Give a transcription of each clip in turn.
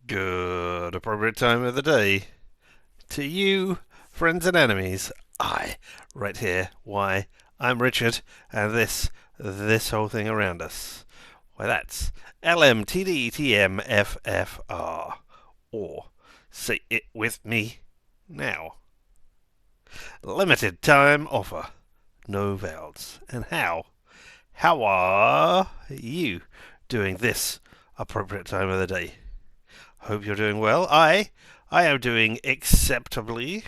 Good appropriate time of the day. To you, friends and enemies, right here. Why, I'm Richard, and this whole thing around us. Why, that's LMTDTMFFR. Or, say it with me now. Limited time offer. No vowels. And how? How are you doing this appropriate time of the day? Hope you're doing well. I am doing acceptably.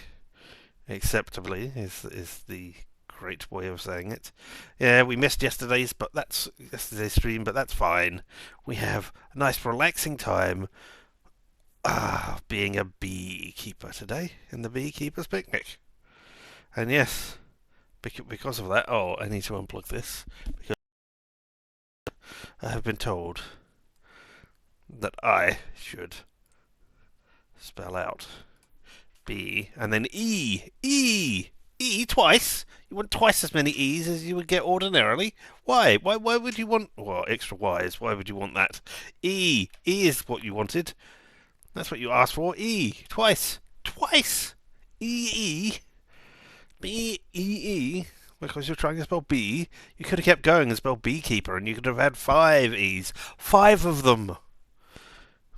Acceptably is the great way of saying it. Yeah, we missed yesterday's stream, but that's fine. We have a nice relaxing time being a beekeeper today in the beekeeper's picnic. And yes, because of that, I need to unplug this because I have been told that I should spell out B and then E. E twice? You want twice as many E's as you would get ordinarily? Why? Why would you want extra Y's? Why would you want that? E. E is what you wanted. That's what you asked for. E. Twice. Twice. E E. B E E. Because you're trying to spell B, you could have kept going and spelled beekeeper and you could have had 5 E's. 5 of them.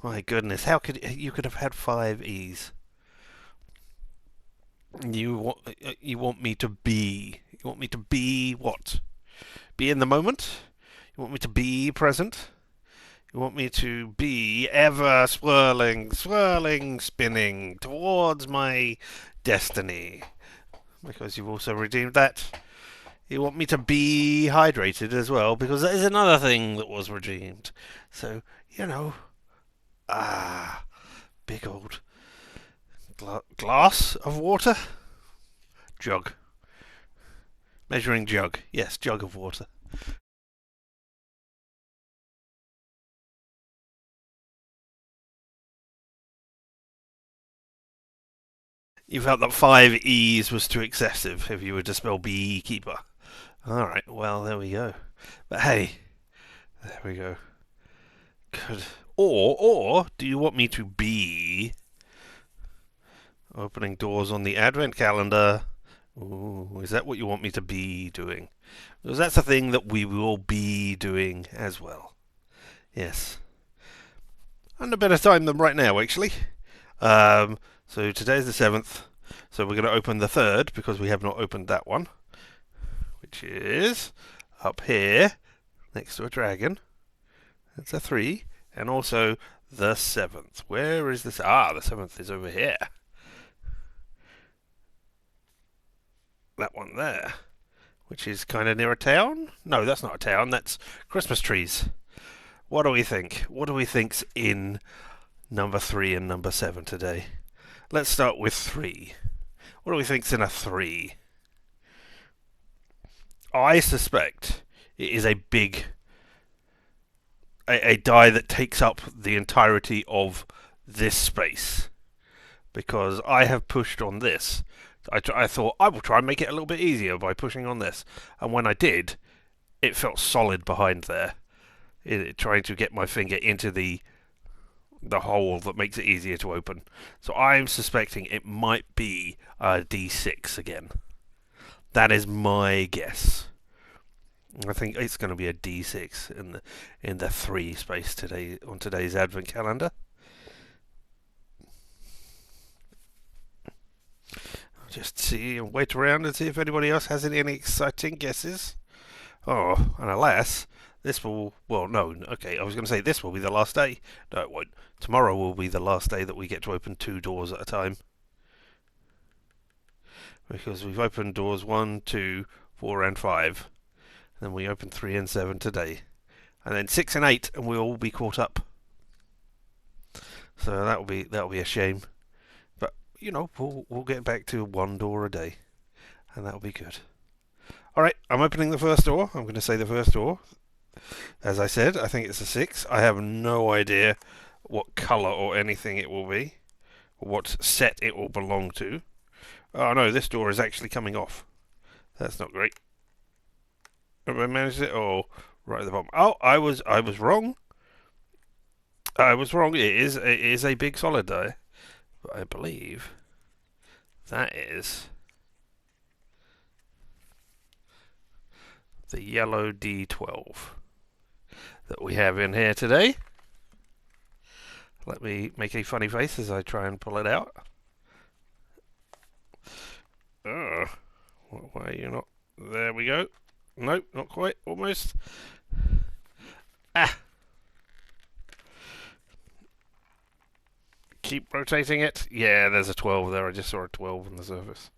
My goodness, how could you could have had 5 E's? You want me to be? You want me to be what? Be in the moment? You want me to be present? You want me to be ever swirling, swirling, spinning towards my destiny? Because you've also redeemed that. You want me to be hydrated as well, because that is another thing that was redeemed. So, you know, ah, big old glass of water? Jug. Measuring jug. Yes, jug of water. You felt that 5 E's was too excessive if you were to spell beekeeper. Alright, well, there we go. But hey, there we go. Good. Or, do you want me to be opening doors on the advent calendar? Ooh, is that what you want me to be doing? Because that's a thing that we will be doing as well. Yes. And a better time than right now, actually. So today's the 7th. So we're going to open the 3rd because we have not opened that one, which is up here next to a dragon. That's a 3. And also the 7th. Where is this? The 7th is over here. That one there, which is kind of near a town. No, that's not a town. That's Christmas trees. What do we think? What do we think's in number 3 and number 7 today? Let's start with 3. What do we think's in a 3? I suspect it is a big a die that takes up the entirety of this space because I have pushed on this. I thought I will try and make it a little bit easier by pushing on this, and when I did, it felt solid behind there. Trying to get my finger into the hole that makes it easier to open. So I'm suspecting it might be a D6 again. That is my guess. I think it's going to be a D6 in the 3 space today on today's advent calendar. I'll just see and wait around and see if anybody else has any exciting guesses. Oh, and alas, this will. Well, no, okay, I was going to say this will be the last day. No, it won't. Tomorrow will be the last day that we get to open 2 doors at a time. Because we've opened doors 1, 2, 4, and 5. Then we open 3 and 7 today. And then 6 and 8, and we'll all be caught up. So that'll be a shame. But, we'll get back to 1 door a day. And that'll be good. Alright, I'm opening the first door. I'm going to say the first door. As I said, I think it's a 6. I have no idea what colour or anything it will be. Or what set it will belong to. Oh no, this door is actually coming off. That's not great. Have I managed it? Oh, right at the bottom. Oh, I was wrong. I was wrong. It is a big solid die, but I believe that is the yellow D12 that we have in here today. Let me make a funny face as I try and pull it out. Why are you not? There we go. Nope, not quite. Almost. Ah! Keep rotating it. Yeah, there's a 12 there. I just saw a 12 on the surface.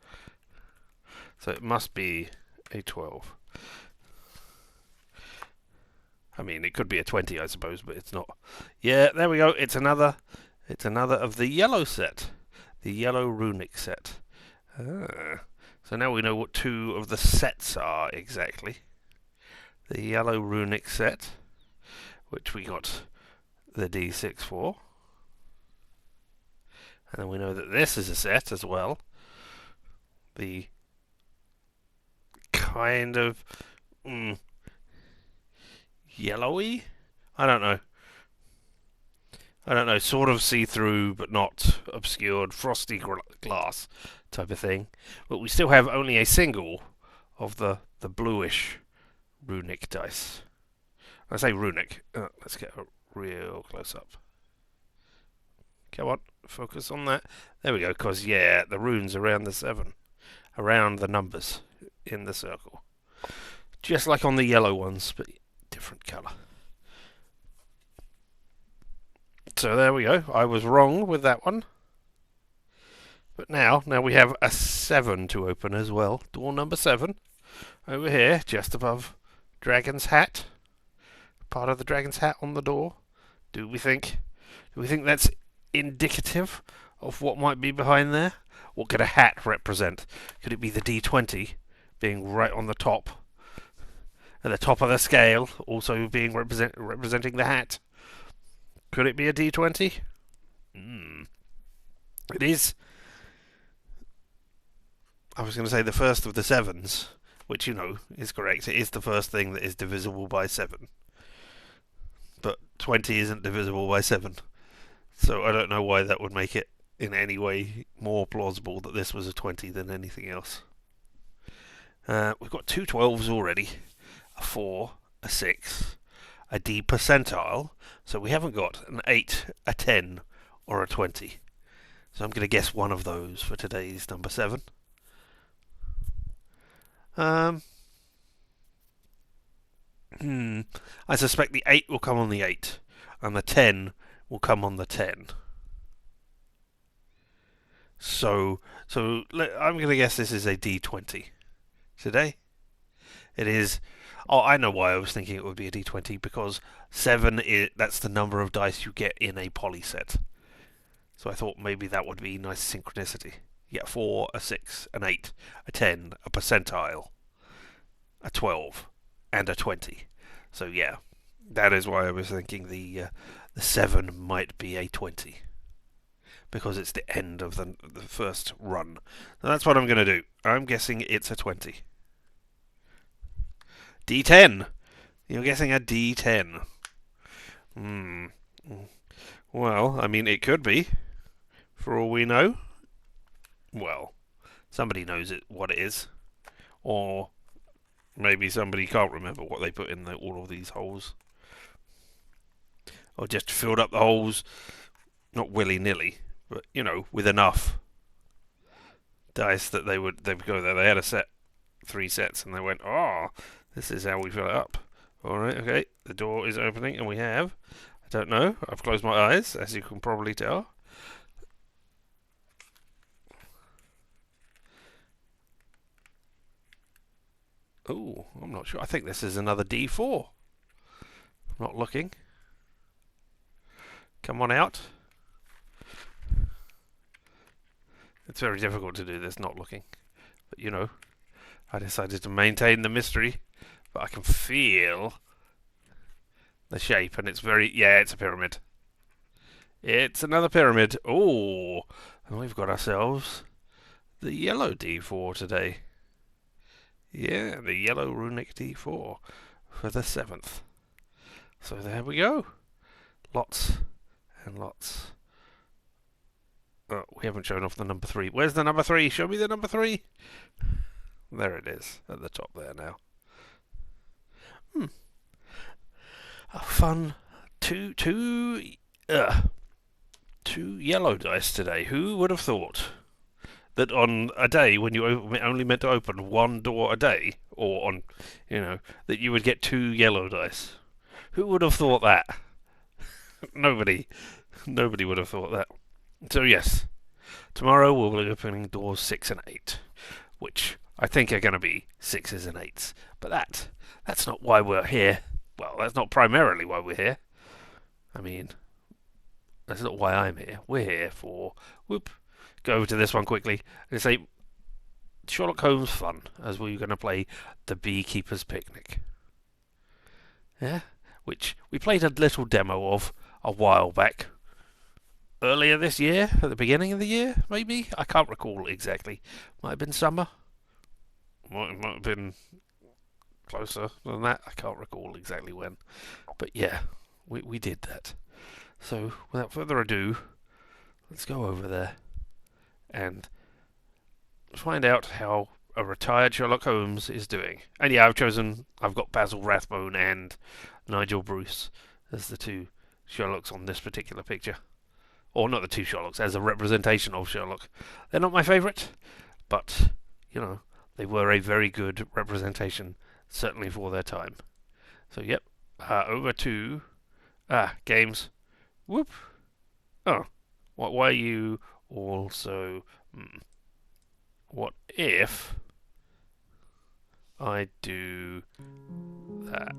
So it must be a 12. I mean, it could be a 20, I suppose, but it's not. Yeah, there we go. It's another of the yellow set. The yellow runic set. So now we know what two of the sets are exactly. The yellow runic set, which we got the D6 for. And then we know that this is a set as well. The kind of yellowy? I don't know, sort of see-through but not obscured, frosty glass type of thing. But we still have only a single of the bluish runic dice. I say runic. Let's get a real close-up. Come on, focus on that. There we go, because, yeah, the runes around the 7. Around the numbers in the circle. Just like on the yellow ones, but different colour. So there we go. I was wrong with that one. But now we have a 7 to open as well. Door number 7. Over here, just above Dragon's Hat. Part of the Dragon's Hat on the door. Do we think that's indicative of what might be behind there? What could a hat represent? Could it be the D20 being right on the top? At the top of the scale, also being representing the hat? Could it be a D20? It is. I was going to say the first of the 7s, which, is correct. It is the first thing that is divisible by 7. But 20 isn't divisible by 7. So I don't know why that would make it in any way more plausible that this was a 20 than anything else. We've got two 12s already. A 4, a 6, a D percentile. So we haven't got an 8, a 10, or a 20. So I'm going to guess one of those for today's number 7. I suspect the 8 will come on the 8, and the 10 will come on the 10. So I'm going to guess this is a D20 today. It is. Oh, I know why I was thinking it would be a D20, because 7 that's the number of dice you get in a poly set. So I thought maybe that would be nice synchronicity. You get a 4, a 6, an 8, a 10, a percentile, a 12, and a 20. So yeah, that is why I was thinking the 7 might be a 20. Because it's the end of the first run. So that's what I'm going to do. I'm guessing it's a 20. D10. You're guessing a D10. Well, I mean, it could be. For all we know. Well, somebody knows what it is. Or maybe somebody can't remember what they put in all of these holes. Or just filled up the holes, not willy-nilly, but, with enough dice that they would go there. They had 3 sets, and they went, this is how we fill it up. Alright, okay, the door is opening, and we have, I don't know, I've closed my eyes, as you can probably tell. Oh, I'm not sure. I think this is another D4. I'm not looking. Come on out. It's very difficult to do this not looking. But, I decided to maintain the mystery. But I can feel the shape, and it's it's a pyramid. It's another pyramid. Oh, and we've got ourselves the yellow D4 today. Yeah, the yellow runic D4 for the 7th. So there we go. Lots and lots. Oh, we haven't shown off the number 3. Where's the number 3? Show me the number 3. There it is, at the top there now. A fun two yellow dice today. Who would have thought that on a day when you only meant to open one door a day, or on, that you would get 2 yellow dice? Who would have thought that? Nobody would have thought that. So yes, tomorrow we'll be opening doors 6 and 8, which I think are going to be 6s and 8s. But that's not why we're here. Well, that's not primarily why we're here. I mean, that's not why I'm here. We're here for... Go over to this one quickly and say Sherlock Holmes fun, as we're going to play the Beekeeper's Picnic. Yeah? Which we played a little demo of a while back. Earlier this year? At the beginning of the year, maybe? I can't recall exactly. Might have been summer. Might have been... closer than that. I can't recall exactly when. But yeah, we did that. So, without further ado, let's go over there and find out how a retired Sherlock Holmes is doing. And yeah, I've got Basil Rathbone and Nigel Bruce as the 2 Sherlocks on this particular picture. Or not the 2 Sherlocks, as a representation of Sherlock. They're not my favourite, but, they were a very good representation, certainly for their time. So, yep, over to games. Whoop. Oh, why are you also... What if I do that?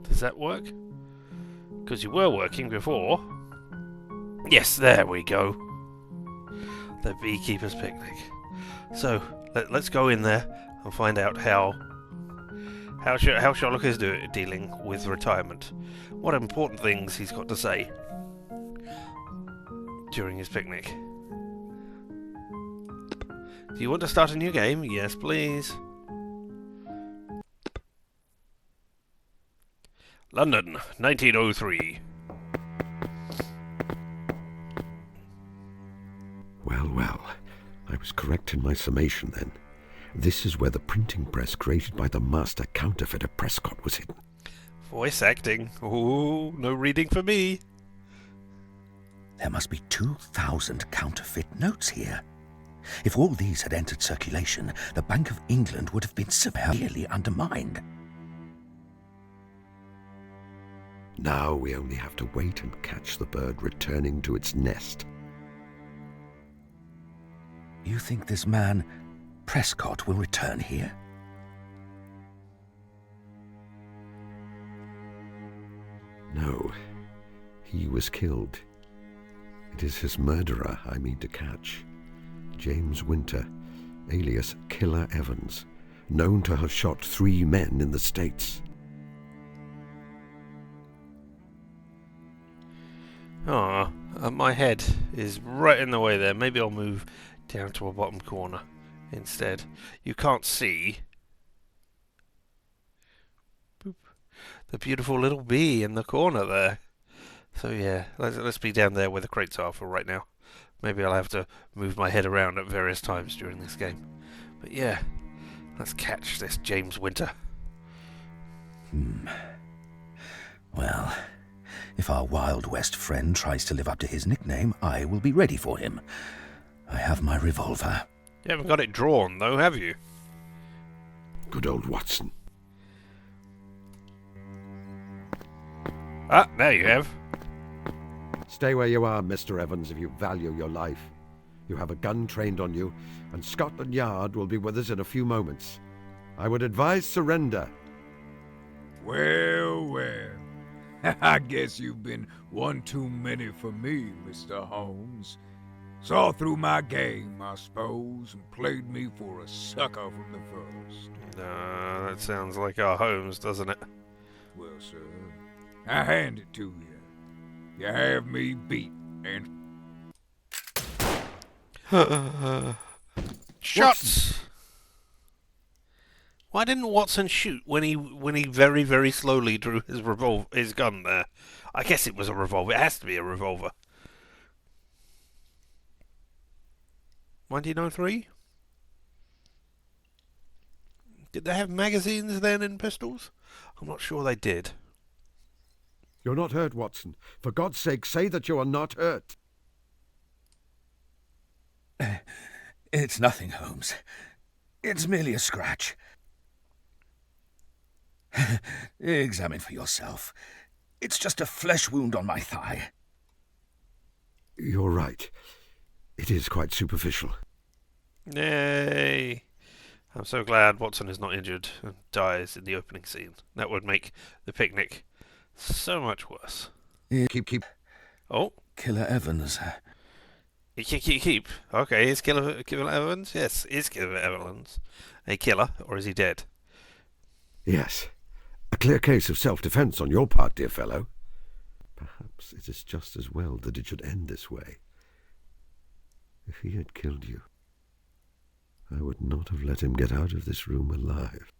Does that work? Because you were working before. Yes, there we go. The Beekeeper's Picnic. So, let's go in there and find out how Sherlock is dealing with retirement. What important things he's got to say during his picnic. Do you want to start a new game? Yes, please. London, 1903. Well, I was correct in my summation then. This is where the printing press created by the master counterfeiter Prescott was hidden. Voice acting. Ooh, no reading for me. There must be 2,000 counterfeit notes here. If all these had entered circulation, the Bank of England would have been severely undermined. Now we only have to wait and catch the bird returning to its nest. You think this man, Prescott, will return here? No, he was killed. It is his murderer I mean to catch. James Winter, alias Killer Evans, known to have shot 3 men in the States. My head is right in the way there. Maybe I'll move down to a bottom corner instead. You can't see the beautiful little bee in the corner there. So yeah, let's be down there where the crates are for right now. Maybe I'll have to move my head around at various times during this game. But yeah, let's catch this James Winter. Well, if our Wild West friend tries to live up to his nickname, I will be ready for him. I have my revolver. You haven't got it drawn, though, have you? Good old Watson. Ah, there you have. Stay where you are, Mr. Evans, if you value your life. You have a gun trained on you, and Scotland Yard will be with us in a few moments. I would advise surrender. Well. I guess you've been one too many for me, Mr. Holmes. Saw through my game, I suppose, and played me for a sucker from the first. That sounds like our Holmes, doesn't it? Well, sir, I hand it to you. You have me beat, and... Shots! Why didn't Watson shoot when he very, very slowly drew his gun there? I guess it was a revolver. It has to be a revolver. 1903? Did they have magazines then in pistols? I'm not sure they did. You're not hurt, Watson. For God's sake, say that you are not hurt. It's nothing, Holmes. It's merely a scratch. Examine for yourself. It's just a flesh wound on my thigh. You're right. It is quite superficial. Yay! I'm so glad Watson is not injured and dies in the opening scene. That would make the picnic so much worse. Keep. Oh, Killer Evans. keep. Okay, is Killer Evans? Yes, is Killer Evans a killer, or is he dead? Yes. A clear case of self-defense on your part, dear fellow. Perhaps it is just as well that it should end this way. If he had killed you, I would not have let him get out of this room alive.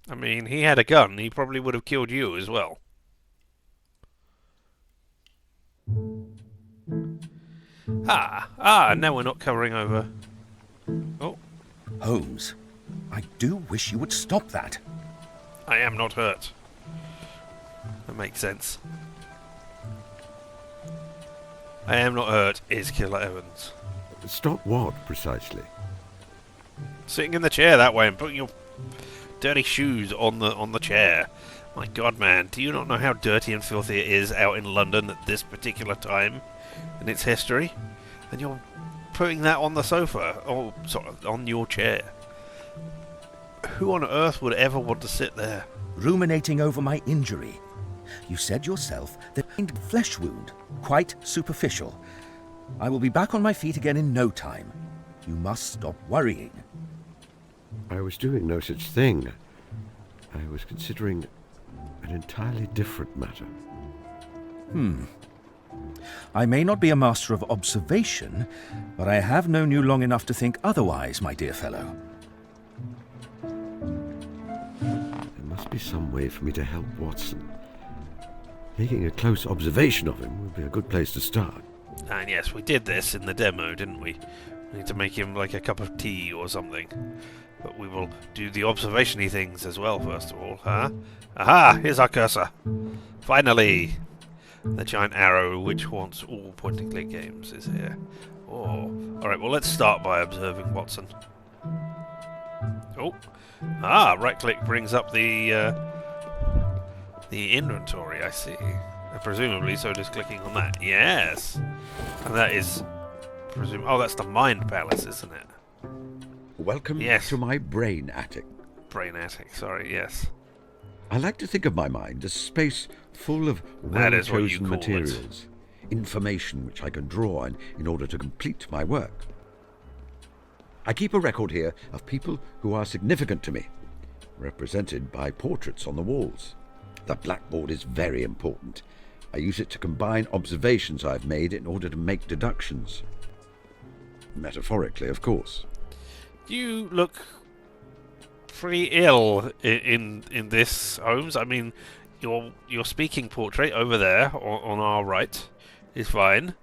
I mean, he had a gun. He probably would have killed you as well. Now we're not covering over. Oh, Holmes, I do wish you would stop that. I am not hurt. That makes sense. I am not hurt is Killer Evans. Stop what, precisely? Sitting in the chair that way and putting your dirty shoes on the chair. My God, man, do you not know how dirty and filthy it is out in London at this particular time in its history? And you're putting that on the sofa, or sorry, on your chair. Who on earth would ever want to sit there? Ruminating over my injury. You said yourself that flesh wound, quite superficial. I will be back on my feet again in no time. You must stop worrying. I was doing no such thing. I was considering an entirely different matter. I may not be a master of observation, but I have known you long enough to think otherwise, my dear fellow. There must be some way for me to help Watson. Making a close observation of him would be a good place to start. And yes, we did this in the demo, didn't we? We need to make him like a cup of tea or something. But we will do the observation-y things as well, first of all, huh? Aha! Here's our cursor. Finally! The giant arrow which haunts all point-and-click games is here. Oh. Alright, well let's start by observing Watson. Oh. Right-click brings up the inventory, I see. Presumably, so just clicking on that. Yes! And that is... Oh, that's the Mind Palace, isn't it? Welcome Yes. to my brain attic. Brain attic, sorry, yes. I like to think of my mind as space full of That is what you well-chosen call it. materials, information which I can draw on in order to complete my work. I keep a record here of people who are significant to me, represented by portraits on the walls. The blackboard is very important. I use it to combine observations I've made in order to make deductions. Metaphorically, of course. You look pretty ill in this, Holmes. I mean, your speaking portrait over there on our right is fine,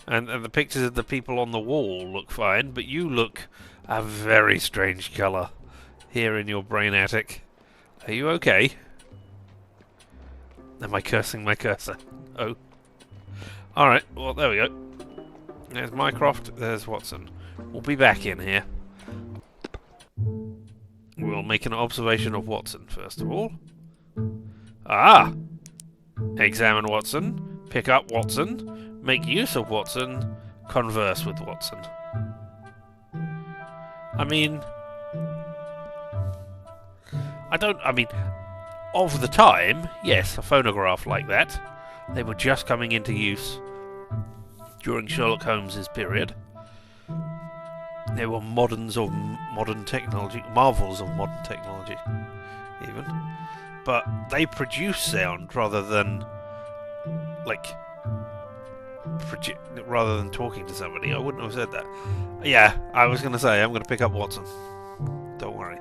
and the pictures of the people on the wall look fine, but you look a very strange colour here in your brain attic. Are you okay? Am I cursing my cursor? Oh. Alright, well, there we go. There's Mycroft, there's Watson. We'll be back in here. We'll make an observation of Watson, first of all. Examine Watson. Pick up Watson. Make use of Watson. Converse with Watson. I mean, of the time, yes, a phonograph like that. They were just coming into use during Sherlock Holmes's period. They were marvels of modern technology, even. But they produce sound rather than talking to somebody. I wouldn't have said that. Yeah, I was going to say I'm going to pick up Watson. Don't worry.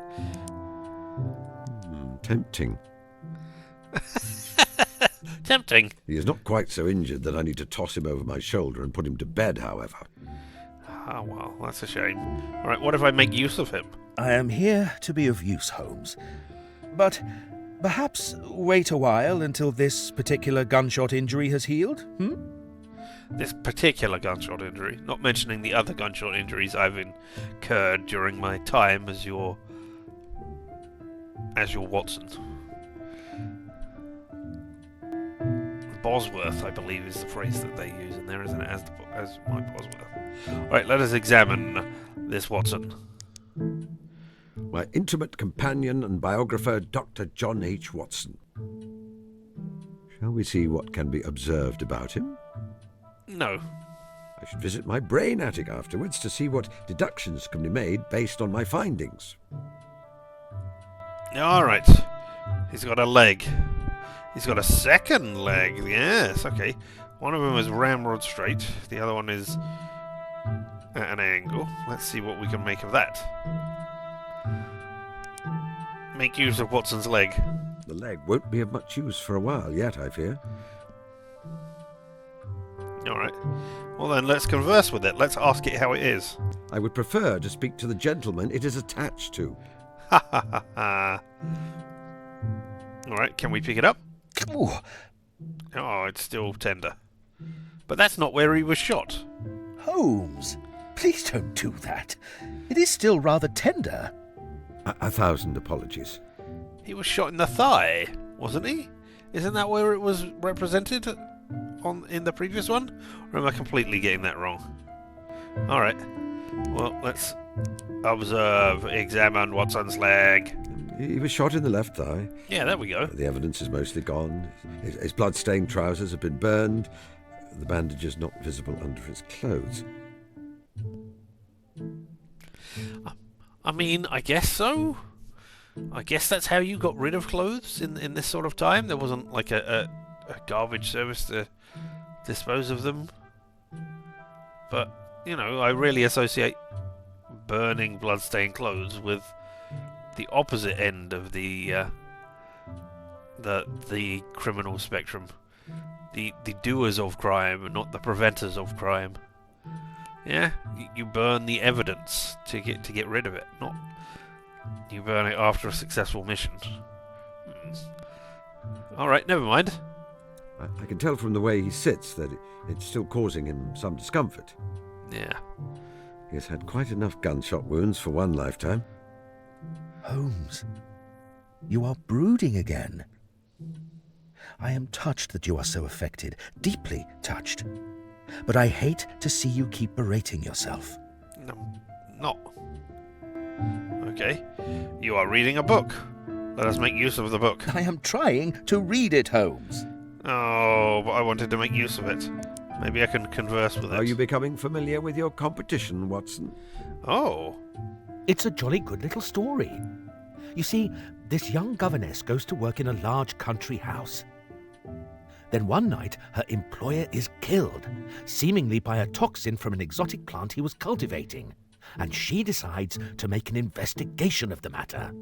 Tempting. Tempting. He is not quite so injured that I need to toss him over my shoulder and put him to bed, however. Ah, well, that's a shame. Alright, what if I make use of him? I am here to be of use, Holmes. But perhaps wait a while until this particular gunshot injury has healed, This particular gunshot injury, not mentioning the other gunshot injuries I've incurred during my time as your Watson. Bosworth, I believe, is the phrase that they use in there, isn't it? As my Bosworth. Right, let us examine this Watson. My intimate companion and biographer, Dr. John H. Watson. Shall we see what can be observed about him? No. I should visit my brain attic afterwards to see what deductions can be made based on my findings. Alright. He's got a leg. He's got a second leg. Yes, okay. One of them is ramrod straight. The other one is at an angle. Let's see what we can make of that. Make use of Watson's leg. The leg won't be of much use for a while yet, I fear. Alright. Well then, let's converse with it. Let's ask it how it is. I would prefer to speak to the gentleman it is attached to. Ha ha ha ha. Alright, can we pick it up? Ooh, Oh, it's still tender. But that's not where he was shot. Holmes, please don't do that. It is still rather tender. A thousand apologies. He was shot in the thigh, wasn't he? Isn't that where it was represented in the previous one? Or am I completely getting that wrong? Alright. Well, let's observe, examine Watson's leg. He was shot in the left thigh. Yeah, there we go. The evidence is mostly gone. His blood-stained trousers have been burned. The bandage is not visible under his clothes. I mean, I guess so. I guess that's how you got rid of clothes in this sort of time. There wasn't like a garbage service to dispose of them. But, you know, I really associate burning blood-stained clothes with the opposite end of the criminal spectrum. The doers of crime, not the preventers of crime. Yeah, you burn the evidence to get rid of it, not you burn it after a successful mission. Alright, never mind. I can tell from the way he sits that it's still causing him some discomfort. Yeah. He has had quite enough gunshot wounds for one lifetime. Holmes, you are brooding again. I am touched that you are so affected, deeply touched. But I hate to see you keep berating yourself. No, not. Okay. You are reading a book. Let us make use of the book. I am trying to read it, Holmes. Oh, but I wanted to make use of it. Maybe I can converse with it. Are you becoming familiar with your competition, Watson? Oh. It's a jolly good little story. You see, this young governess goes to work in a large country house. Then one night, her employer is killed, seemingly by a toxin from an exotic plant he was cultivating, and she decides to make an investigation of the matter.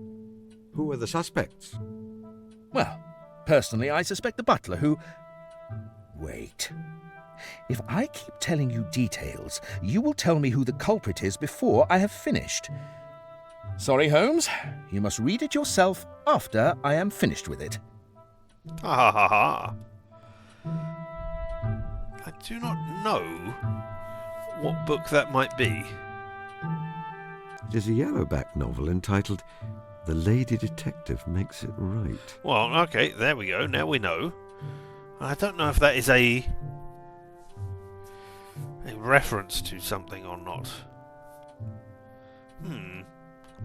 Who are the suspects? Well, personally, I suspect the butler who... Wait. If I keep telling you details, you will tell me who the culprit is before I have finished. Sorry, Holmes. You must read it yourself after I am finished with it. Ha ha ha ha. I do not know what book that might be. It is a yellowback novel entitled The Lady Detective Makes It Right. Well, okay, there we go. Now we know. I don't know if that is a reference to something or not.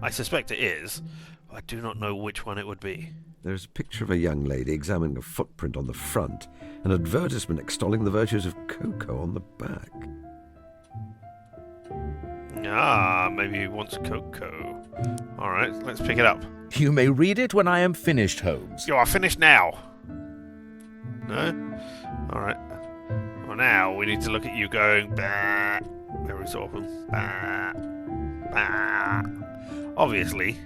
I suspect it is, but I do not know which one it would be. There is a picture of a young lady examining a footprint on the front, an advertisement extolling the virtues of cocoa on the back. Ah, maybe he wants cocoa. Alright, let's pick it up. You may read it when I am finished, Holmes. You are finished now. No? Alright. Well, now we need to look at you going bah, very often. Bah, bah. Obviously,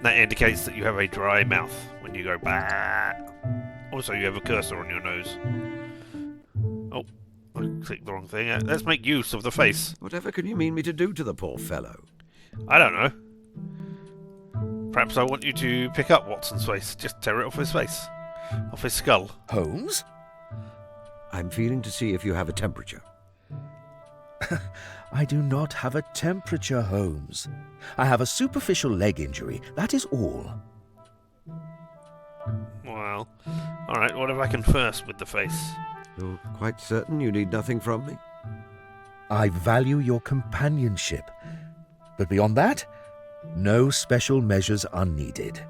that indicates that you have a dry mouth when you go bah. Also, you have a cursor on your nose. Oh, clicked the wrong thing. Let's make use of the face. Whatever can you mean me to do to the poor fellow? I don't know. Perhaps I want you to pick up Watson's face. Just tear it off his face. Off his skull. Holmes? I'm feeling to see if you have a temperature. I do not have a temperature, Holmes. I have a superficial leg injury, that is all. Well, alright, what if I can first with the face? You're quite certain you need nothing from me? I value your companionship, but beyond that, no special measures are needed.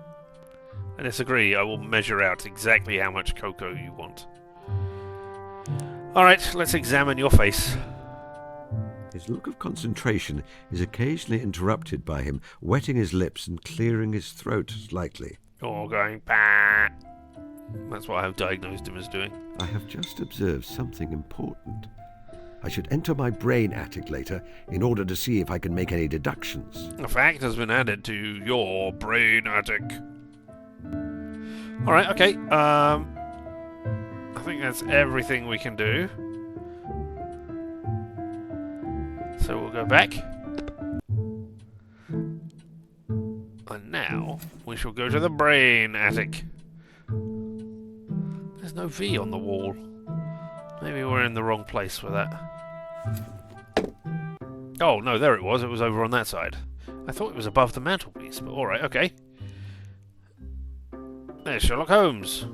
I disagree. I will measure out exactly how much cocoa you want. Alright, let's examine your face. His look of concentration is occasionally interrupted by him wetting his lips and clearing his throat slightly. You're going bah. That's what I have diagnosed him as doing. I have just observed something important. I should enter my brain attic later in order to see if I can make any deductions. A fact has been added to your brain attic. Alright, okay. I think that's everything we can do. So we'll go back. And now we shall go to the brain attic. There's no V on the wall. Maybe we're in the wrong place with that. Oh, no, there it was. It was over on that side. I thought it was above the mantelpiece, but alright, okay. There's Sherlock Holmes.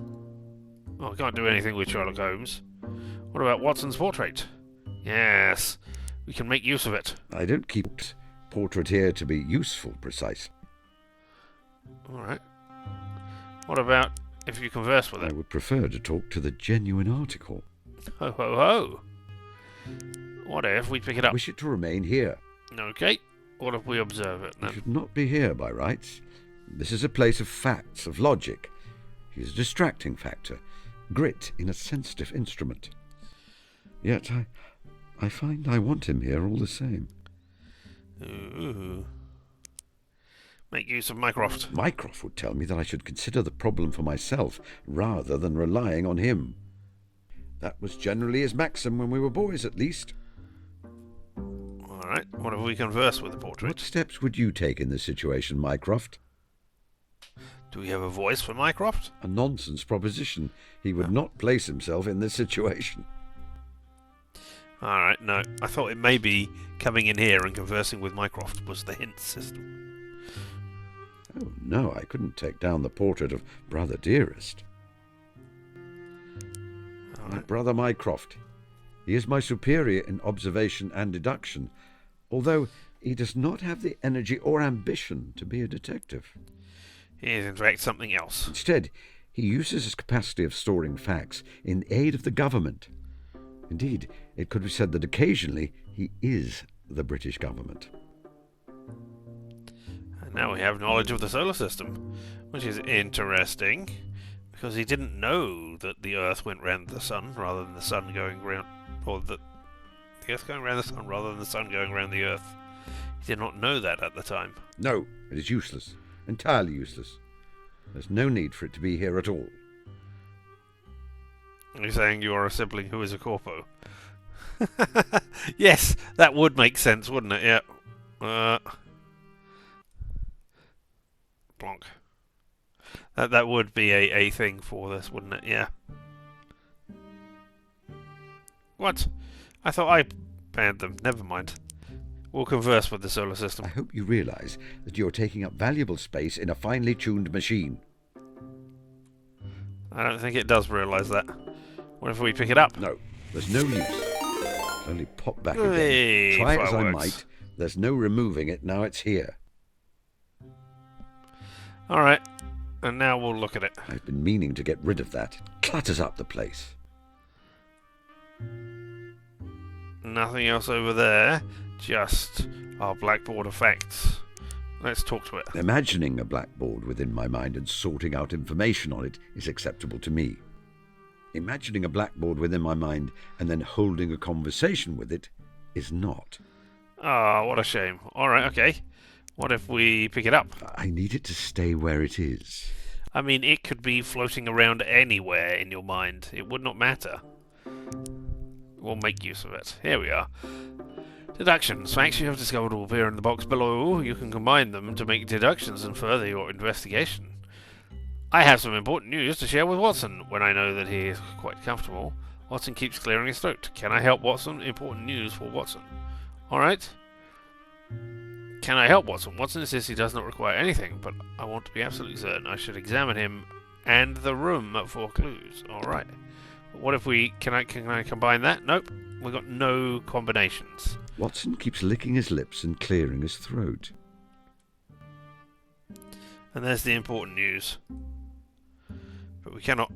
Oh, I can't do anything with Sherlock Holmes. What about Watson's portrait? Yes, we can make use of it. I don't keep portrait here to be useful, precisely. Alright. What about if you converse with I it? would prefer to talk to the genuine article. Ho ho ho! What if we pick it I up? wish it to remain here. Okay. What if we observe it It then? should not be here by rights. This is a place of facts, of logic. He is a distracting factor. Grit in a sensitive instrument. Yet I find I want him here all the same. Ooh. Make use of Mycroft. Mycroft would tell me that I should consider the problem for myself rather than relying on him. That was generally his maxim when we were boys, at least. Alright. What if we converse with the portrait? What steps would you take in this situation, Mycroft? Do we have a voice for Mycroft? A nonsense proposition. He would not place himself in this situation. Alright, no. I thought it may be coming in here and conversing with Mycroft was the hint system. Oh, no, I couldn't take down the portrait of Brother Dearest. My Alright. brother Mycroft. He is my superior in observation and deduction, although he does not have the energy or ambition to be a detective. He is in fact something else. Instead, he uses his capacity of storing facts in aid of the government. Indeed, it could be said that occasionally he is the British government. And now we have knowledge of the solar system, which is interesting, because he didn't know that the Earth went round the Sun rather than the Sun going round, or the Earth going round the Sun rather than the Sun going round the Earth. He did not know that at the time. No, it is useless. Entirely useless. There's no need for it to be here at all. Are you saying you are a sibling who is a corpo? Yes, that would make sense, wouldn't it? Yeah. Plonk. That would be a thing for this, wouldn't it? Yeah. What? I thought I banned them. Never mind. We'll converse with the solar system. I hope you realize that you're taking up valuable space in a finely tuned machine. I don't think it does realise that. What if we pick it up? No, there's no use. Only pop back Hey, again. Try as I fireworks. might, there's no removing it now it's here. Alright. And now we'll look at it. I've been meaning to get rid of that. It clutters up the place. Nothing else over there. Just our blackboard of facts. Let's talk to it. Imagining a blackboard within my mind and sorting out information on it is acceptable to me. Imagining a blackboard within my mind and then holding a conversation with it is not. Ah, what a shame. Alright, okay. What if we pick it up? I need it to stay where it is. I mean, it could be floating around anywhere in your mind. It would not matter. we'll make use of it. Here we are. Deductions. Facts you have discovered will appear in the box below. You can combine them to make deductions and further your investigation. I have some important news to share with Watson. When I know that he is quite comfortable, Watson keeps clearing his throat. Can I help Watson? Important news for Watson. Alright. Can I help Watson? Watson insists he does not require anything, but I want to be absolutely certain. I should examine him and the room for clues. Alright. What if we... Can I combine that? Nope. We've got no combinations. Watson keeps licking his lips and clearing his throat. And there's the important news. But we cannot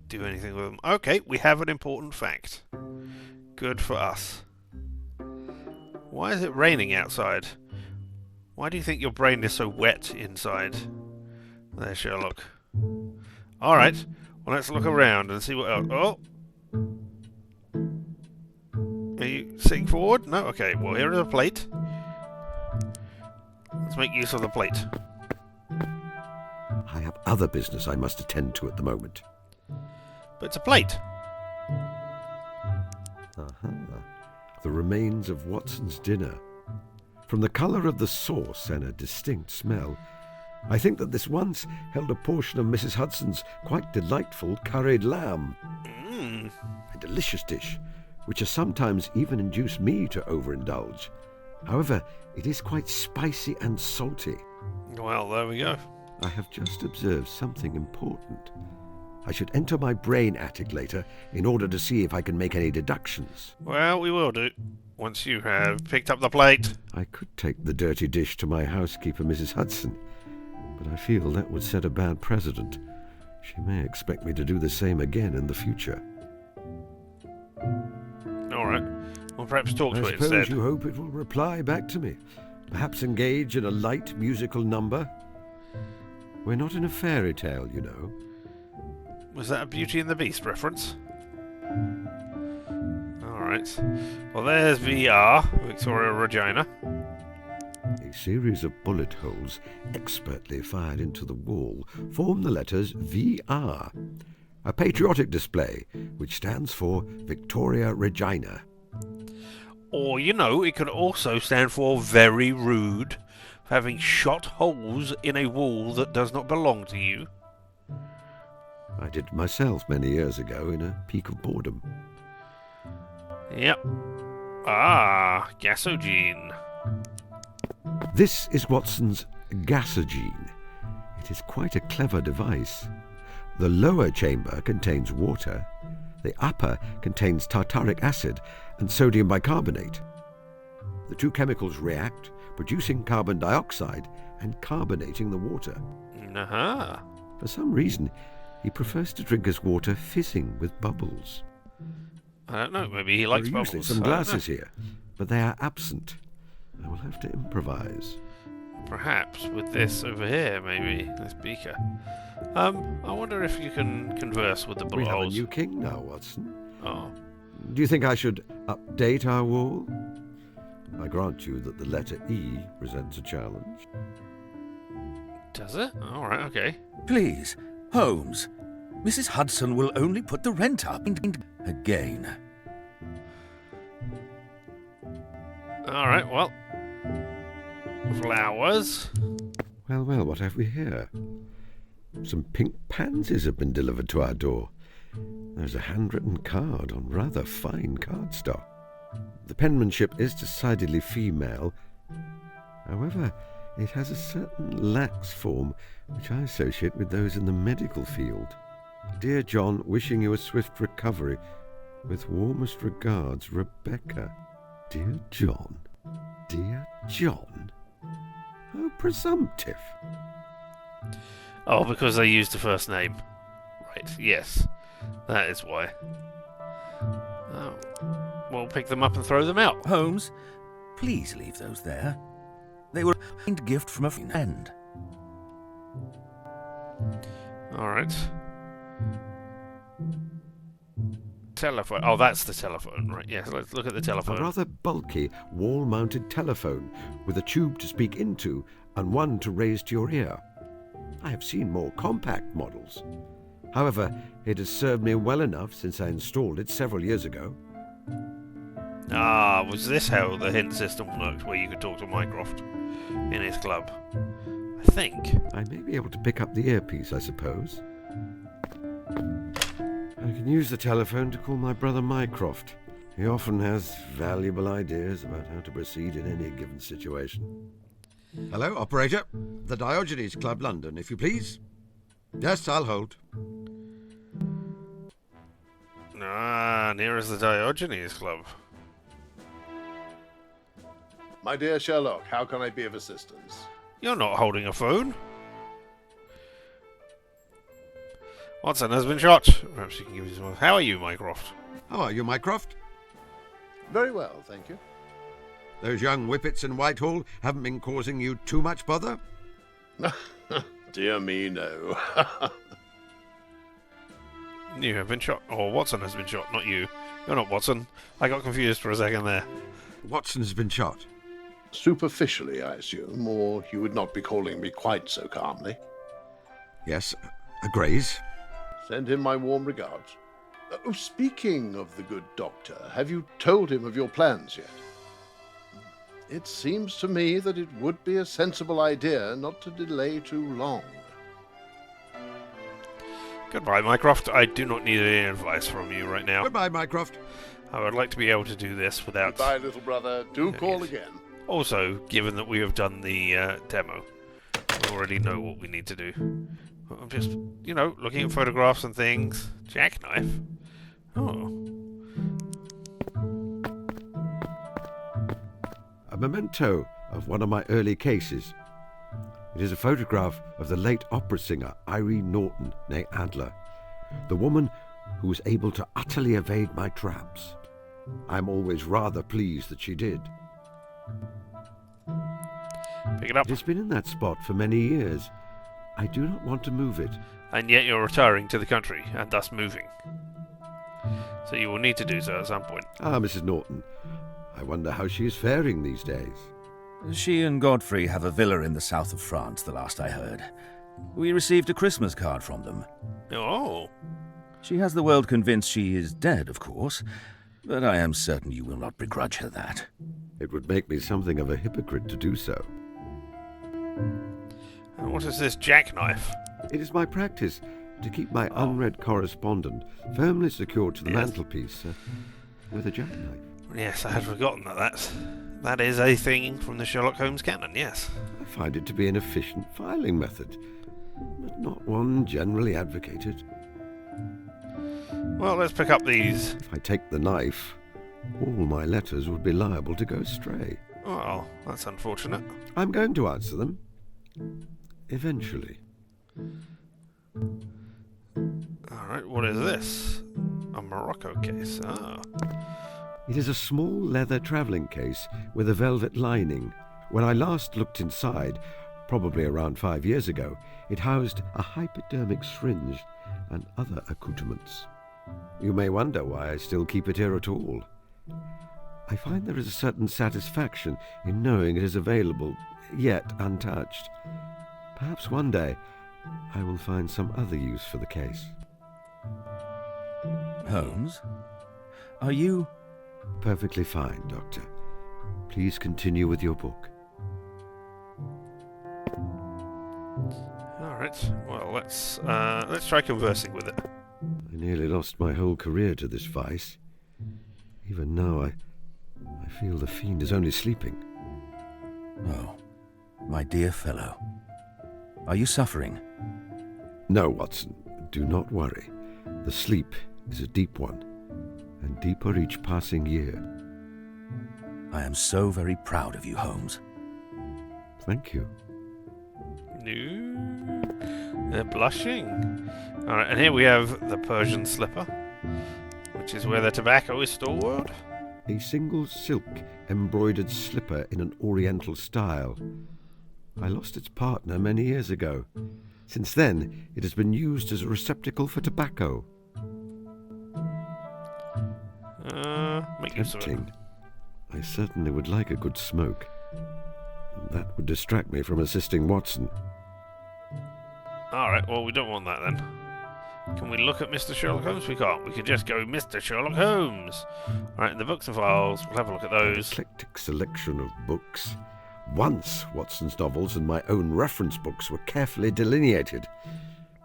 do anything with them. Okay, we have an important fact. Good for us. Why is it raining outside? Why do you think your brain is so wet inside? There, Sherlock. Alright, well, let's look around and see what else. Oh! Are you sitting forward? No? Okay, well, here is a plate. Let's make use of the plate. I have other business I must attend to at the moment. But it's a plate. Aha. The remains of Watson's dinner. From the colour of the sauce and a distinct smell, I think that this once held a portion of Mrs. Hudson's quite delightful curried lamb. A delicious dish, which has sometimes even induced me to overindulge. However, it is quite spicy and salty. Well, there we go. I have just observed something important. I should enter my brain attic later in order to see if I can make any deductions. Well, we will do. Once you have picked up the plate. I could take the dirty dish to my housekeeper, Mrs. Hudson, but I feel that would set a bad precedent. She may expect me to do the same again in the future. Alright. Well, perhaps talk to I it suppose instead. you hope it will reply back to me. Perhaps engage in a light musical number. We're not in a fairy tale, you know. Was that a Beauty and the Beast reference? Alright. Well, there's VR, Victoria Regina. A series of bullet holes expertly fired into the wall form the letters VR, a patriotic display which stands for Victoria Regina. Or, you know, it could also stand for very rude, for having shot holes in a wall that does not belong to you. I did it myself many years ago in a peak of boredom. Yep. Ah, gasogene. This is Watson's gasogene. It is quite a clever device. The lower chamber contains water. The upper contains tartaric acid and sodium bicarbonate. The two chemicals react, producing carbon dioxide and carbonating the water. Aha. For some reason, he prefers to drink his water fizzing with bubbles. I don't know, maybe he likes There are bubbles. usually some I don't know. glasses here, but they are absent. I will have to improvise. Perhaps with this over here, maybe, this beaker. I wonder if you can converse with the We have a bullet new king now, Watson. Oh. Do you think I should update our wall? I grant you that the letter E presents a challenge. Does it? Alright, okay. Please, Holmes, Mrs. Hudson will only put the rent up again. Alright, well. Flowers. Well, what have we here? Some pink pansies have been delivered to our door. There's a handwritten card on rather fine cardstock. The penmanship is decidedly female. However, it has a certain lax form which I associate with those in the medical field. Dear John, wishing you a swift recovery. With warmest regards, Rebecca. Dear John. Dear John. How presumptive. Oh, because they used the first name. Right, yes. That is why. Oh. We'll pick them up and throw them out. Holmes, please leave those there. They were a kind gift from a friend. Alright. Telephone. Oh, that's the telephone, right? Yes, let's look at the A telephone. rather bulky, wall-mounted telephone with a tube to speak into and one to raise to your ear. I have seen more compact models. However, it has served me well enough since I installed it several years ago. Ah, was this how the hint system worked, where you could talk to Mycroft in his club? I think. I may be able to pick up the earpiece, I suppose. I can use the telephone to call my brother Mycroft. He often has valuable ideas about how to proceed in any given situation. Hello, operator. The Diogenes Club, London, if you please. Yes, I'll hold. Ah, near as the Diogenes Club. My dear Sherlock, how can I be of assistance? You're not holding a phone. Watson has been shot. Perhaps you can give us one. How are you, Mycroft? How are you, Mycroft? Very well, thank you. Those young whippets in Whitehall haven't been causing you too much bother? Dear me, no. You have been shot. Or Watson has been shot, not you. You're not Watson. I got confused for a second there. Watson has been shot. Superficially, I assume, or you would not be calling me quite so calmly. Yes, a graze. Send him my warm regards. Oh, speaking of the good doctor, have you told him of your plans yet? It seems to me that it would be a sensible idea not to delay too long. Goodbye, Mycroft. I do not need any advice from you right now. Goodbye, Mycroft. I would like to be able to do this without... Goodbye, little brother. Do call again. Also, given that we have done the demo, we already know what we need to do. I'm just, looking at photographs and things. Jackknife? Oh. A memento of one of my early cases. It is a photograph of the late opera singer Irene Norton, née Adler, the woman who was able to utterly evade my traps. I'm always rather pleased that she did. Pick it up. It has been in that spot for many years. I do not want to move it. And yet you're retiring to the country, and thus moving. So you will need to do so at some point. Ah, Mrs. Norton. I wonder how she is faring these days. She and Godfrey have a villa in the south of France, the last I heard. We received a Christmas card from them. Oh. She has the world convinced she is dead, of course, but I am certain you will not begrudge her that. It would make me something of a hypocrite to do so. And what is this jackknife? It is my practice to keep my unread correspondent firmly secured to the mantelpiece with a jackknife. Yes, I had forgotten that is a thing from the Sherlock Holmes canon, yes. I find it to be an efficient filing method, but not one generally advocated. Well, let's pick up these. If I take the knife, all my letters would be liable to go astray. Oh, that's unfortunate. I'm going to answer them. Eventually. Alright, what is this? A Morocco case. Ah. It is a small leather travelling case with a velvet lining. When I last looked inside, probably around 5 years ago, it housed a hypodermic syringe and other accoutrements. You may wonder why I still keep it here at all. I find there is a certain satisfaction in knowing it is available, yet untouched. Perhaps one day I will find some other use for the case. Holmes? Are you... Perfectly fine, Doctor. Please continue with your book. Alright, well, let's try conversing with it. I nearly lost my whole career to this vice. Even now, I feel the fiend is only sleeping. Oh, my dear fellow. Are you suffering? No, Watson, do not worry. The sleep is a deep one, and deeper each passing year. I am so very proud of you, Holmes. Thank you. No, they're blushing. Alright, and here we have the Persian slipper, which is where the tobacco is stored. A single silk embroidered slipper in an oriental style. I lost its partner many years ago. Since then, it has been used as a receptacle for tobacco. Make use of it. Tempting. I certainly would like a good smoke. That would distract me from assisting Watson. Alright, well, we don't want that then. Can we look at Mr. Sherlock Holmes? We can't. We could just go Mr. Sherlock Holmes. Alright, in the books and files, we'll have a look at An those. eclectic selection of books. Once Watson's novels and my own reference books were carefully delineated,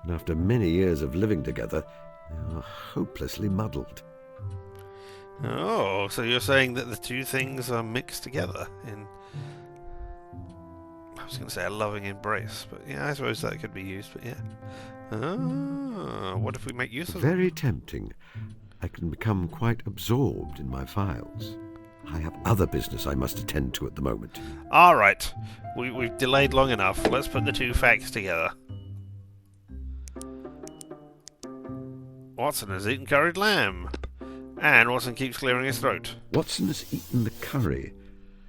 and after many years of living together, they are hopelessly muddled. Oh, so you're saying that the two things are mixed together in... I was going to say a loving embrace, but yeah, I suppose that could be used, but yeah. Ah, what if we make use of it? Very tempting. I can become quite absorbed in my files. I have other business I must attend to at the moment. Alright, we've delayed long enough. Let's put the two facts together. Watson has eaten curried lamb. And Watson keeps clearing his throat. Watson has eaten the curry,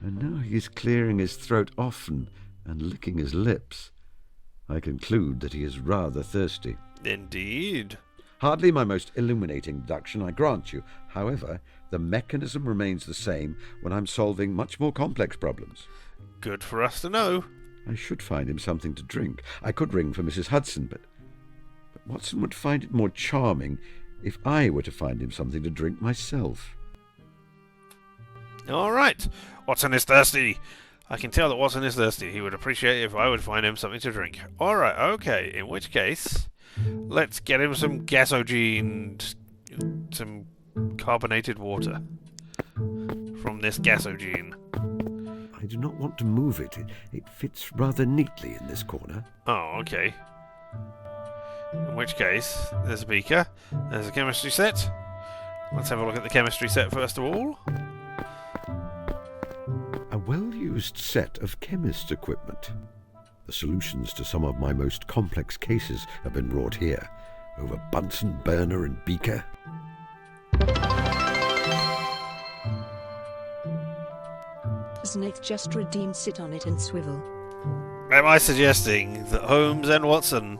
and now he is clearing his throat often and licking his lips. I conclude that he is rather thirsty. Indeed. Hardly my most illuminating deduction, I grant you. However, the mechanism remains the same when I'm solving much more complex problems. Good for us to know. I should find him something to drink. I could ring for Mrs. Hudson, but Watson would find it more charming if I were to find him something to drink myself. Alright, Watson is thirsty. I can tell that Watson is thirsty. He would appreciate it if I would find him something to drink. Alright, okay, in which case, let's get him some gasogene, some carbonated water from this gasogene. I do not want to move it. It fits rather neatly in this corner. Oh, okay. In which case, there's a beaker, there's a chemistry set. Let's have a look at the chemistry set first of all. A well-used set of chemist equipment. The solutions to some of my most complex cases have been wrought here, over Bunsen burner and beaker. Snaith just redeemed, sit on it and swivel. Am I suggesting that Holmes and Watson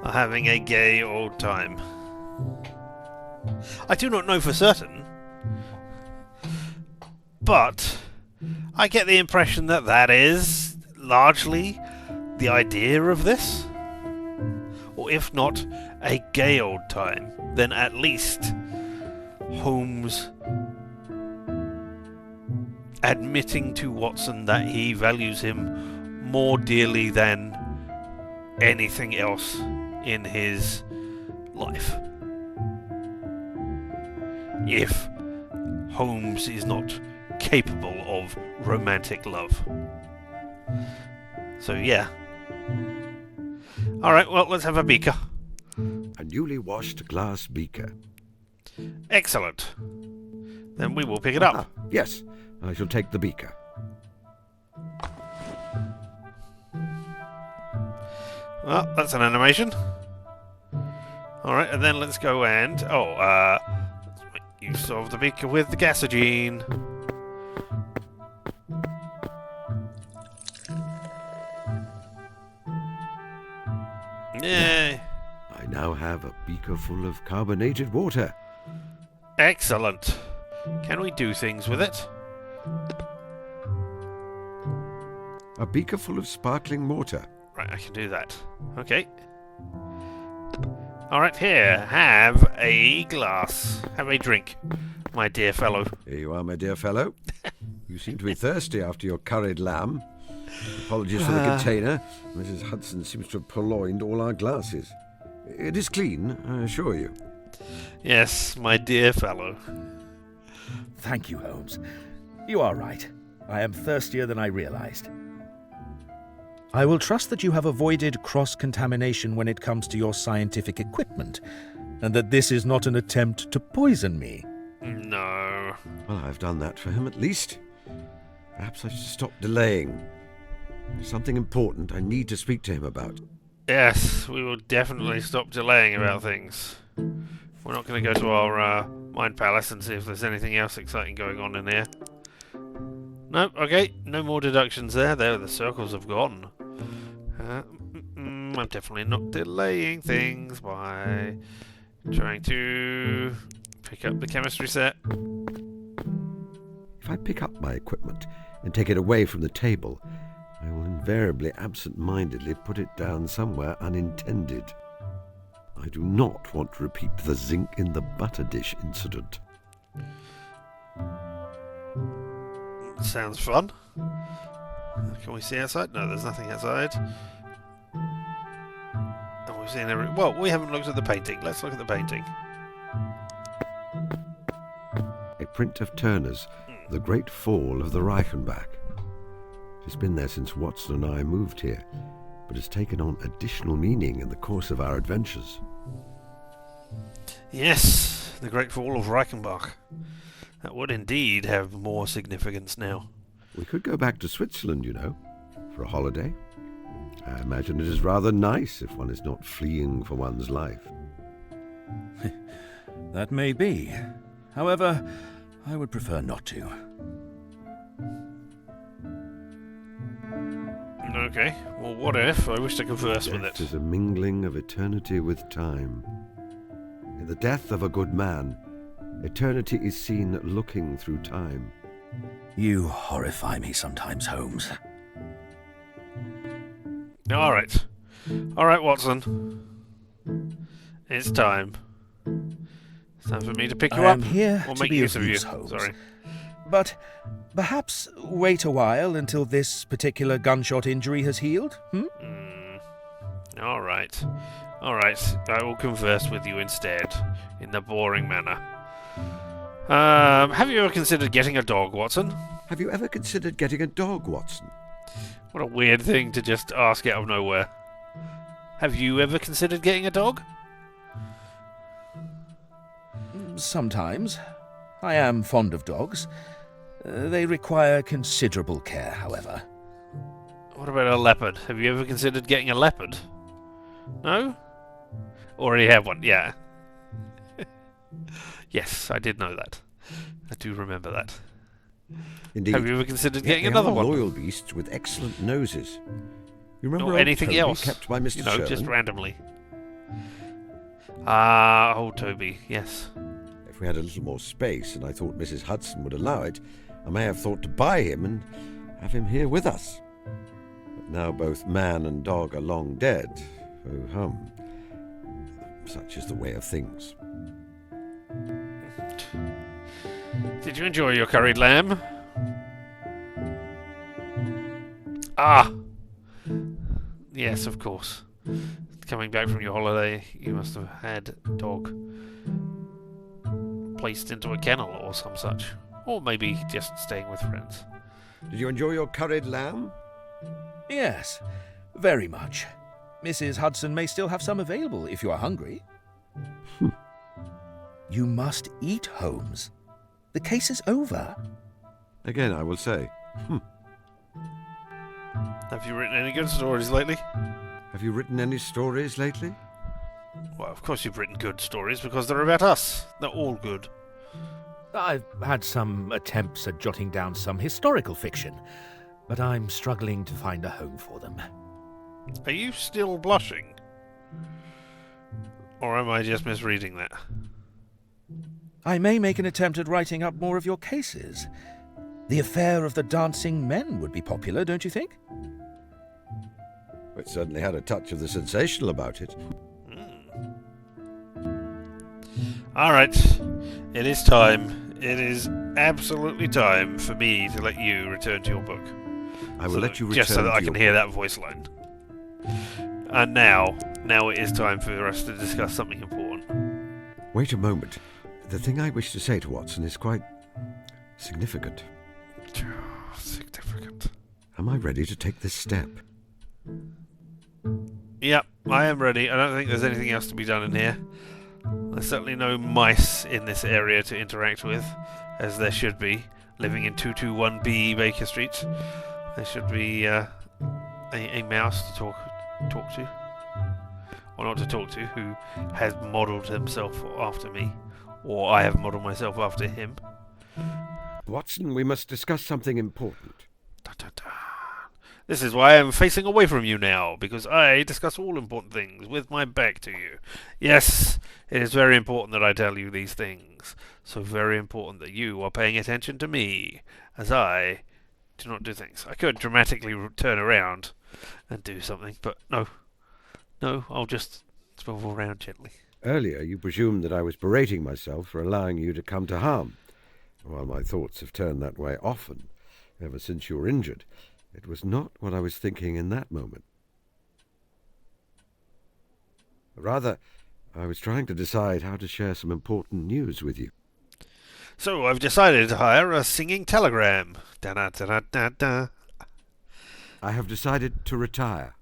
are having a gay old time? I do not know for certain, but I get the impression that that is largely the idea of this. Or if not a gay old time, then at least Holmes admitting to Watson that he values him more dearly than anything else in his life. If Holmes is not capable of romantic love. So yeah. Alright, well, let's have a beaker. A newly washed glass beaker. Excellent. Then we will pick it up. Yes, I shall take the beaker. Well, that's an animation. Alright, and then let's go and... let's make use of the beaker with the gasogene. Yay! I now have a beaker full of carbonated water. Excellent. Can we do things with it? A beaker full of sparkling water. Right, I can do that. Okay. Alright, here, have a glass. Have a drink, my dear fellow. Here you are, my dear fellow. You seem to be thirsty after your curried lamb. Apologies for the container. Mrs. Hudson seems to have purloined all our glasses. It is clean, I assure you. Yes, my dear fellow. Thank you, Holmes. You are right. I am thirstier than I realized. I will trust that you have avoided cross-contamination when it comes to your scientific equipment, and that this is not an attempt to poison me. No. Well, I've done that for him at least. Perhaps I should stop delaying. There's something important I need to speak to him about. Yes, we will definitely stop delaying about things. We're not going to go to our Mind Palace and see if there's anything else exciting going on in here. Nope, okay, no more deductions there. There, the circles have gone. I'm definitely not delaying things by trying to pick up the chemistry set. If I pick up my equipment and take it away from the table, I will invariably absent-mindedly put it down somewhere unintended. I do not want to repeat the zinc in the butter dish incident. Sounds fun. Can we see outside? No, there's nothing outside. And we've seen every... Well, we haven't looked at the painting. Let's look at the painting. A print of Turner's The Great Fall of the Reichenbach. It has been there since Watson and I moved here, but has taken on additional meaning in the course of our adventures. Yes, the Great Fall of Reichenbach. That would indeed have more significance now. We could go back to Switzerland, you know, for a holiday. I imagine it is rather nice if one is not fleeing for one's life. That may be. However, I would prefer not to. Okay, well, what if I wish to converse with Death it? is a mingling of eternity with time. In the death of a good man, eternity is seen looking through time. You horrify me sometimes, Holmes. Alright. Alright, Watson. It's time. It's time for me to pick you I up. am here or to make be use of of you. use, Holmes. Sorry. But perhaps wait a while until this particular gunshot injury has healed? Alright. Alright. I will converse with you instead, in the boring manner. Have you ever considered getting a dog, Watson? Have you ever considered getting a dog, Watson? What a weird thing to just ask out of nowhere. Have you ever considered getting a dog? Sometimes. I am fond of dogs. They require considerable care, however. What about a leopard? Have you ever considered getting a leopard? No? Already have one, yeah. Yes, I did know that. I do remember that. Indeed. Have you ever considered getting They another are one? loyal beasts with excellent noses. You remember Or old anything Toby else? kept by Mr. You know, Sherman? just randomly. Ah, old Toby, yes. If we had a little more space, and I thought Mrs. Hudson would allow it, I may have thought to buy him and have him here with us. But now both man and dog are long dead. Oh, hum. Such is the way of things. Did you enjoy your curried lamb? Ah! Yes, of course. Coming back from your holiday, you must have had dog placed into a kennel or some such. Or maybe just staying with friends. Did you enjoy your curried lamb? Yes, very much. Mrs. Hudson may still have some available if you are hungry. You must eat, Holmes. The case is over. Again, I will say. Have you written any good stories lately? Have you written any stories lately? Well, of course you've written good stories because they're about us. They're all good. I've had some attempts at jotting down some historical fiction, but I'm struggling to find a home for them. Are you still blushing? Or am I just misreading that? I may make an attempt at writing up more of your cases. The affair of the dancing men would be popular, don't you think? It certainly had a touch of the sensational about it. Alright, it is time. It is absolutely time for me to let you return to your book. I will let you return just so that to I can your hear that voice line. And now it is time for us to discuss something important. Wait a moment. The thing I wish to say to Watson is quite significant. Significant. Am I ready to take this step? Yep, I am ready. I don't think there's anything else to be done in here. There's certainly no mice in this area to interact with, as there should be, living in 221B Baker Street. There should be a mouse to talk to. Or not to talk to, who has modelled himself after me. Or I have modelled myself after him. Watson, we must discuss something important. Dun, dun, dun. This is why I am facing away from you now, because I discuss all important things with my back to you. Yes, it is very important that I tell you these things. So very important that you are paying attention to me, as I do not do things. I could dramatically turn around and do something, but no. No, I'll just Swivel round gently. Earlier you presumed that I was berating myself for allowing you to come to harm. While my thoughts have turned that way often, ever since you were injured, it was not what I was thinking in that moment. Rather, I was trying to decide how to share some important news with you. So I've decided to hire a singing telegram. Da-da-da-da-da-da. I have decided to retire.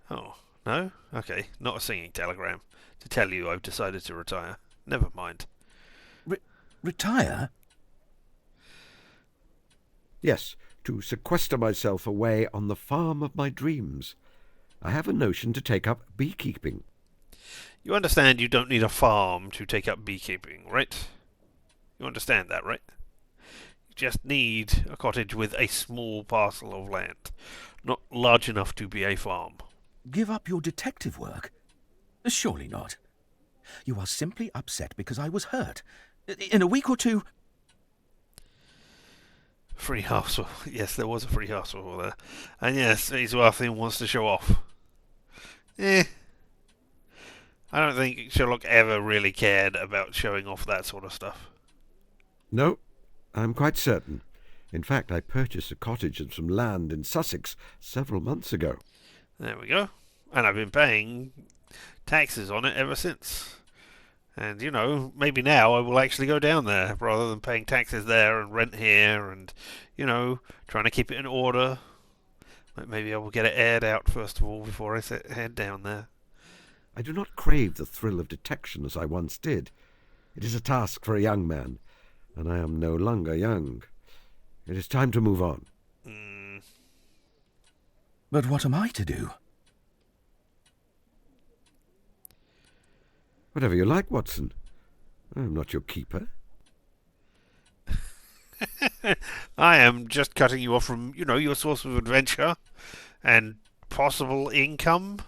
Oh, no? Okay, not a singing telegram. To tell you I've decided to retire. Never mind. Retire? Yes, to sequester myself away on the farm of my dreams. I have a notion to take up beekeeping. You understand you don't need a farm to take up beekeeping, right? You understand that, right? You just need a cottage with a small parcel of land, not large enough to be a farm. Give up your detective work? Surely not. You are simply upset because I was hurt. In a week or two... Free hospital. Yes, there was a free hospital there. And yes, he's wealthy and wants to show off. I don't think Sherlock ever really cared about showing off that sort of stuff. No, I'm quite certain. In fact, I purchased a cottage and some land in Sussex several months ago. There we go. And I've been paying taxes on it ever since. And, you know, maybe now I will actually go down there rather than paying taxes there and rent here and, you know, trying to keep it in order. Maybe I will get it aired out first of all before I head down there. I do not crave the thrill of detection as I once did. It is a task for a young man, and I am no longer young. It is time to move on. But what am I to do? Whatever you like, Watson. I am not your keeper. I am just cutting you off from, you know, your source of adventure and possible income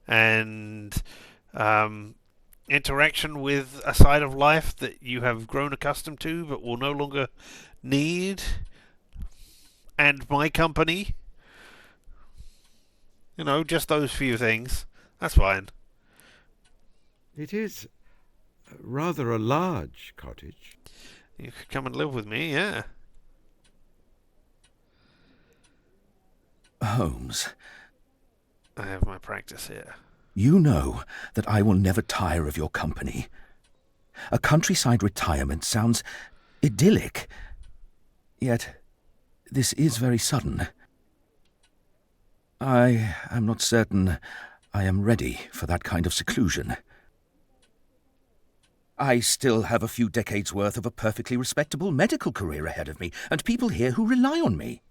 and interaction with a side of life that you have grown accustomed to but will no longer need, and my company. You know, just those few things. That's fine. It is rather a large cottage. You could come and live with me, yeah. Holmes, I have my practice here. you know that I will never tire of your company. A countryside retirement sounds idyllic. Yet, this is very sudden. I am not certain I am ready for that kind of seclusion. I still have a few decades' worth of a perfectly respectable medical career ahead of me, and people here who rely on me.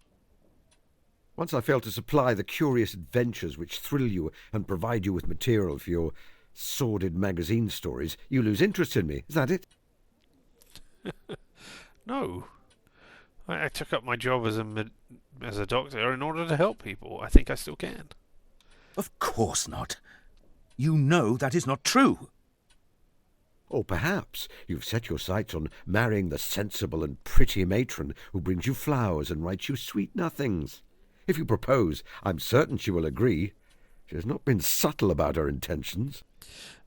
Once I fail to supply the curious adventures which thrill you and provide you with material for your sordid magazine stories, you lose interest in me. Is that it? No. I took up my job as a doctor in order to help people. I think I still can. Of course not. You know that is not true. Or perhaps you've set your sights on marrying the sensible and pretty matron who brings you flowers and writes you sweet nothings. If you propose, I'm certain she will agree. She has not been subtle about her intentions.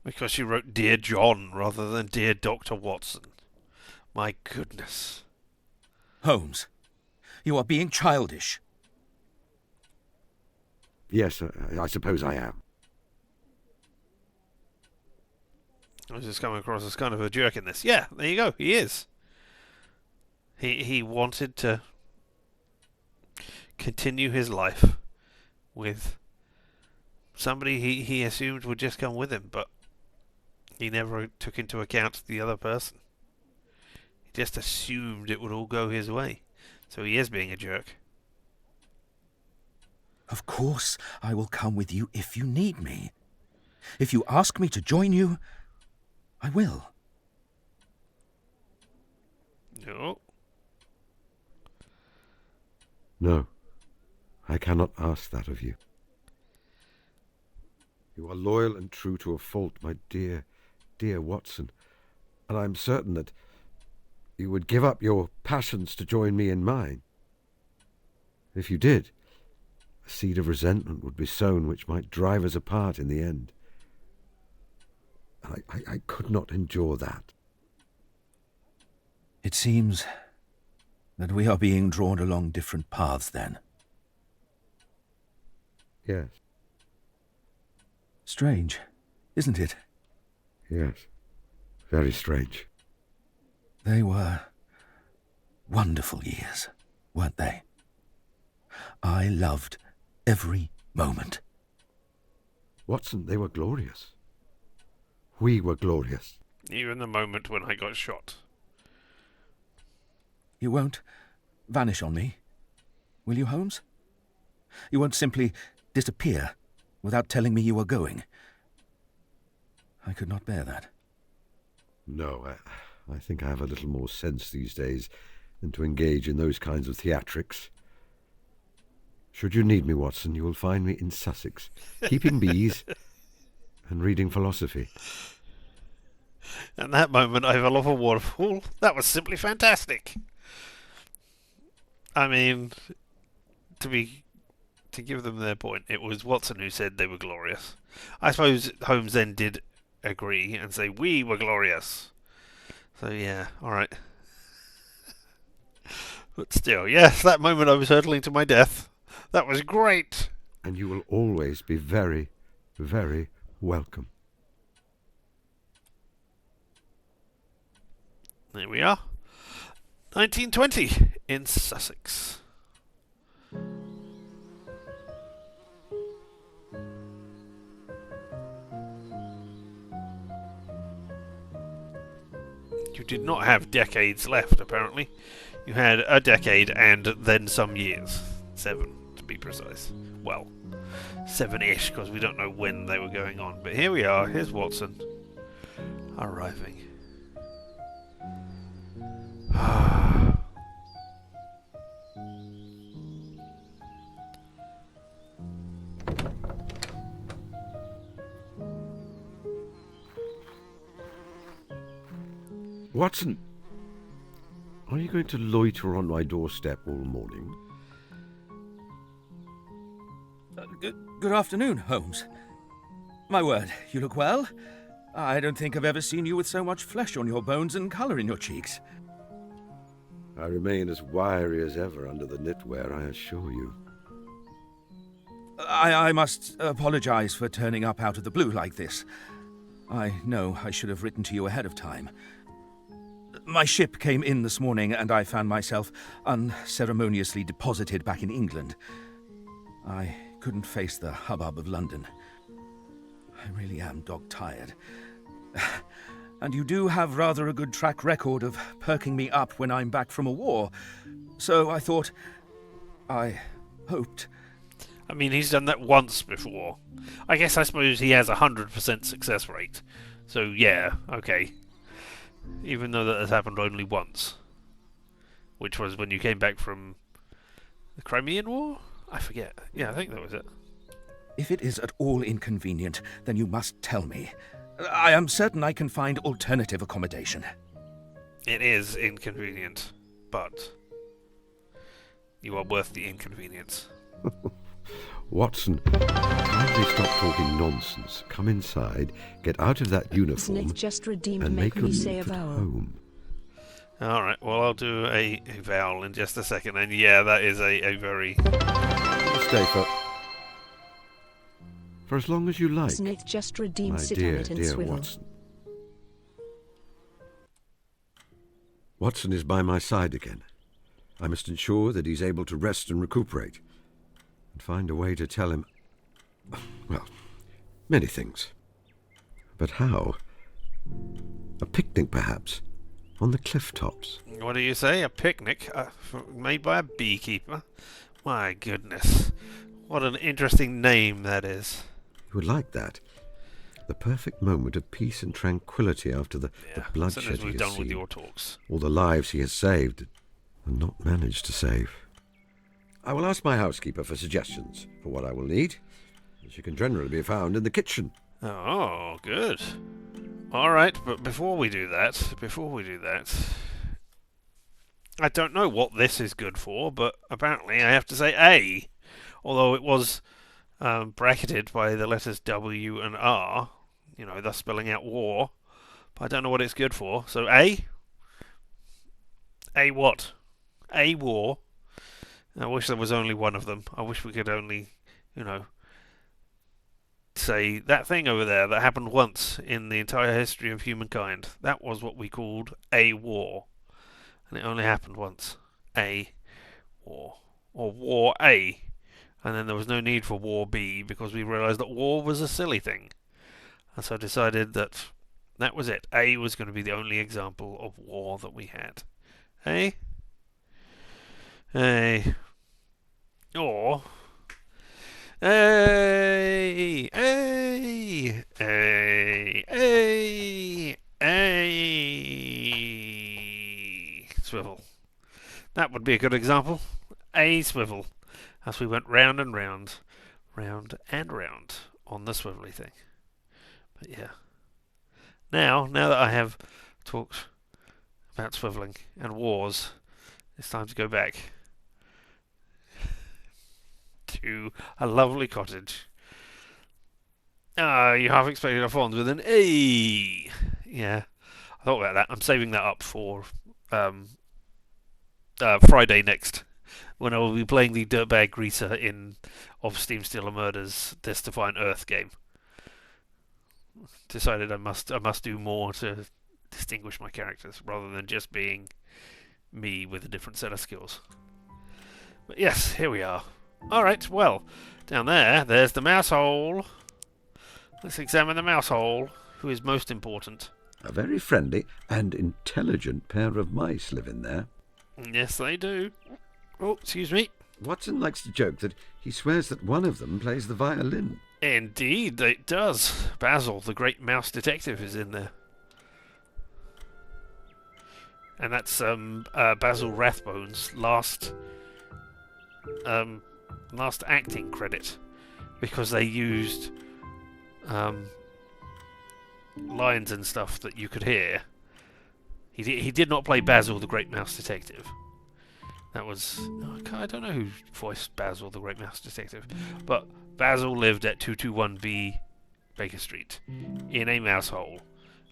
Because she wrote Dear John rather than Dear Dr. Watson. My goodness. Holmes, you are being childish. Yes, I suppose I am. I was just coming across as kind of a jerk in this. Yeah, there you go. He is. He wanted to continue his life with somebody he assumed would just come with him, but he never took into account the other person. He just assumed it would all go his way. So he is being a jerk. Of course, I will come with you if you need me. If you ask me to join you, I will. No. No, I cannot ask that of you. You are loyal and true to a fault, my dear, dear Watson, and I am certain that you would give up your passions to join me in mine. If you did, a seed of resentment would be sown which might drive us apart in the end. I could not endure that. It seems that we are being drawn along different paths then. Yes, Strange, isn't it? yes. Very strange. They were wonderful years, weren't they? I loved every moment. Watson, they were glorious. We were glorious. Even the moment when I got shot. You won't vanish on me, will you, Holmes? You won't simply disappear without telling me you were going. I could not bear that. No, I think I have a little more sense these days than to engage in those kinds of theatrics. Should you need me, Watson, you will find me in Sussex, keeping bees and reading philosophy. At that moment, I fell off a waterfall. That was simply fantastic. I mean, to give them their point, it was Watson who said they were glorious. I suppose Holmes then did agree and say we were glorious. So yeah, alright. But still, yes, that moment I was hurtling to my death. That was great. And you will always be very, very welcome. There we are. 1920 in Sussex. You did not have decades left, apparently. You had a decade and then some years. 7, to be precise. Well, 7-ish, because we don't know when they were going on. But here we are. Here's Watson arriving. Watson, are you going to loiter on my doorstep all morning? Good afternoon, Holmes. My word, you look well. I don't think I've ever seen you with so much flesh on your bones and colour in your cheeks. I remain as wiry as ever under the knitwear, I assure you. I must apologise for turning up out of the blue like this. I know I should have written to you ahead of time. My ship came in this morning and I found myself unceremoniously deposited back in England. I couldn't face the hubbub of London. I really am dog-tired. And you do have rather a good track record of perking me up when I'm back from a war. So I thought... I hoped... I mean, he's done that once before. I suppose he has a 100% success rate. So yeah, okay. Even though that has happened only once. Which was when you came back from the Crimean War? I forget. Yeah, I think that was it. If it is at all inconvenient, then you must tell me. I am certain I can find alternative accommodation. It is inconvenient, but you are worth the inconvenience. Watson, kindly stop talking nonsense. Come inside, get out of that uniform, Snake just redeemed and make make a me move say a at vowel. home. Alright, well, I'll do a vowel in just a second, and yeah, that is a very... Stay for as long as you like, Snake just redeemed my sit dear, on it and dear swivel. Watson. Watson is by my side again. I must ensure that he's able to rest and recuperate, and find a way to tell him, well, many things. But how? A picnic, perhaps, on the cliff tops. What do you say? A picnic? Made by a beekeeper? My goodness. What an interesting name that is. You would like that. The perfect moment of peace and tranquility after the As soon bloodshed as he we've has done seen, with your talks. all the lives he has saved and not managed to save. I will ask my housekeeper for suggestions for what I will need. She can generally be found in the kitchen. Oh, good. Alright, but before we do that, I don't know what this is good for, but apparently I have to say A. Although it was bracketed by the letters W and R, thus spelling out war. But I don't know what it's good for. So A? A what? A war. I wish there was only one of them. I wish we could only, say that thing over there that happened once in the entire history of humankind. That was what we called a war. And it only happened once. A war. Or war A. And then there was no need for war B because we realised that war was a silly thing. And so I decided that was it. A was going to be the only example of war that we had. A? A. Or A. A. A. A. Swivel. That would be a good example. A swivel. As we went round and round, round and round on the swivelly thing. But yeah. Now that I have talked about swivelling and wars, it's time to go back to a lovely cottage. You half expected a font with an A. Yeah, I thought about that. I'm saving that up for Friday next, when I will be playing the Dirtbag Greaser of Steam Stealer Murders This Define Earth game. Decided I must do more to distinguish my characters rather than just being me with a different set of skills. But yes, here we are. Alright, well, down there's the mouse hole. Let's examine the mouse hole. Who is most important? A very friendly and intelligent pair of mice live in there. Yes, they do. Oh, excuse me. Watson likes to joke that he swears that one of them plays the violin. Indeed, it does. Basil, the great mouse detective, is in there. And that's Basil Rathbone's last acting credit, because they used lines and stuff that you could hear. He did not play Basil, the great mouse detective. That was... I don't know who voiced Basil, the great mouse detective. But Basil lived at 221B Baker Street in a mouse hole.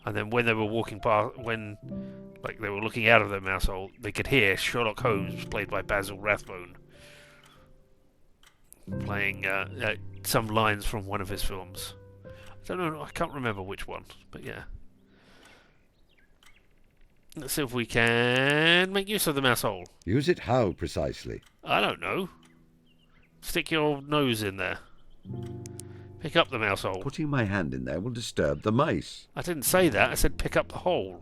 And then when they were walking past... they were looking out of their mouse hole, they could hear Sherlock Holmes, played by Basil Rathbone, playing some lines from one of his films. I don't know, I can't remember which one, but yeah. Let's see if we can make use of the mouse hole. Use it how precisely? I don't know. Stick your nose in there. Pick up the mouse hole. Putting my hand in there will disturb the mice. I didn't say that, I said pick up the hole.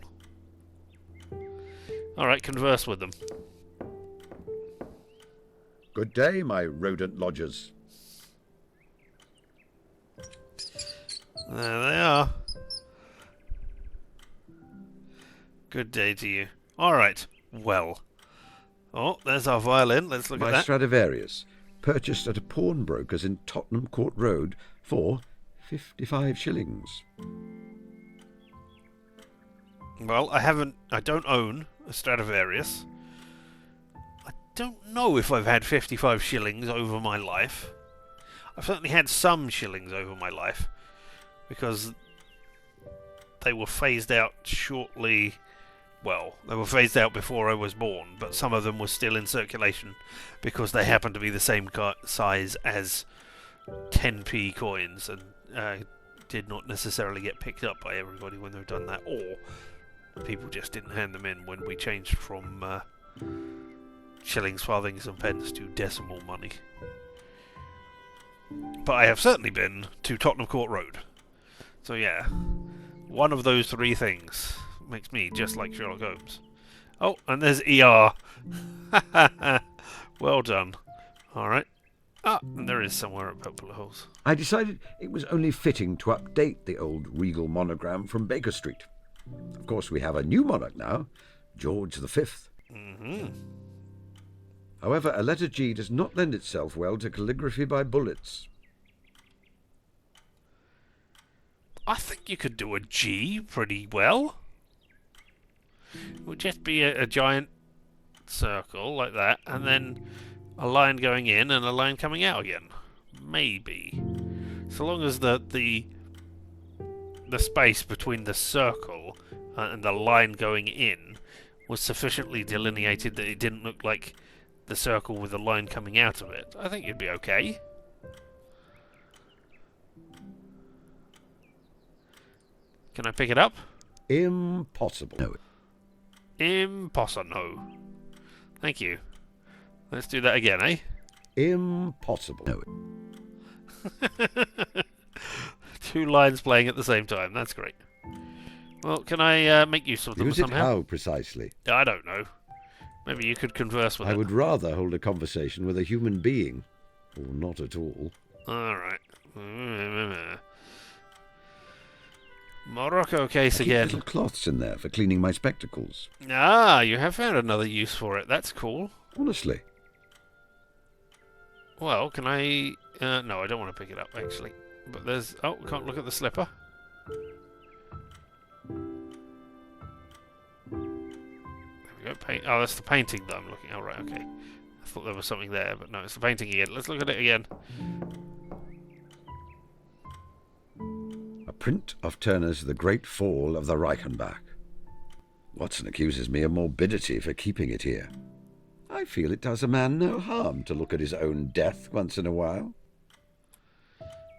Alright, converse with them. Good day, my rodent lodgers. There they are. Good day to you. Alright, well. Oh, there's our violin. Let's look at My that. Stradivarius, purchased at a pawnbroker's in Tottenham Court Road for 55 shillings. Well, I don't own a Stradivarius. I don't know if I've had 55 shillings over my life. I've certainly had some shillings over my life, because they were phased out shortly. Well, they were phased out before I was born, but some of them were still in circulation because they happened to be the same size as 10p coins and did not necessarily get picked up by everybody when they've done that, or people just didn't hand them in when we changed from shillings, farthings and pence to decimal money. But I have certainly been to Tottenham Court Road. So yeah, one of those three things makes me just like Sherlock Holmes. Oh, and there's ER. Well done. Alright. Ah, and there is somewhere at Purple Holes. I decided it was only fitting to update the old regal monogram from Baker Street. Of course, we have a new monarch now, George V. Mm-hmm. However, a letter G does not lend itself well to calligraphy by bullets. I think you could do a G pretty well. It would just be a giant circle like that, and then a line going in and a line coming out again. Maybe. So long as the the space between the circle and the line going in was sufficiently delineated that it didn't look like the circle with the line coming out of it, I think you'd be okay. Can I pick it up? Impossible. No. Impossible. Thank you. Let's do that again, eh? Impossible. No. 2 lines playing at the same time. That's great. Well, can I make use of them Use it somehow? how precisely? I don't know. Maybe you could converse with I it. would rather hold a conversation with a human being, or not at all. All right. Morocco case Keep again. little cloths in there for cleaning my spectacles. Ah, you have found another use for it. That's cool. Honestly. Well, can I... no, I don't want to pick it up, actually. But there's... Oh, can't look at the slipper. There we go. Paint. Oh, that's the painting that I'm looking at. Oh, right, okay. I thought there was something there, but no, it's the painting again. Let's look at it again. A print of Turner's The Great Fall of the Reichenbach. Watson accuses me of morbidity for keeping it here. I feel it does a man no harm to look at his own death once in a while.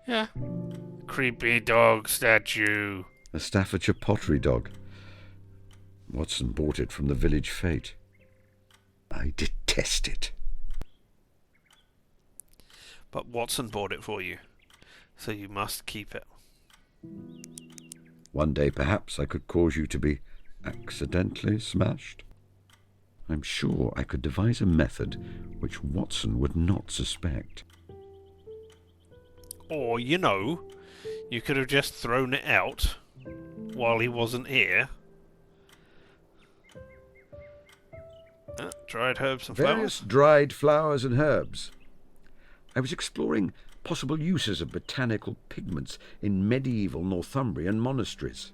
Yeah. Creepy dog statue. A Staffordshire pottery dog. Watson bought it from the village fete. I detest it. But Watson bought it for you, so you must keep it. One day perhaps I could cause you to be accidentally smashed. I'm sure I could devise a method which Watson would not suspect. Or, you know, you could have just thrown it out while he wasn't here. Dried herbs and Various flowers. dried flowers and herbs. I was exploring possible uses of botanical pigments in medieval Northumbrian monasteries.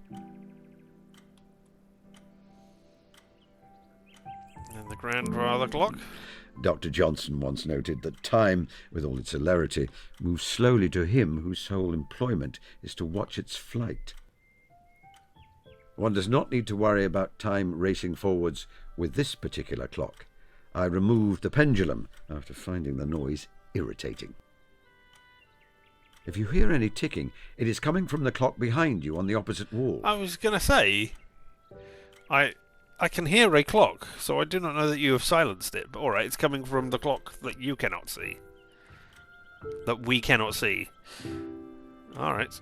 And the grandfather clock. Dr. Johnson once noted that time, with all its celerity, moves slowly to him whose sole employment is to watch its flight. One does not need to worry about time racing forwards with this particular clock. I removed the pendulum after finding the noise irritating. If you hear any ticking, it is coming from the clock behind you on the opposite wall. I was going to say, I can hear a clock, so I do not know that you have silenced it. But alright, it's coming from the clock that you cannot see. That we cannot see. Alright.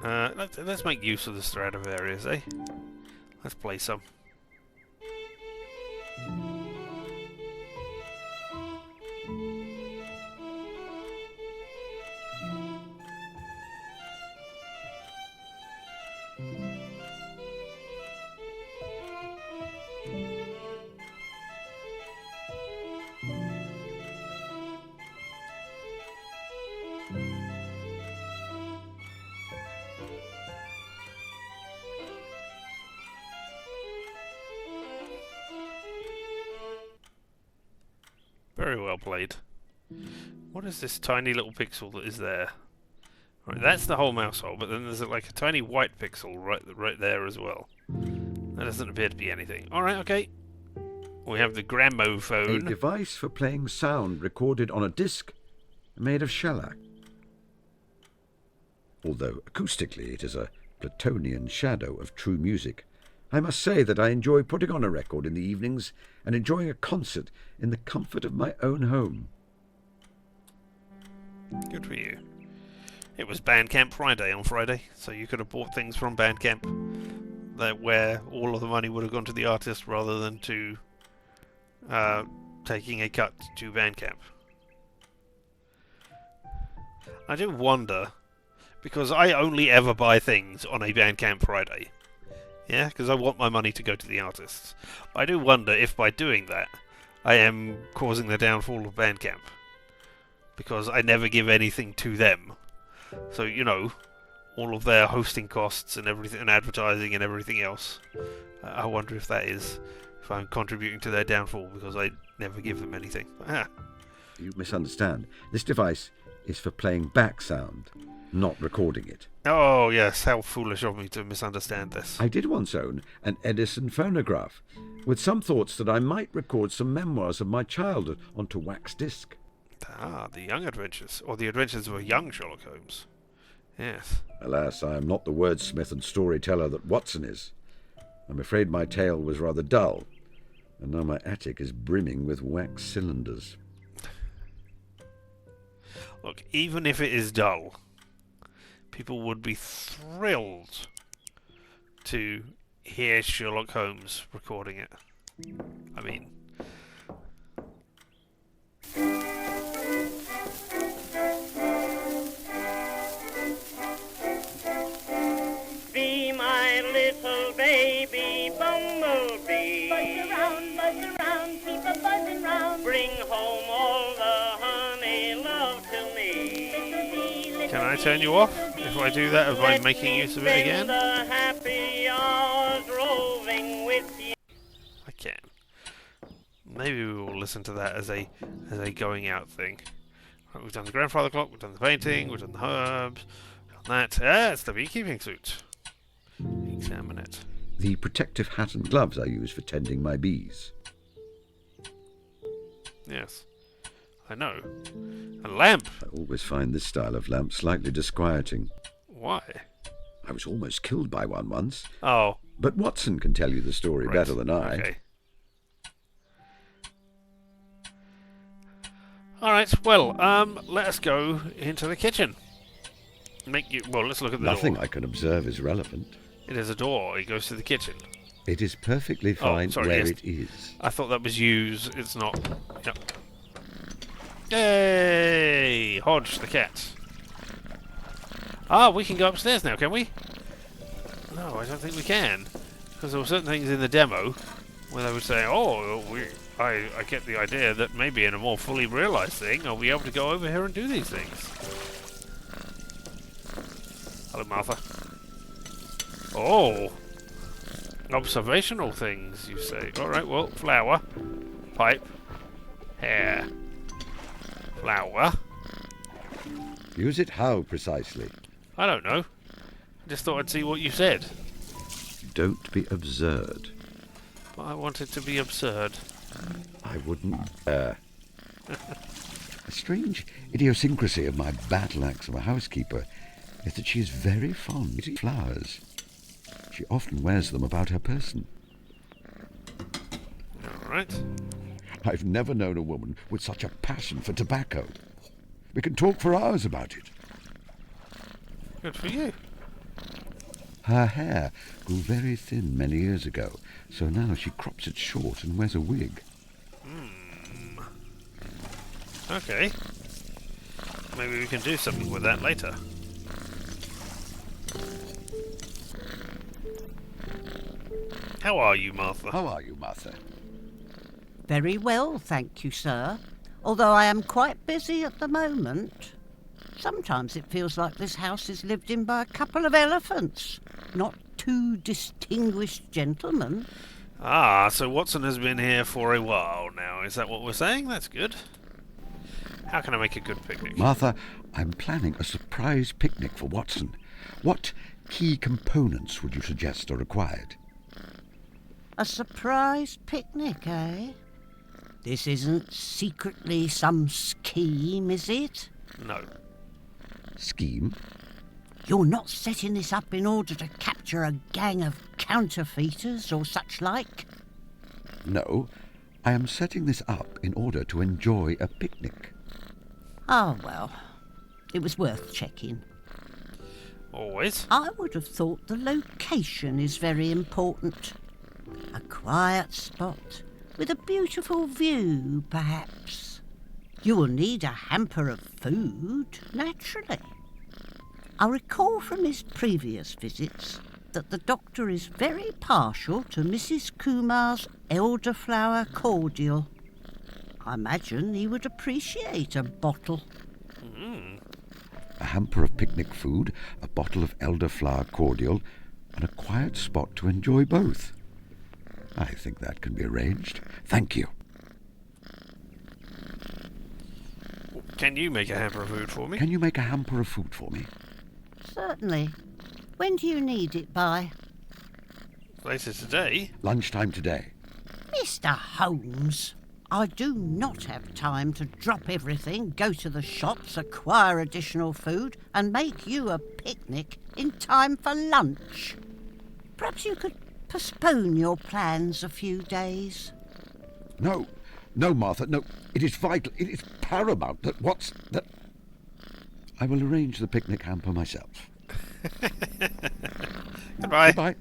Let's make use of the Stradivarius, eh? Let's play some. Very well played. What is this tiny little pixel that is there? Right, that's the whole mouse hole, but then there's like a tiny white pixel right there as well. That doesn't appear to be anything. Alright, okay. We have the A gramophone. device for playing sound recorded on a disc made of shellac. Although acoustically it is a Platonian shadow of true music, I must say that I enjoy putting on a record in the evenings and enjoying a concert in the comfort of my own home. Good for you. It was Bandcamp Friday on Friday, so you could have bought things from Bandcamp where all of the money would have gone to the artist rather than to taking a cut to Bandcamp. I do wonder, because I only ever buy things on a Bandcamp Friday. Yeah, because I want my money to go to the artists. I do wonder if by doing that, I am causing the downfall of Bandcamp. Because I never give anything to them. So, you know, all of their hosting costs and everything, and advertising and everything else. I wonder if that is, if I'm contributing to their downfall because I never give them anything. You misunderstand. This device is for playing back sound. not recording it. Oh, yes, how foolish of me to misunderstand this. I did once own an Edison phonograph, with some thoughts that I might record some memoirs of my childhood onto wax disc. Ah, the young adventures, or the adventures of a young Sherlock Holmes. Yes. Alas, I am not the wordsmith and storyteller that Watson is. I'm afraid my tale was rather dull, and now my attic is brimming with wax cylinders. Look, even if it is dull, people would be thrilled to hear Sherlock Holmes recording it. I mean... Be my little baby bumblebee. Buzz around, keep a buzzing round. Bring home all the honey love to me. Can I turn you off if I do that by making use of it again? The happy hours roving with you. I can. Maybe we will listen to that as a going out thing. Right, we've done the grandfather clock, we've done the painting, we've done the herbs, we've done that. It's the beekeeping suit. Examine it. The protective hat and gloves I use for tending my bees. Yes, I know. A lamp. I always find this style of lamp slightly disquieting. Why? I was almost killed by one once. Oh. But Watson can tell you the story Right. better than I. Okay. All right. Well, let us go into the kitchen. Let's look at the Nothing door. I can observe is relevant. It is a door. It goes to the kitchen. It is perfectly fine sorry, where yes. it is. I thought that was use. It's not. Yep. Yay! Hodge the cat. Ah, we can go upstairs now, can we? No, I don't think we can. Because there were certain things in the demo where they would say, I get the idea that maybe in a more fully realised thing, I'll be able to go over here and do these things. Hello, Martha. Oh! Observational things, you say. Alright, well, flower, pipe, hair, flower. Use it how precisely? I don't know. I just thought I'd see what you said. Don't be absurd. I wanted to be absurd. I wouldn't. A strange idiosyncrasy of my battle axe of a housekeeper is that she is very fond of flowers. She often wears them about her person. Alright. I've never known a woman with such a passion for tobacco. We can talk for hours about it. Good for you. Her hair grew very thin many years ago, so now she crops it short and wears a wig. Okay. Maybe we can do something with that later. How are you, Martha? How are you, Martha? Very well, thank you, sir. Although I am quite busy at the moment. Sometimes it feels like this house is lived in by a couple of elephants, not two distinguished gentlemen. Ah, so Watson has been here for a while now. Is that what we're saying? That's good. How can I make a good picnic? Martha, I'm planning a surprise picnic for Watson. What key components would you suggest are required? A surprise picnic, eh? This isn't secretly some scheme, is it? No. Scheme? You're not setting this up in order to capture a gang of counterfeiters or such like? No, I am setting this up in order to enjoy a picnic. Oh, well, it was worth checking. Always. I would have thought the location is very important. A quiet spot with a beautiful view, perhaps. You will need a hamper of food, naturally. I recall from his previous visits that the doctor is very partial to Mrs. Kumar's elderflower cordial. I imagine he would appreciate a bottle. A hamper of picnic food, a bottle of elderflower cordial, and a quiet spot to enjoy both. I think that can be arranged. Thank you. Can you make a hamper of food for me? Can you make a hamper of food for me? Certainly. When do you need it by? Later today? Lunchtime today. Mr. Holmes, I do not have time to drop everything, go to the shops, acquire additional food, and make you a picnic in time for lunch. Perhaps you could postpone your plans a few days. No, Martha, no. It is vital, it is paramount that I will arrange the picnic hamper myself. Goodbye. Goodbye.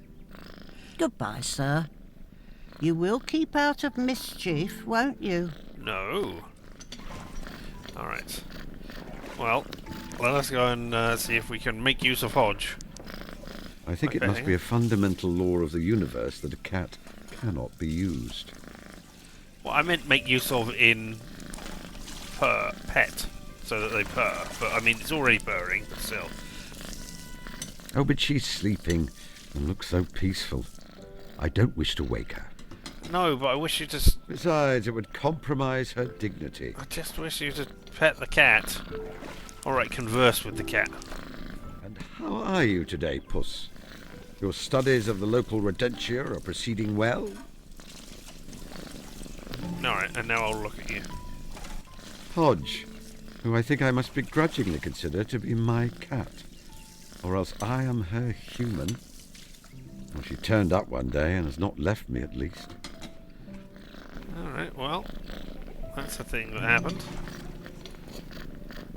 Goodbye, sir. You will keep out of mischief, won't you? No. All right. Well, let us go and see if we can make use of Hodge. I think it must be a fundamental law of the universe that a cat cannot be used. Well, I meant make use of in pet, so that they purr. But I mean, it's already purring, but still. Oh, but she's sleeping and looks so peaceful. I don't wish to wake her. No, but I wish you to... Besides, it would compromise her dignity. I just wish you to pet the cat. Alright, converse with the cat. And how are you today, Puss? Your studies of the local rodentia are proceeding well? Alright, and now I'll look at you. Hodge, who I think I must begrudgingly consider to be my cat. Or else I am her human. Well, she turned up one day and has not left me, at least. Alright, well, that's a thing that happened.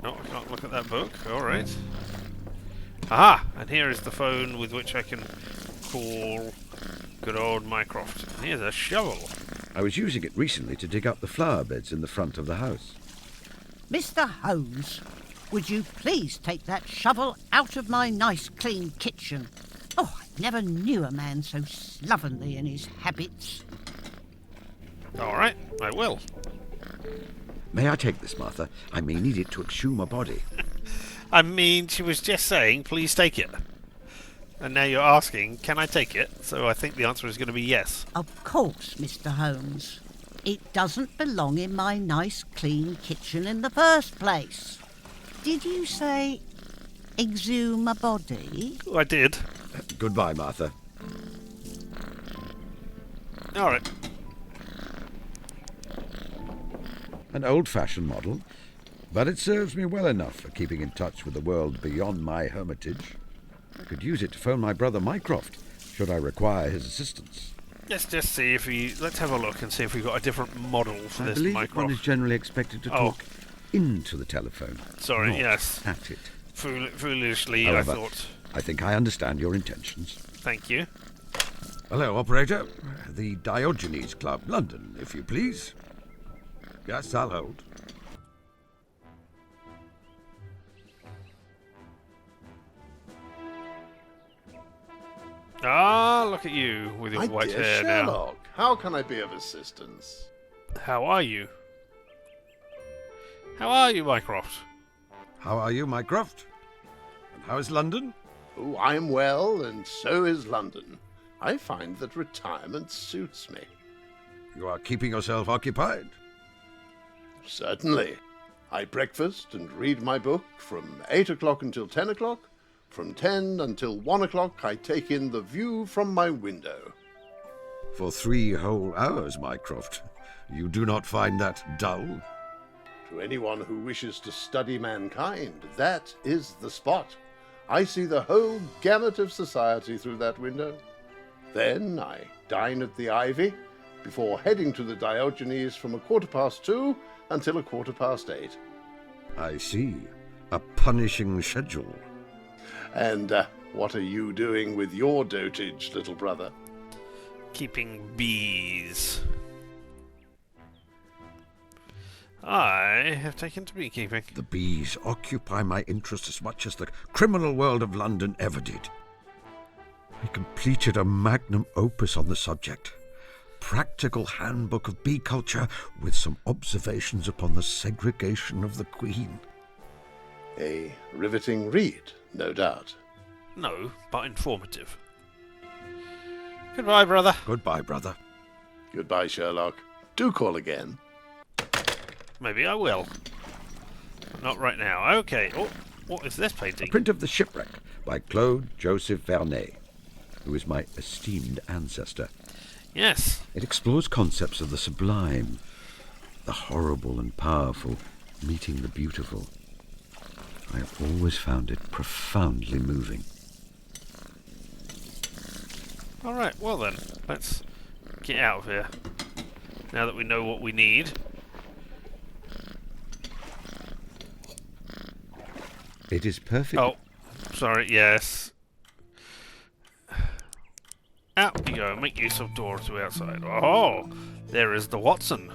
No, I can't look at that book. Alright. Aha! And here is the phone with which I can call good old Mycroft. And here's a shovel. I was using it recently to dig up the flower beds in the front of the house. Mr. Holmes, would you please take that shovel out of my nice clean kitchen? Oh, I never knew a man so slovenly in his habits. Alright, I will. May I take this, Martha? I may need it to exhume a body. I mean, she was just saying, please take it. And now you're asking, can I take it? So I think the answer is going to be yes. Of course, Mr. Holmes. It doesn't belong in my nice clean kitchen in the first place. Did you say exhume a body? I did. Goodbye, Martha. Alright. An old-fashioned model, but it serves me well enough for keeping in touch with the world beyond my hermitage. I could use it to phone my brother Mycroft, should I require his assistance. Let's just see if let's have a look and see if we've got a different model for I this believe Mycroft. one is generally expected to talk into the telephone. Sorry, not yes. at it. Foolishly, However, I thought. I think I understand your intentions. Thank you. Hello, operator. The Diogenes Club, London, if you please. Yes, I'll hold. Ah, look at you with your My white dear hair now. Sherlock, how can I be of assistance? How are you? How are you, Mycroft? How are you, Mycroft? And how is London? Oh, I am well, and so is London. I find that retirement suits me. You are keeping yourself occupied? Certainly. I breakfast and read my book from 8 o'clock until 10 o'clock. From 10 until 1 o'clock, I take in the view from my window. For 3 whole hours, Mycroft. You do not find that dull? To anyone who wishes to study mankind, that is the spot. I see the whole gamut of society through that window. Then I dine at the Ivy, before heading to the Diogenes from 2:15 until 8:15. I see. A punishing schedule. And what are you doing with your dotage, little brother? Keeping bees. I have taken to beekeeping. The bees occupy my interest as much as the criminal world of London ever did. I completed a magnum opus on the subject. Practical handbook of bee culture with some observations upon the segregation of the queen. A riveting read, no doubt. No, but informative. Goodbye, brother. Goodbye, brother. Goodbye, Sherlock. Do call again. Maybe I will. But not right now. Okay. Oh, what is this A painting? print of the shipwreck by Claude Joseph Vernet, who is my esteemed ancestor. Yes. It explores concepts of the sublime, the horrible and powerful meeting the beautiful. I have always found it profoundly moving. All right, well then, let's get out of here. Now that we know what we need. It is perfect. Oh, sorry, yes. Out you go, make use of doors to outside. Oh, there is the Watson.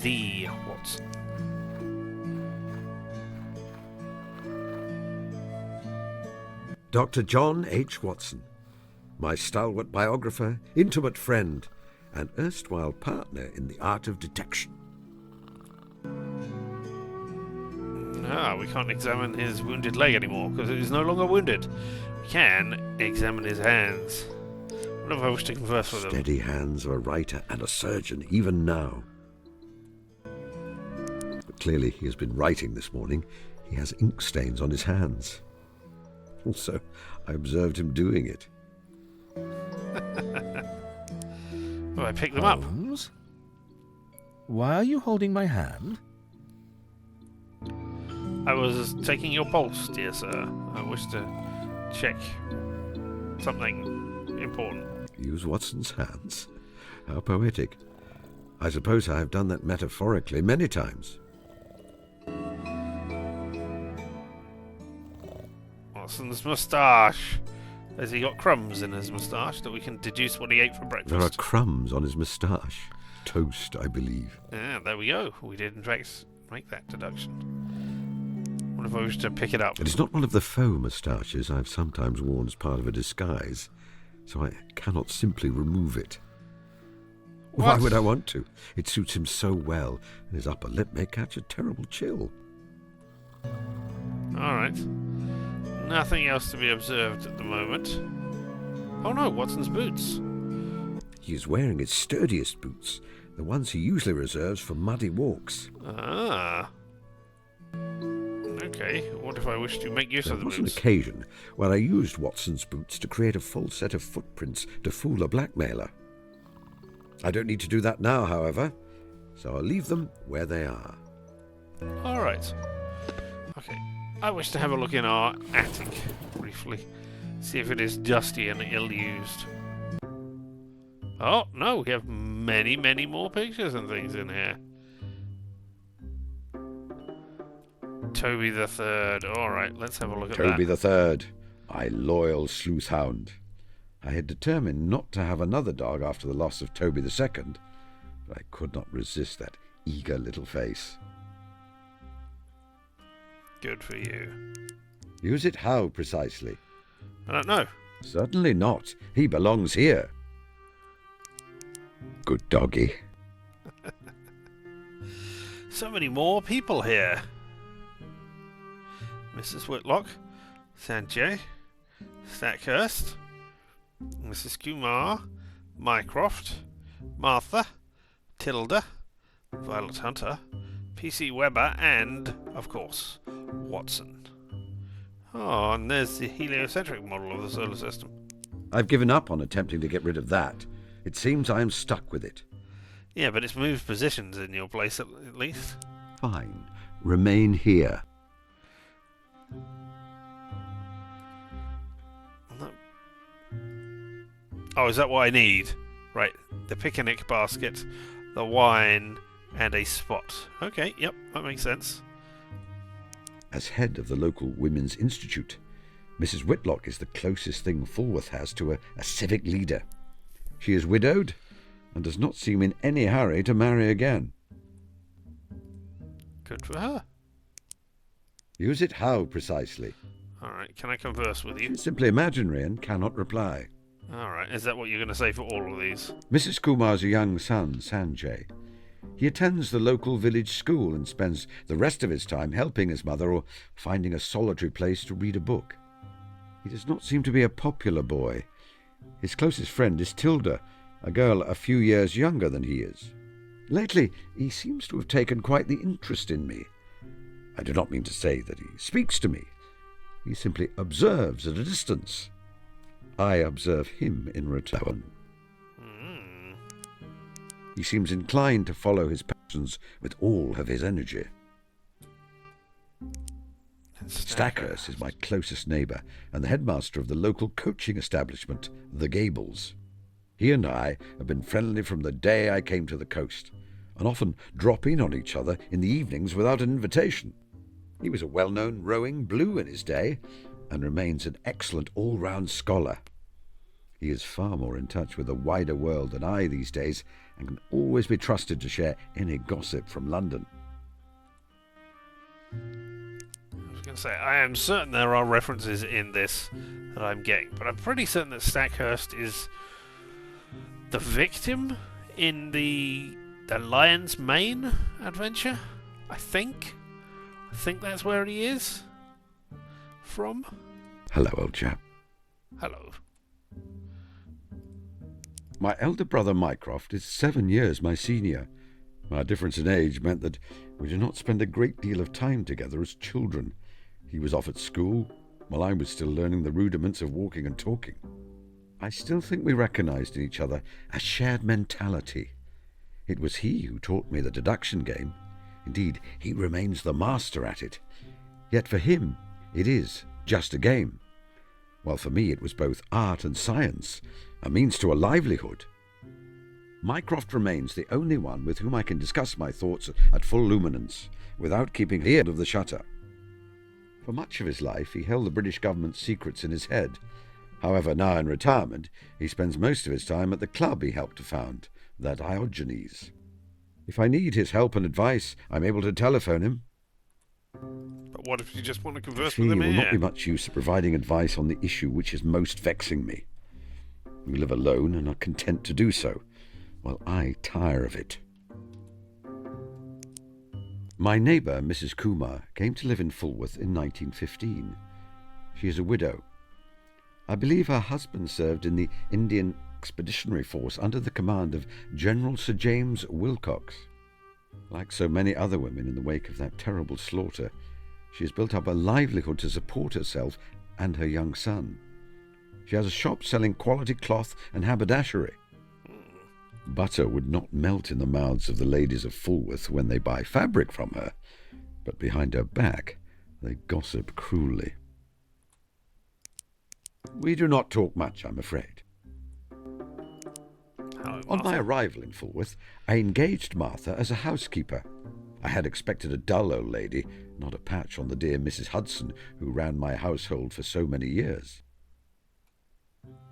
The Watson. Dr. John H. Watson, my stalwart biographer, intimate friend, and erstwhile partner in the art of detection. Ah, we can't examine his wounded leg anymore, because it is no longer wounded. We can examine his hands. What if I wish to converse with him? Steady hands of a writer and a surgeon, even now. But clearly he has been writing this morning. He has ink stains on his hands. Also, I observed him doing it. Well, I pick them up. Holmes? Why are you holding my hand? I was taking your pulse, dear sir. I wish to check something important. Use Watson's hands? How poetic. I suppose I have done that metaphorically many times. Watson's moustache. Has he got crumbs in his moustache that we can deduce what he ate for breakfast? There are crumbs on his moustache. Toast, I believe. Ah, there we go. We did in fact make that deduction. What if I wish to pick it up? It is not one of the faux moustaches I've sometimes worn as part of a disguise, so I cannot simply remove it. What? Why would I want to? It suits him so well, and his upper lip may catch a terrible chill. Alright. Nothing else to be observed at the moment. Oh no, Watson's boots. He is wearing his sturdiest boots, the ones he usually reserves for muddy walks. Ah. Okay, what if I wish to make use There of the was an boots? occasion where I used Watson's boots to create a full set of footprints to fool a blackmailer. I don't need to do that now, however, so I'll leave them where they are. Alright. Okay. I wish to have a look in our attic, briefly. See if it is dusty and ill-used. Oh, no, we have many, many more pictures and things in here. Toby the Third. Alright, let's have a look at Toby that. the Third, my loyal sleuth hound. I had determined not to have another dog after the loss of Toby the Second, but I could not resist that eager little face. Good for you. Use it how, precisely? I don't know. Certainly not. He belongs here. Good doggy. So many more people here. Mrs. Whitlock, Sanjay, Stackhurst, Mrs. Kumar, Mycroft, Martha, Tilda, Violet Hunter, P.C. Weber, and, of course, Watson. Oh, and there's the heliocentric model of the solar system. I've given up on attempting to get rid of that. It seems I am stuck with it. Yeah, but it's moved positions in your place at least. Fine. Remain here. Oh, is that what I need? Right, the picnic basket, the wine, and a spot. Okay, yep, that makes sense. As head of the local Women's Institute, Mrs. Whitlock is the closest thing Fulworth has to a civic leader. She is widowed and does not seem in any hurry to marry again. Good for her. Use it how, precisely? Alright, can I converse with you? It's simply imaginary and cannot reply. Alright, is that what you're going to say for all of these? Mrs. Kumar's young son, Sanjay. He attends the local village school and spends the rest of his time helping his mother or finding a solitary place to read a book. He does not seem to be a popular boy. His closest friend is Tilda, a girl a few years younger than he is. Lately, he seems to have taken quite the interest in me. I do not mean to say that he speaks to me. He simply observes at a distance. I observe him in return. He seems inclined to follow his passions with all of his energy. Stackhurst is my closest neighbour and the headmaster of the local coaching establishment, The Gables. He and I have been friendly from the day I came to the coast, and often drop in on each other in the evenings without an invitation. He was a well-known rowing blue in his day, and remains an excellent all-round scholar. He is far more in touch with the wider world than I these days, and can always be trusted to share any gossip from London. I was going to say, I am certain there are references in this that I'm getting, but I'm pretty certain that Stackhurst is the victim in the Lion's Mane adventure, I think. I think that's where he is from. Hello, old chap. Hello. My elder brother Mycroft is 7 years my senior. Our difference in age meant that we did not spend a great deal of time together as children. He was off at school, while I was still learning the rudiments of walking and talking. I still think we recognized in each other a shared mentality. It was he who taught me the deduction game. Indeed, he remains the master at it. Yet for him, it is just a game, while for me it was both art and science, a means to a livelihood. Mycroft remains the only one with whom I can discuss my thoughts at full luminance, without keeping the end of the shutter. For much of his life he held the British government's secrets in his head. However, now in retirement, he spends most of his time at the club he helped to found, the Diogenes. If I need his help and advice, I'm able to telephone him. But what if you just want to converse He with him will here? not be much use at providing advice on the issue which is most vexing me. We live alone and are content to do so, while I tire of it. My neighbour, Mrs. Kumar, came to live in Fulworth in 1915. She is a widow. I believe her husband served in the Indian Expeditionary Force under the command of General Sir James Wilcox. Like so many other women in the wake of that terrible slaughter, she has built up a livelihood to support herself and her young son. She has a shop selling quality cloth and haberdashery. Butter would not melt in the mouths of the ladies of Fulworth when they buy fabric from her, but behind her back they gossip cruelly. We do not talk much, I'm afraid. Hello, On my Martha. arrival in Fulworth, I engaged Martha as a housekeeper. I had expected a dull old lady, not a patch on the dear Mrs. Hudson, who ran my household for so many years.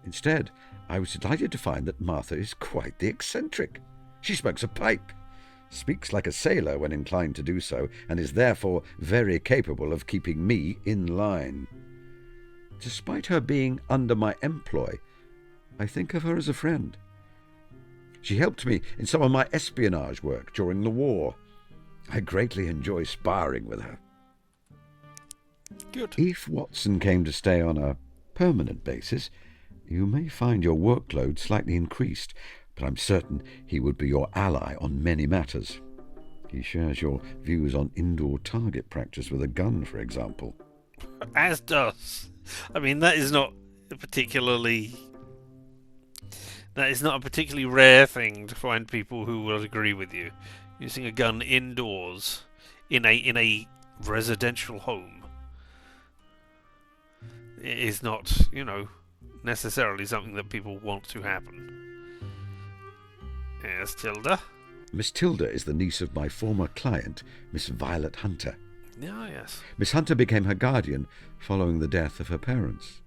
Instead, I was delighted to find that Martha is quite the eccentric. She smokes a pipe, speaks like a sailor when inclined to do so, and is therefore very capable of keeping me in line. Despite her being under my employ, I think of her as a friend. She helped me in some of my espionage work during the war. I greatly enjoy sparring with her. Good. If Watson came to stay on a permanent basis, you may find your workload slightly increased, but I'm certain he would be your ally on many matters. He shares your views on indoor target practice with a gun, for example. As does. I mean, that is not a particularly rare thing to find people who will agree with you. Using a gun indoors in a residential home is not, necessarily something that people want to happen. Yes, Tilda? Miss Tilda is the niece of my former client, Miss Violet Hunter. Ah, yes. Miss Hunter became her guardian following the death of her parents.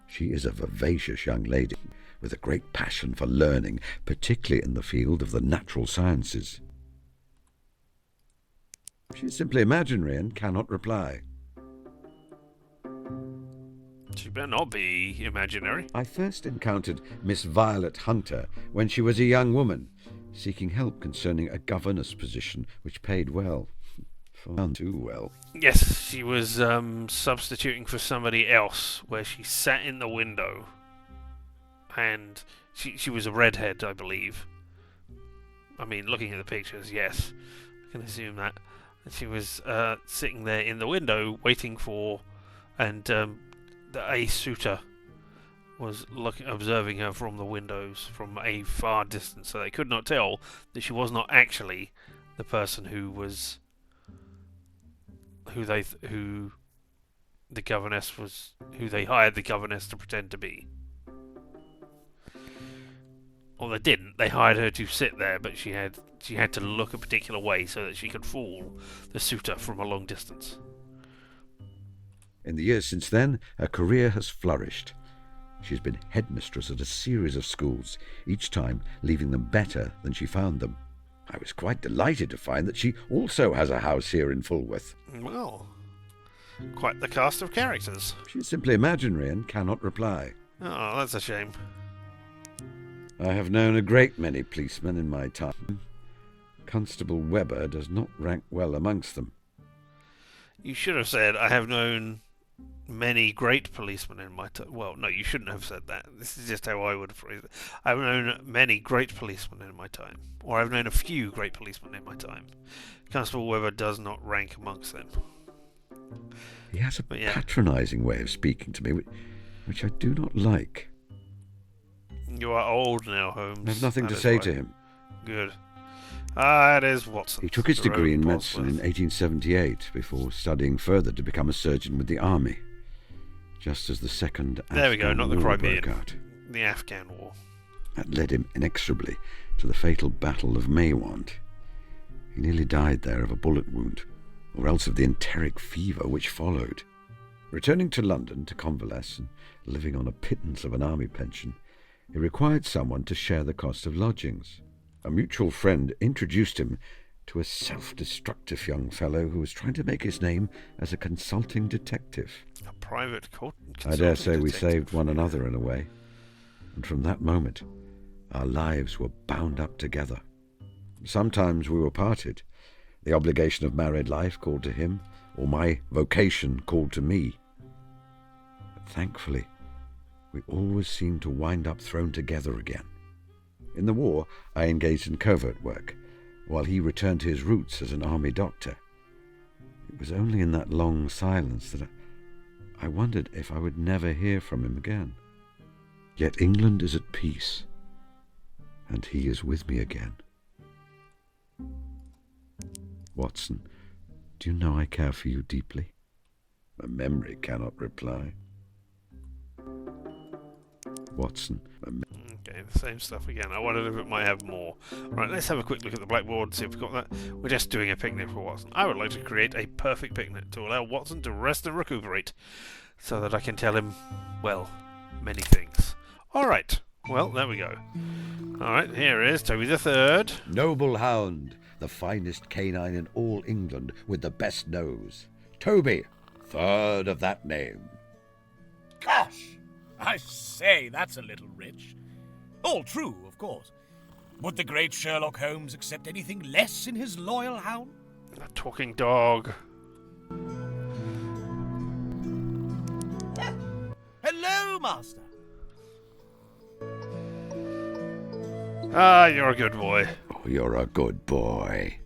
She is a vivacious young lady with a great passion for learning, particularly in the field of the natural sciences. She is simply imaginary and cannot reply. She better not be imaginary. I first encountered Miss Violet Hunter when she was a young woman, seeking help concerning a governess position which paid well. None too well. Yes, she was substituting for somebody else, where she sat in the window, and she was a redhead, I believe. I mean, looking at the pictures, yes, I can assume that. And she was sitting there in the window, waiting for and a suitor was observing her from the windows from a far distance, so they could not tell that she was not actually the person who they hired the governess to pretend to be. Well, they didn't. They hired her to sit there, but she had to look a particular way so that she could fool the suitor from a long distance. In the years since then, her career has flourished. She's been headmistress at a series of schools, each time leaving them better than she found them. I was quite delighted to find that she also has a house here in Fulworth. Well, quite the cast of characters. She's simply imaginary and cannot reply. Oh, that's a shame. I have known a great many policemen in my time. Constable Webber does not rank well amongst them. You should have said, I have known many great policemen in my time. Well, no, you shouldn't have said that. This is just how I would phrase it. I've known many great policemen in my time. Or I've known a few great policemen in my time. Constable Webber does not rank amongst them. He has a patronising way of speaking to me, which I do not like. You are old now, Holmes. I have nothing to say to him. Good. That is Watson. He took his degree in medicine in 1878 before studying further to become a surgeon with the army. Just as the second Afghan War broke out. The Afghan War. That led him inexorably to the fatal Battle of Maiwand. He nearly died there of a bullet wound, or else of the enteric fever which followed. Returning to London to convalesce and living on a pittance of an army pension, he required someone to share the cost of lodgings. A mutual friend introduced him to a self-destructive young fellow who was trying to make his name as a consulting detective. A private I dare say we saved one another in a way. And from that moment, our lives were bound up together. Sometimes we were parted. The obligation of married life called to him, or my vocation called to me. But thankfully, we always seemed to wind up thrown together again. In the war, I engaged in covert work, while he returned to his roots as an army doctor. It was only in that long silence that I wondered if I would never hear from him again. Yet England is at peace, and he is with me again. Watson, do you know I care for you deeply? My memory cannot reply. Watson. Okay, the same stuff again. I wondered if it might have more. Right, let's have a quick look at the blackboard and see if we've got that. We're just doing a picnic for Watson. I would like to create a perfect picnic to allow Watson to rest and recuperate, so that I can tell him, well, many things. Alright, well, there we go. Alright, here is Toby the Third. Noble hound, the finest canine in all England with the best nose. Toby, third of that name. Gosh! I say, that's a little rich. All true, of course. Would the great Sherlock Holmes accept anything less in his loyal hound? A talking dog. Hello, Master. Ah, you're a good boy. Oh, you're a good boy.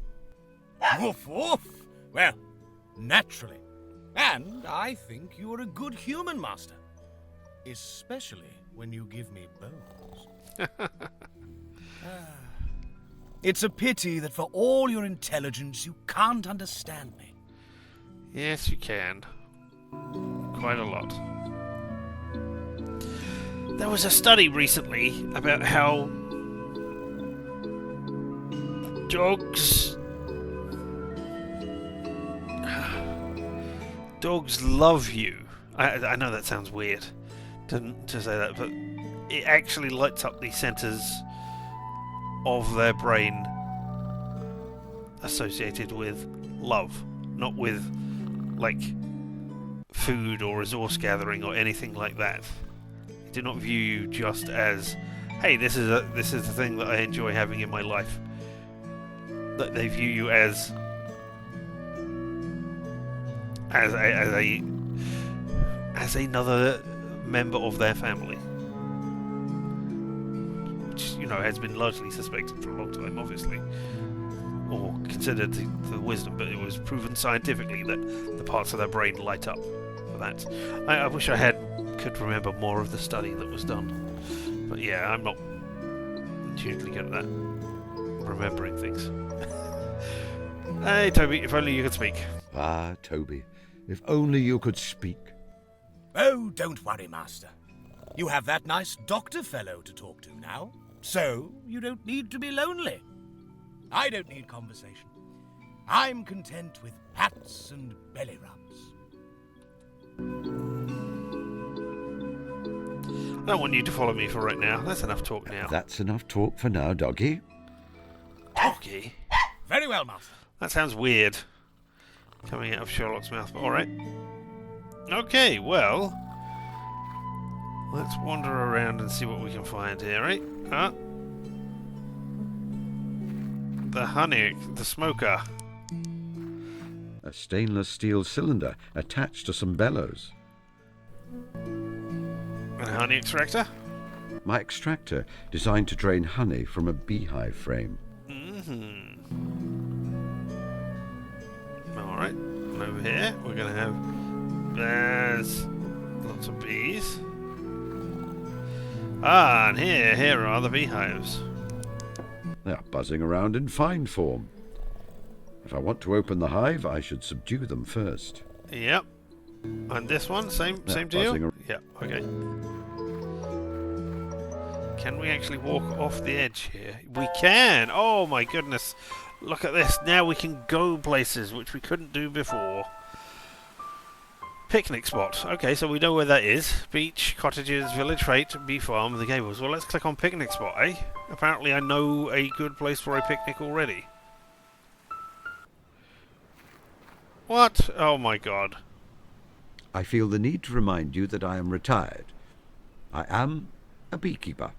Woof, woof. Well, naturally. And I think you're a good human, Master. Especially when you give me bones. It's a pity that for all your intelligence, you can't understand me. Yes, you can. Quite a lot. There was a study recently about how dogs love you. I know that sounds weird to say that, but it actually lights up the centers of their brain associated with love, not with like food or resource gathering or anything like that. They do not view you just as, hey, this is the thing that I enjoy having in my life. That they view you as another member of their family, which has been largely suspected for a long time, obviously, or considered the wisdom, but it was proven scientifically that the parts of their brain light up remember that. I wish I could remember more of the study that was done. But yeah, I'm not hugely good at that. Remembering things. Hey, Toby, if only you could speak. Ah, Toby, if only you could speak. Oh, don't worry, Master. You have that nice doctor fellow to talk to now, so you don't need to be lonely. I don't need conversation. I'm content with pats and belly rubs. I don't want you to follow me for right now. That's enough talk now. That's enough talk for now, doggy. Doggy? Very well, Master. That sounds weird. Coming out of Sherlock's mouth, but alright. Okay, well, let's wander around and see what we can find here, right? The honey, the smoker. A stainless steel cylinder attached to some bellows. A honey extractor? My extractor designed to drain honey from a beehive frame. Alright, and over here we're going to have... There's lots of bees. Ah, and here are the beehives. They are buzzing around in fine form. If I want to open the hive, I should subdue them first. Yep. And this one, same deal? Yep, okay. Can we actually walk off the edge here? We can! Oh my goodness. Look at this. Now we can go places which we couldn't do before. Picnic spot. Okay, so we know where that is. Beach, cottages, village fete, bee farm, the gables. Well, let's click on picnic spot, eh? Apparently I know a good place for a picnic already. What? Oh my god. I feel the need to remind you that I am retired. I am a beekeeper.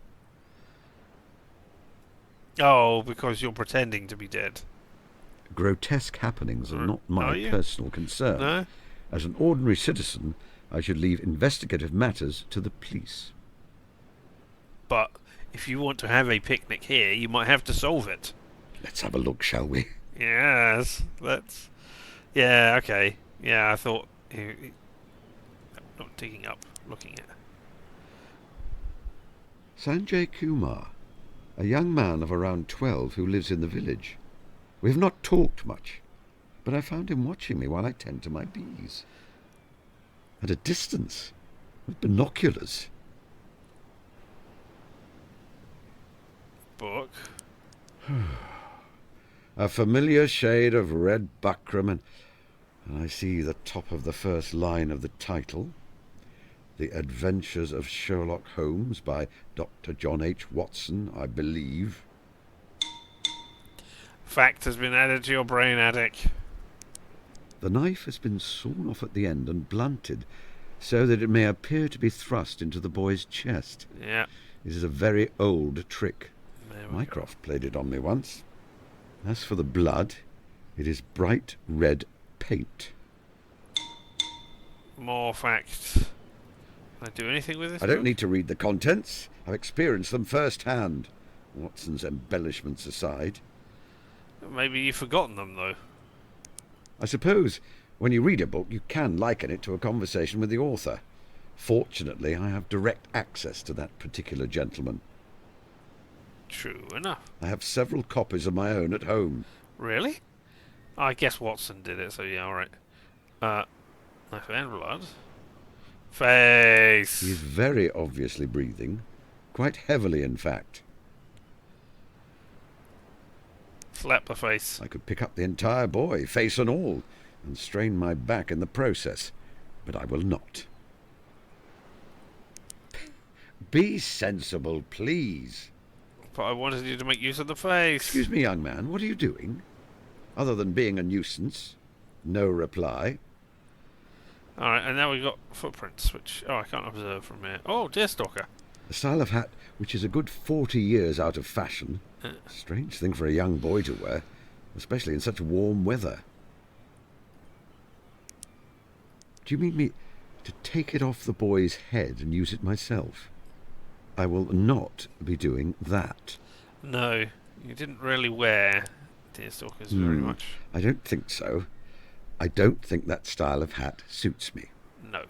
Oh, because you're pretending to be dead. Grotesque happenings are not my personal concern. No? As an ordinary citizen, I should leave investigative matters to the police. But if you want to have a picnic here, you might have to solve it. Let's have a look, shall we? Yes, let's... Yeah, okay. Yeah, I thought... Not digging up, looking at... Sanjay Kumar, a young man of around 12 who lives in the village. We have not talked much, but I found him watching me while I tend to my bees. At a distance, with binoculars. Book. A familiar shade of red buckram, and I see the top of the first line of the title. The Adventures of Sherlock Holmes by Dr. John H. Watson, I believe. Fact has been added to your brain, addict. The knife has been sawn off at the end and blunted, so that it may appear to be thrust into the boy's chest. Yeah. It is a very old trick. Mycroft played it on me once. As for the blood, it is bright red paint. More facts. Can I do anything with this? I don't need to read the contents. I've experienced them firsthand. Watson's embellishments aside. Maybe you've forgotten them, though. I suppose when you read a book, you can liken it to a conversation with the author. Fortunately, I have direct access to that particular gentleman. True enough. I have several copies of my own at home. Really? I guess Watson did it, so yeah, alright. Knife and blood. Face! He is very obviously breathing. Quite heavily, in fact. Slap the face. I could pick up the entire boy, face and all, and strain my back in the process. But I will not. Be sensible, please. But I wanted you to make use of the face. Excuse me, young man, what are you doing? Other than being a nuisance. No reply. Alright, and now we've got footprints, which... Oh, I can't observe from here. Oh, deerstalker. A style of hat which is a good 40 years out of fashion. Strange thing for a young boy to wear, especially in such warm weather. Do you mean me to take it off the boy's head and use it myself? I will not be doing that. No, you didn't really wear deerstalkers very much. I don't think so. I don't think that style of hat suits me. No.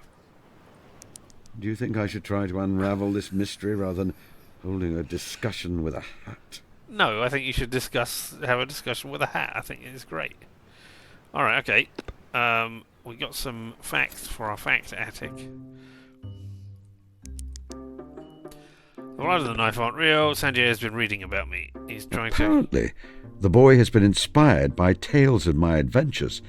Do you think I should try to unravel this mystery rather than holding a discussion with a hat? No, I think you should have a discussion with a hat. I think it is great. Alright, okay. We got some facts for our fact attic. The blood and the knife aren't real. Sanjay has been reading about me. He's trying Apparently, the boy has been inspired by tales of my adventures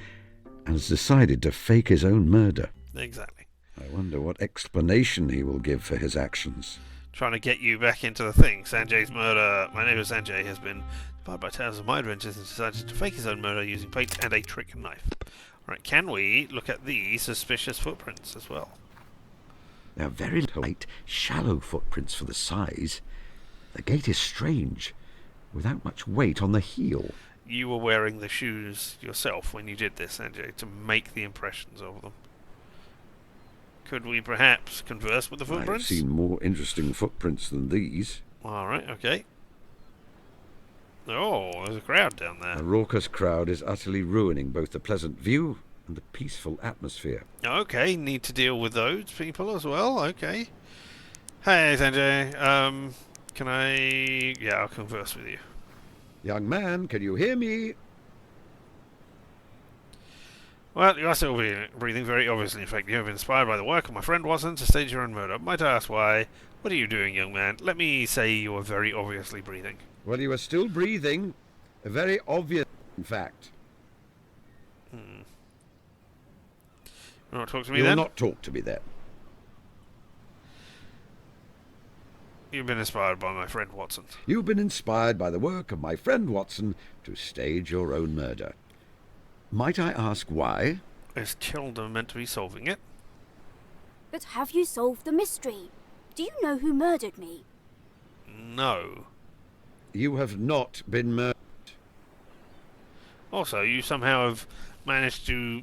and has decided to fake his own murder. Exactly. I wonder what explanation he will give for his actions. Trying to get you back into the thing. Sanjay's murder. My neighbour Sanjay has been inspired by tales of my adventures and decided to fake his own murder using paint and a trick knife. Alright, can we look at these suspicious footprints as well? They are very light, shallow footprints for the size. The gait is strange, without much weight on the heel. You were wearing the shoes yourself when you did this, Sanjay, to make the impressions of them. Could we perhaps converse with the footprints? I've seen more interesting footprints than these. Alright, okay. Oh, there's a crowd down there. A raucous crowd is utterly ruining both the pleasant view and the peaceful atmosphere. Okay, need to deal with those people as well, okay. Hey, Sanjay, can I... Yeah, I'll converse with you. Young man, can you hear me? Well, you are still breathing very obviously. In fact, you have been inspired by the work of my friend Watson to stage your own murder. Might I ask why? What are you doing, young man? Let me say you are very obviously breathing. Well, you are still breathing. A very obvious, in fact. You want to talk to me You then? will not talk to me then. You've been inspired by my friend Watson. You've been inspired by the work of my friend Watson to stage your own murder. Might I ask why? Is Childer meant to be solving it? But have you solved the mystery? Do you know who murdered me? No. You have not been murdered. Also, you somehow have managed to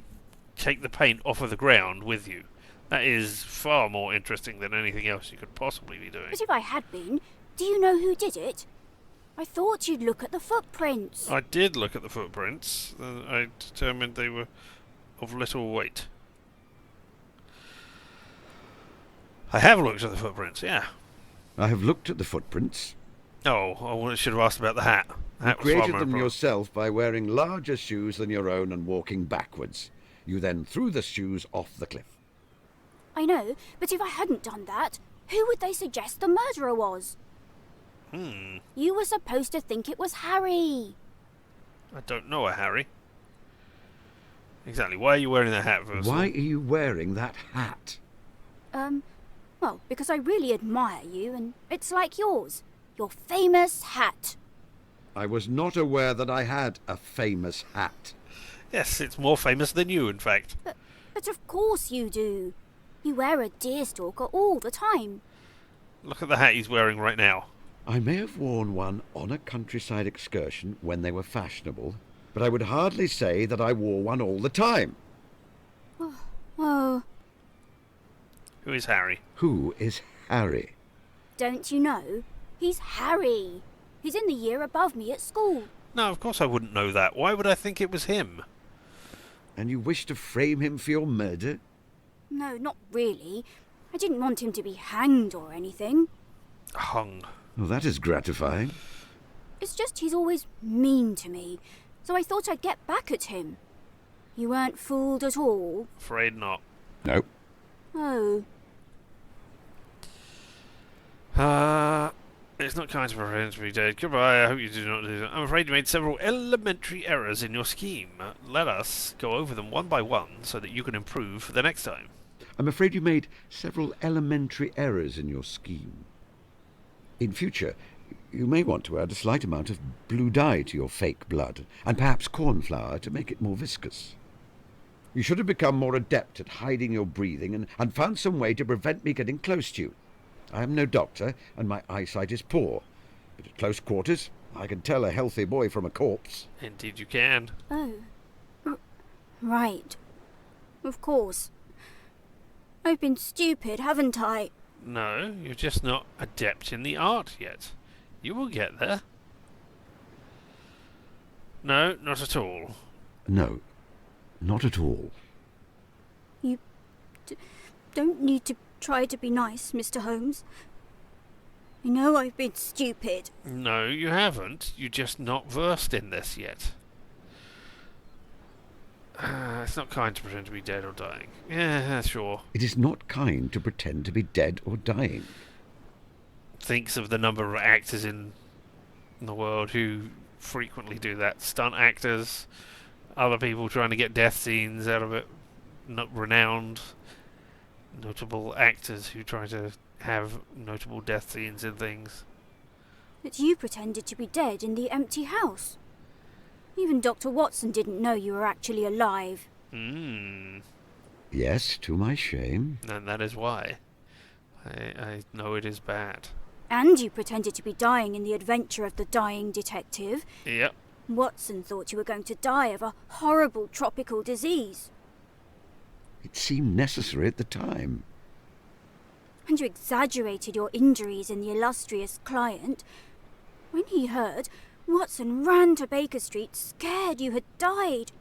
take the paint off of the ground with you. That is far more interesting than anything else you could possibly be doing. But if I had been, do you know who did it? I thought you'd look at the footprints. I did look at the footprints. I determined they were of little weight. I have looked at the footprints, yeah. I have looked at the footprints. Oh, I should have asked about the hat. The hat You was far created more them important. yourself by wearing larger shoes than your own and walking backwards. You then threw the shoes off the cliff. I know, but if I hadn't done that, who would they suggest the murderer was? You were supposed to think it was Harry. I don't know a Harry. Exactly. Why are you wearing that hat, Versal? Why are you wearing that hat? Well, because I really admire you, and it's like yours. Your famous hat. I was not aware that I had a famous hat. Yes, it's more famous than you, in fact. But of course you do. You wear a deerstalker all the time. Look at the hat he's wearing right now. I may have worn one on a countryside excursion when they were fashionable, but I would hardly say that I wore one all the time. Oh, Who is Harry? Who is Harry? don't you know? He's Harry. He's in the year above me at school. No, of course I wouldn't know that. Why would I think it was him? And you wish to frame him for your murder? No, not really. I didn't want him to be hanged or anything. Hung. Well, that is gratifying. It's just he's always mean to me, so I thought I'd get back at him. You weren't fooled at all? Afraid not. No. Oh. It's not kind of a friend to be dead. Goodbye, I hope you do not do that. I'm afraid you made several elementary errors in your scheme. Let us go over them one by one so that you can improve for the next time. I'm afraid you made several elementary errors in your scheme. In future, you may want to add a slight amount of blue dye to your fake blood, and perhaps cornflour to make it more viscous. You should have become more adept at hiding your breathing and found some way to prevent me getting close to you. I am no doctor, and my eyesight is poor, but at close quarters I can tell a healthy boy from a corpse. Indeed you can. Oh. Right. Of course. I've been stupid, haven't I? No, you're just not adept in the art yet. You will get there. No, not at all. No, not at all. don't need to try to be nice, Mr. Holmes. I know I've been stupid. No, you haven't. You're just not versed in this yet. It's not kind to pretend to be dead or dying. Yeah, sure. It is not kind to pretend to be dead or dying. Thinks of the number of actors in the world who frequently do that. Stunt actors, other people trying to get death scenes out of it. Not renowned, notable actors who try to have notable death scenes and things. That you pretended to be dead in the empty house. Even Dr. Watson didn't know you were actually alive. Yes, to my shame. And that is why. I know it is bad. And you pretended to be dying in the adventure of the dying detective. Yep. Watson thought you were going to die of a horrible tropical disease. It seemed necessary at the time. And you exaggerated your injuries in the illustrious client. When he heard, Watson ran to Baker Street, scared you had died.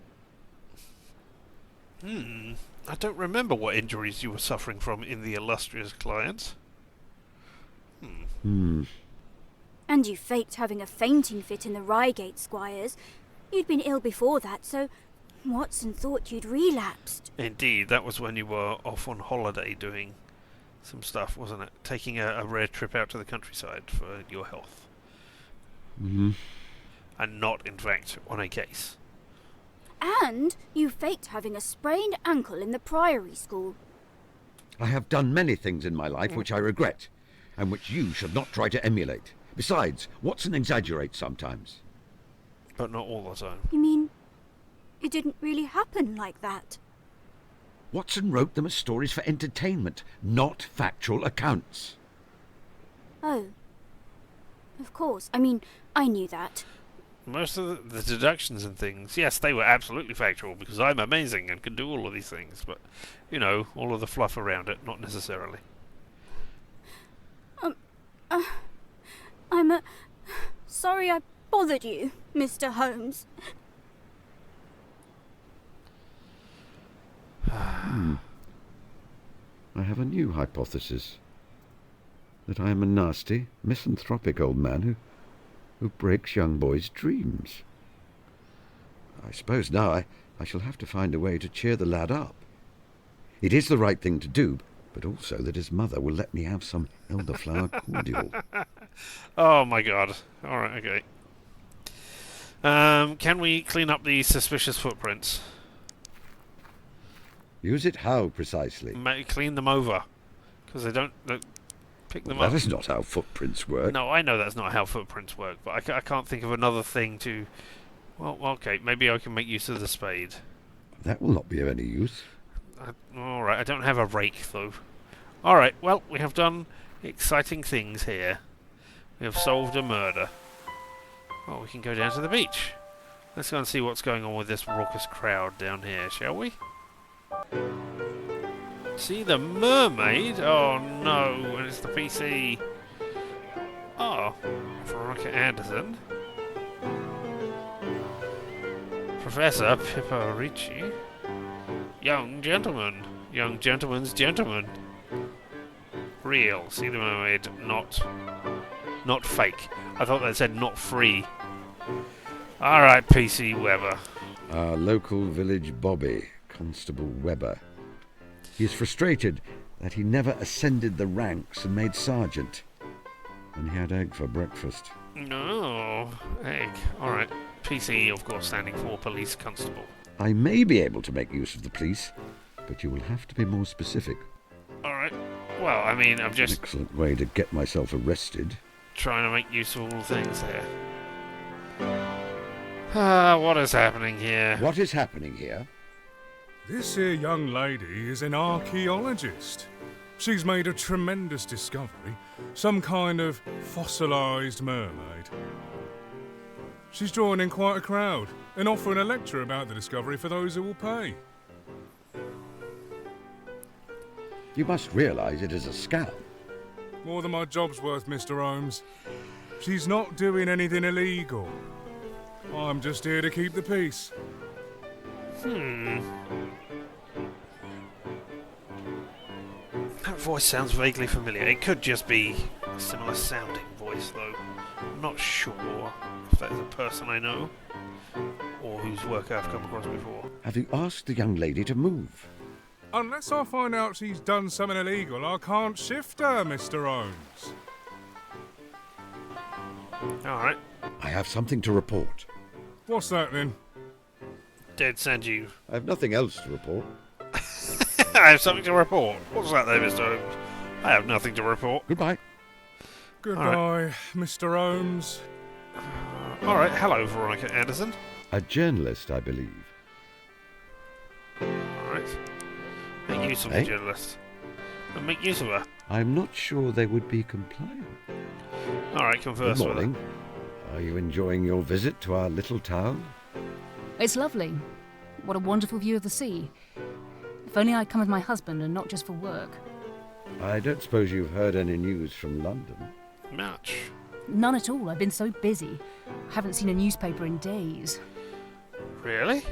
I don't remember what injuries you were suffering from in the illustrious client. And you faked having a fainting fit in the Reigate Squires. You'd been ill before that, so Watson thought you'd relapsed. Indeed, that was when you were off on holiday doing some stuff, wasn't it? Taking a rare trip out to the countryside for your health. And not, in fact, on a case. And you faked having a sprained ankle in the Priory School. I have done many things in my life which I regret, and which you should not try to emulate. Besides, Watson exaggerates sometimes. But not all the time. You mean it didn't really happen like that? Watson wrote them as stories for entertainment, not factual accounts. Oh. Of course. I mean, I knew that. Most of the deductions and things, yes, they were absolutely factual, because I'm amazing and can do all of these things, but, you know, all of the fluff around it, not necessarily. I'm sorry I bothered you, Mr. Holmes. I have a new hypothesis. That I am a nasty, misanthropic old man who breaks young boys' dreams. I suppose now I shall have to find a way to cheer the lad up. It is the right thing to do, but also that his mother will let me have some elderflower cordial. Oh my god. Alright, okay. Can we clean up the suspicious footprints? Use it how, precisely? Clean them over. Because they don't pick them up. That is not how footprints work. No, I know that's not how footprints work, but I can't think of another thing to... Well, okay, maybe I can make use of the spade. That will not be of any use. Alright, I don't have a rake, though. Alright, well, we have done exciting things here. We have solved a murder. Well, we can go down to the beach. Let's go and see what's going on with this raucous crowd down here, shall we? See the mermaid? Oh no, and it's the PC. Oh, Veronica Anderson. Professor Pipperici. Young gentleman. Young gentleman's gentleman. Real. See the mermaid. Not fake. I thought they said not free. Alright, PC Weber. Our local village Bobby, Constable Weber. He is frustrated that he never ascended the ranks and made sergeant. And he had egg for breakfast. No, egg. Alright. PC, of course, standing for police constable. I may be able to make use of the police, but you will have to be more specific. Alright. Well, I mean, I'm just... An excellent way to get myself arrested. Trying to make use of all things here. What is happening here? What is happening here? This here young lady is an archaeologist. She's made a tremendous discovery, some kind of fossilised mermaid. She's drawing in quite a crowd and offering a lecture about the discovery for those who will pay. You must realise it is a scam. More than my job's worth, Mr. Holmes. She's not doing anything illegal. I'm just here to keep the peace. That voice sounds vaguely familiar. It could just be a similar sounding voice, though. I'm not sure if that's a person I know or whose work I've come across before. Have you asked the young lady to move? Unless I find out she's done something illegal, I can't shift her, Mr. Holmes. Alright. I have something to report. What's that then? Dead send you. I have nothing else to report. I have something to report. What's that there, Mr. Holmes? I have nothing to report. Goodbye. Goodbye, Mr. Holmes. Alright, hello, Veronica Anderson. A journalist, I believe. Alright. Make use of the journalist. And make use of her. I'm not sure they would be compliant. Alright, converse Good with her. morning. Are you enjoying your visit to our little town? It's lovely. What a wonderful view of the sea. If only I'd come with my husband and not just for work. I don't suppose you've heard any news from London? Much. None at all. I've been so busy. Haven't seen a newspaper in days. Really?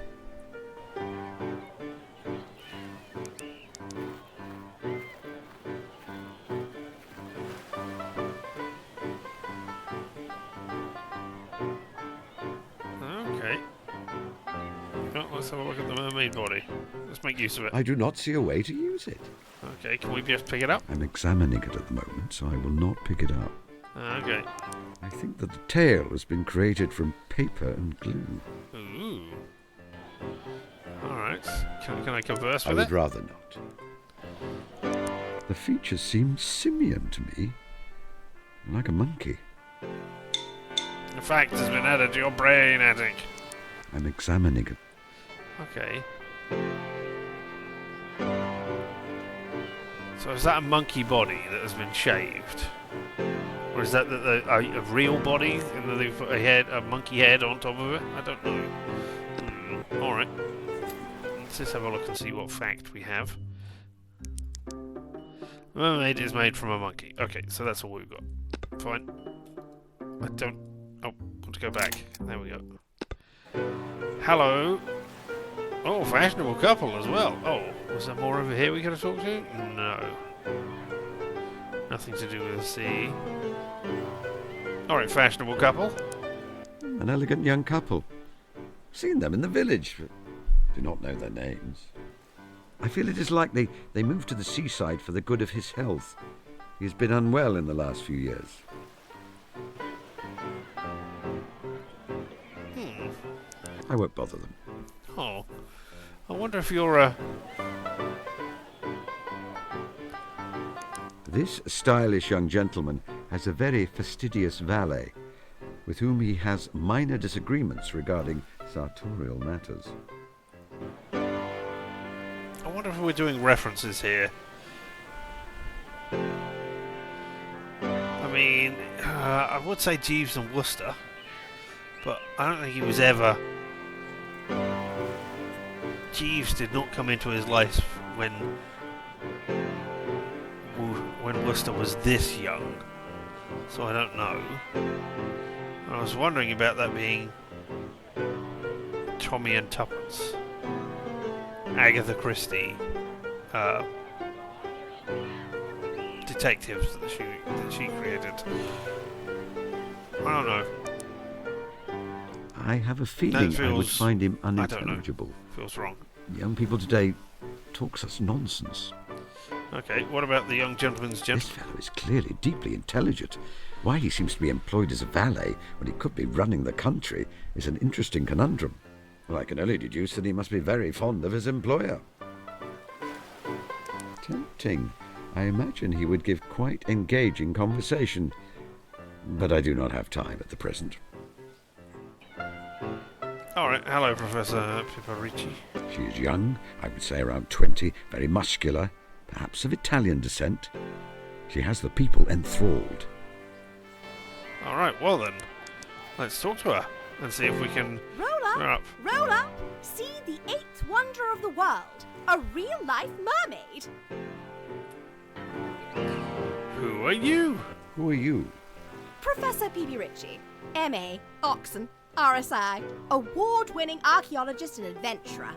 Okay. Well, let's have a look at the mermaid body. Let's make use of it. I do not see a way to use it. Okay, can we just pick it up? I'm examining it at the moment, so I will not pick it up. Okay. I think that the tail has been created from paper and glue. Ooh. Alright. Can I converse I with would it? rather not. The features seem simian to me. Like a monkey. The fact has been added to your brain, Attic. I'm examining it. Okay. So is that a monkey body that has been shaved? Or is that a real body and then they've put a monkey head on top of it? I don't know. Alright. Let's just have a look and see what fact we have. Mermaid is made from a monkey. Okay, so that's all we've got. Fine. I don't... Oh, want to go back. There we go. Hello. Oh, fashionable couple as well. Oh, was there more over here we could have talked to? No. Nothing to do with the sea. Alright, fashionable couple. An elegant young couple. Seen them in the village, but do not know their names. I feel it is likely they moved to the seaside for the good of his health. He has been unwell in the last few years. I won't bother them. Oh. I wonder if you're This stylish young gentleman has a very fastidious valet, with whom he has minor disagreements regarding sartorial matters. I wonder if we're doing references here. I mean, I would say Jeeves and Worcester, but I don't think he was ever... Jeeves did not come into his life when Worcester was this young, so I don't know. I was wondering about that being Tommy and Tuppence, Agatha Christie, detectives that she created. I don't know. I have a feeling I would find him I don't know. unintelligible. Feels wrong. Young people today talk such nonsense. Okay, what about the young gentleman's This fellow is clearly deeply intelligent. Why he seems to be employed as a valet when he could be running the country is an interesting conundrum. Well, I can only deduce that he must be very fond of his employer. Tempting. I imagine he would give quite engaging conversation, but I do not have time at the present. Alright, hello, Professor Piparici. She is young, I would say around 20, very muscular, perhaps of Italian descent. She has the people enthralled. Alright, well then, let's talk to her and see if we can... Roll up! Roll up! See the eighth wonder of the world, a real-life mermaid! Who are you? Who are you? Professor P.B. Ritchie, M.A., Oxon, RSI, award-winning archaeologist and adventurer.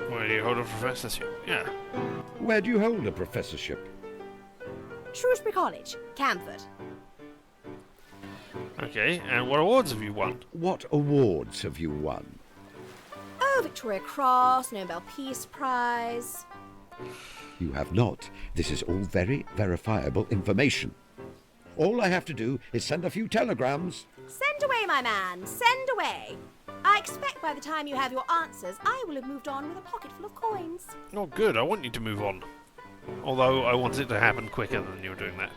Wait, do you hold a professorship? Yeah. Where do you hold a professorship? Shrewsbury College, Camford. Okay, and what awards have you won? What awards have you won? Oh, Victoria Cross, Nobel Peace Prize. You have not. This is all very verifiable information. All I have to do is send a few telegrams. Send away, my man, send away. I expect by the time you have your answers, I will have moved on with a pocket full of coins. Oh, good. I want you to move on. Although I want it to happen quicker than you're doing that.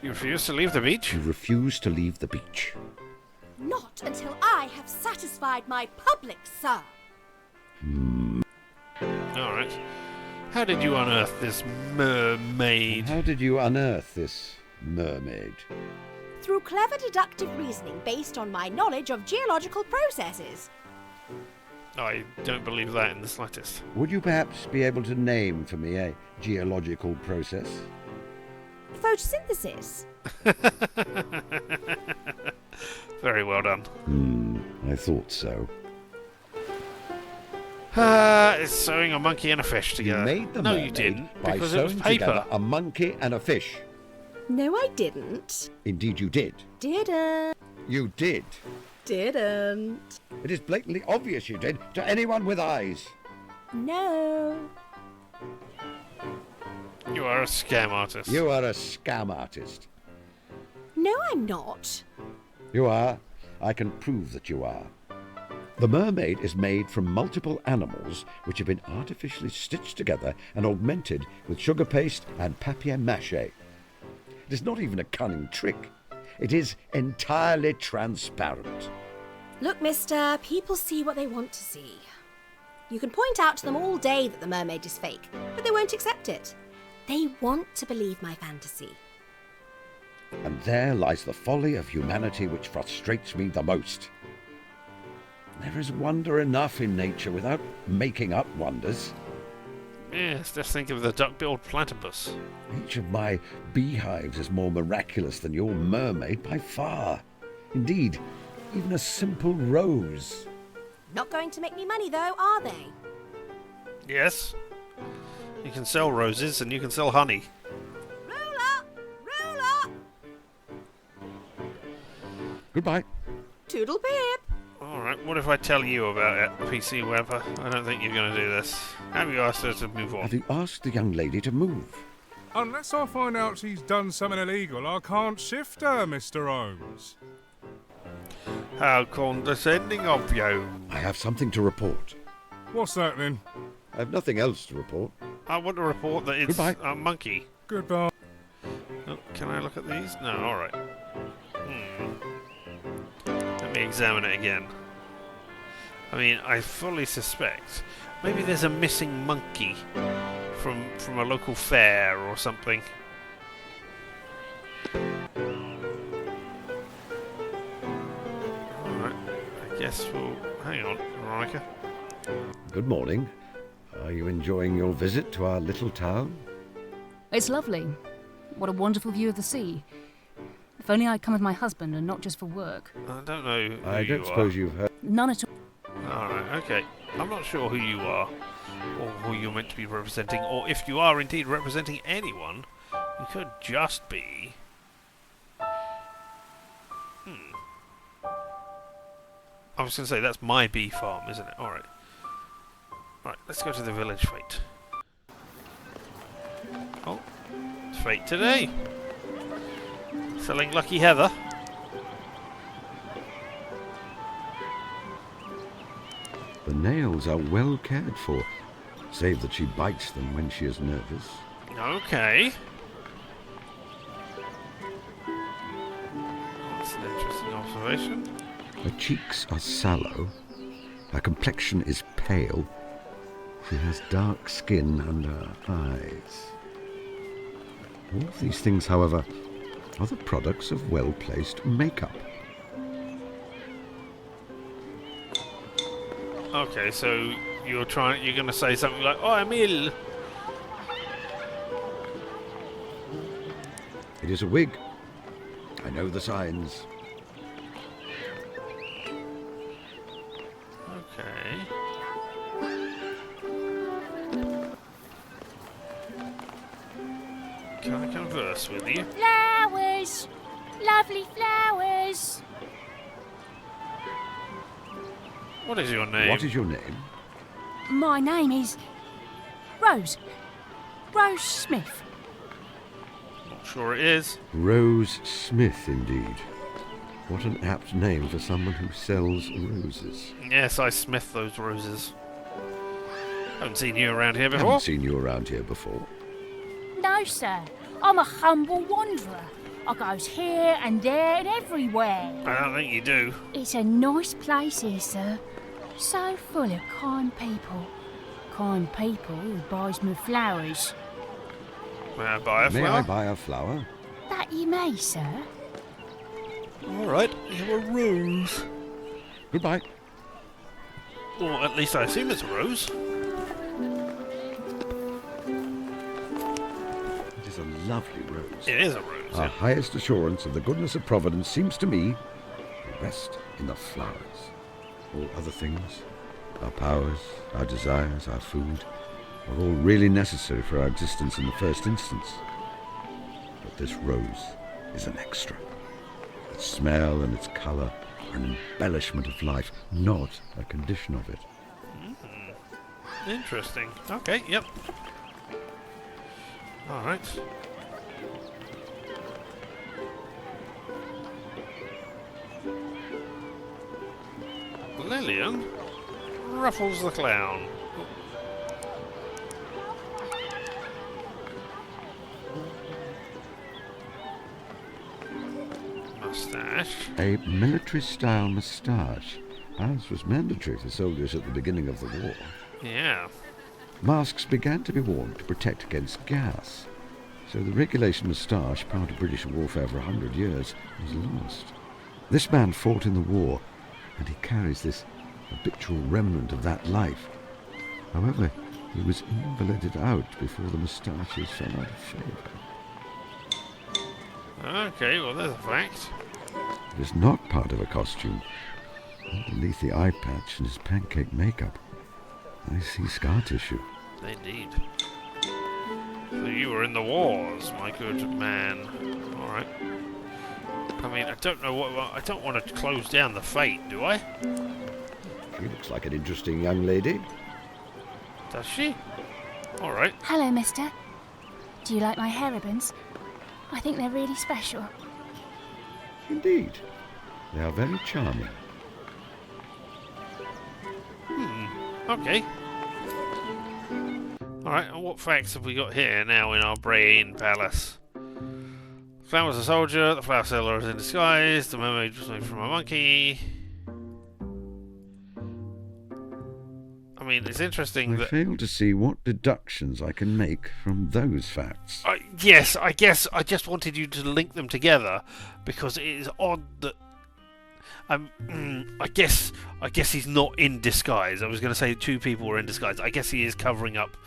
You refuse to leave the beach? You refuse to leave the beach. Not until I have satisfied my public, sir. Alright. How did you unearth this mermaid? How did you unearth this mermaid? Through clever deductive reasoning based on my knowledge of geological processes. I don't believe that in the slightest. Would you perhaps be able to name for me a geological process? Photosynthesis. Very well done. I thought so. It's sewing a monkey and a fish together. You made the no, mermaid you didn't, by because it was sewing paper. together a monkey and a fish. No, I didn't. Indeed you did. Didn't. You did. Didn't. It is blatantly obvious you did to anyone with eyes. No. You are a scam artist. You are a scam artist. No, I'm not. You are. I can prove that you are. The mermaid is made from multiple animals which have been artificially stitched together and augmented with sugar paste and papier-mâché. It is not even a cunning trick. It is entirely transparent. Look, mister, people see what they want to see. You can point out to them all day that the mermaid is fake, but they won't accept it. They want to believe my fantasy. And there lies the folly of humanity which frustrates me the most. There is wonder enough in nature without making up wonders. Yes, just think of the duck-billed platypus. Each of my beehives is more miraculous than your mermaid by far. Indeed, even a simple rose. Not going to make me money, though, are they? Yes. You can sell roses and you can sell honey. Ruler! Ruler! Goodbye. Toodle pip! Alright, what if I tell you about it, PC Weber? I don't think you're going to do this. Have you asked her to move on? Have you asked the young lady to move? Unless I find out she's done something illegal, I can't shift her, Mr. Holmes. How condescending of you. I have something to report. What's that then? I have nothing else to report. I want to report that it's Goodbye. a monkey. Goodbye. Oh, can I look at these? No, alright. Let me examine it again. I mean, I fully suspect maybe there's a missing monkey from a local fair or something. Alright, I guess we'll... Hang on, Veronica. Good morning. Are you enjoying your visit to our little town? It's lovely. What a wonderful view of the sea. If only I'd come with my husband and not just for work. I don't know who I you don't suppose are. you've heard. None at all. Alright, okay. I'm not sure who you are, or who you're meant to be representing, or if you are indeed representing anyone. You could just be... I was going to say, that's my bee farm, isn't it? Alright. Right, let's go to the village fete. Oh, it's fete today. Selling Lucky Heather. The nails are well cared for, save that she bites them when she is nervous. Okay. That's an interesting observation. Her cheeks are sallow, her complexion is pale, she has dark skin under her eyes. All of these things, however, are the products of well-placed makeup. Okay, so you're going to say something like, "Oh, I'm ill." It is a wig. I know the signs. Okay. Can I converse with you? Flowers! Lovely flowers! What is your name? What is your name? My name is Rose. Rose Smith. Not sure it is. Rose Smith, indeed. What an apt name for someone who sells roses. Yes, I smith those roses. Haven't seen you around here before. Haven't seen you around here before. No, sir. I'm a humble wanderer. I goes here and there and everywhere. I don't think you do. It's a nice place here, sir. So full of kind people. Kind people who buys me flowers. May I buy a flower? May I buy a flower? That you may, sir. Alright, you're a rose. Goodbye. Well, at least I assume it's a rose. It is a lovely rose. It is a rose. Our highest assurance of the goodness of Providence seems to me to rest in the flowers. All other things, our powers, our desires, our food, are all really necessary for our existence in the first instance. But this rose is an extra. Its smell and its colour are an embellishment of life, not a condition of it. Interesting. Okay, yep. Alright. Lillian? Ruffles the clown. Moustache. A military-style moustache, as was mandatory for soldiers at the beginning of the war. Yeah. Masks began to be worn to protect against gas, so the regulation moustache, part of British warfare for 100 years, was lost. This man fought in the war, and he carries this habitual remnant of that life. However, he was invalided out before the moustaches fell out of favour. Okay, well there's a fact. It is not part of a costume. Underneath the eye patch and his pancake makeup, I see scar tissue. Indeed. So you were in the wars, my good man. Alright. I mean, I don't know what... I don't want to close down the fete, do I? She looks like an interesting young lady. Does she? Alright. Hello, mister. Do you like my hair ribbons? I think they're really special. Indeed. They are very charming. Okay. Alright, and what facts have we got here now in our brain palace? Clown was a soldier, the flower seller is in disguise, the mermaid was made from a monkey. I mean, it's interesting I that... fail to see what deductions I can make from those facts. Yes, I guess I just wanted you to link them together, because it is odd that... I guess he's not in disguise. I was going to say two people were in disguise. I guess he is covering up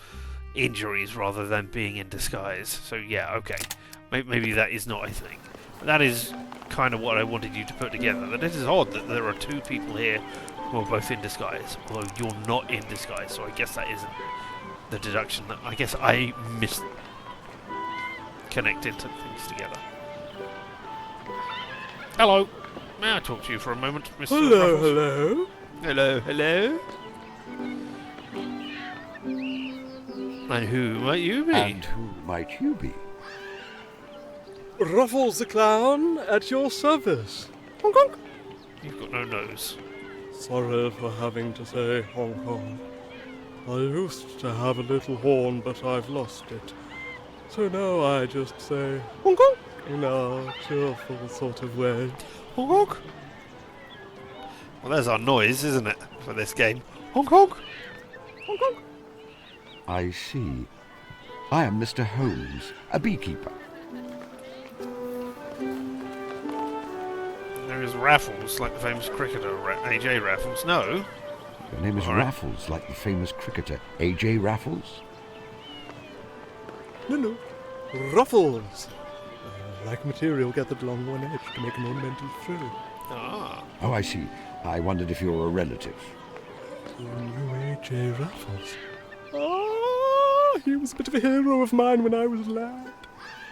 injuries rather than being in disguise. So yeah, okay. Maybe that is not a thing. But that is kind of what I wanted you to put together. That it is odd that there are two people here who are both in disguise, although you're not in disguise. So I guess that isn't the deduction. That I guess I connected things together. Hello. May I talk to you for a moment, Mr. Hello, Ruffles? hello. Hello, hello. And who might you be? And who might you be? Ruffles the clown at your service. Honk honk. You've got no nose. Sorry for having to say honk honk. I used to have a little horn, but I've lost it. So now I just say honk honk in a cheerful sort of way. Honk honk. Well, there's our noise, isn't it, for this game? Honk honk. Honk honk. I see. I am Mr. Holmes, a beekeeper. There is Raffles, like the famous cricketer, A.J. Raffles. No. Your name is Raffles, like the famous cricketer, A.J. Raffles? No. Ruffles. Like material gathered along one edge to make an ornamental frill. Ah. Oh, I see. I wondered if you were a relative. You knew A.J. Raffles? Ah, he was a bit of a hero of mine when I was a lad.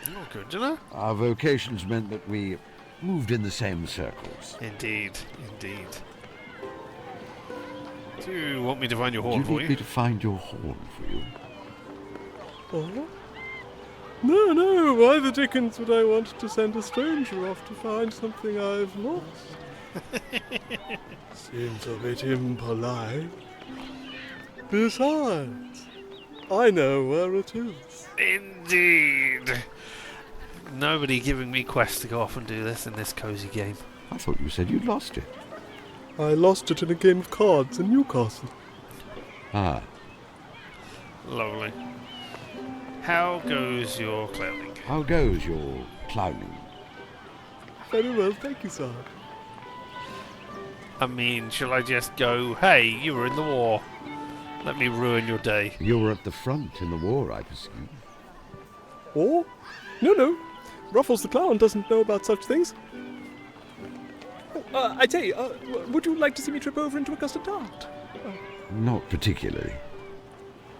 Oh, good to know. Our vocations meant that we moved in the same circles. Indeed, indeed. Do you want me to find your horn Do for you you? need me to find your horn for you? Oh? No, why the dickens would I want to send a stranger off to find something I've lost? Seems a bit impolite. Besides, I know where it is. Indeed. Nobody giving me quests to go off and do this in this cosy game. I thought you said you'd lost it. I lost it in a game of cards in Newcastle. Ah. Lovely. How goes your clowning? How goes your clowning? Very well, thank you, sir. I mean, shall I just go, hey, you were in the war. Let me ruin your day. You were at the front in the war, I perceive. War? No. Ruffles the Clown doesn't know about such things. I tell you, would you like to see me trip over into a custard tart? Not particularly.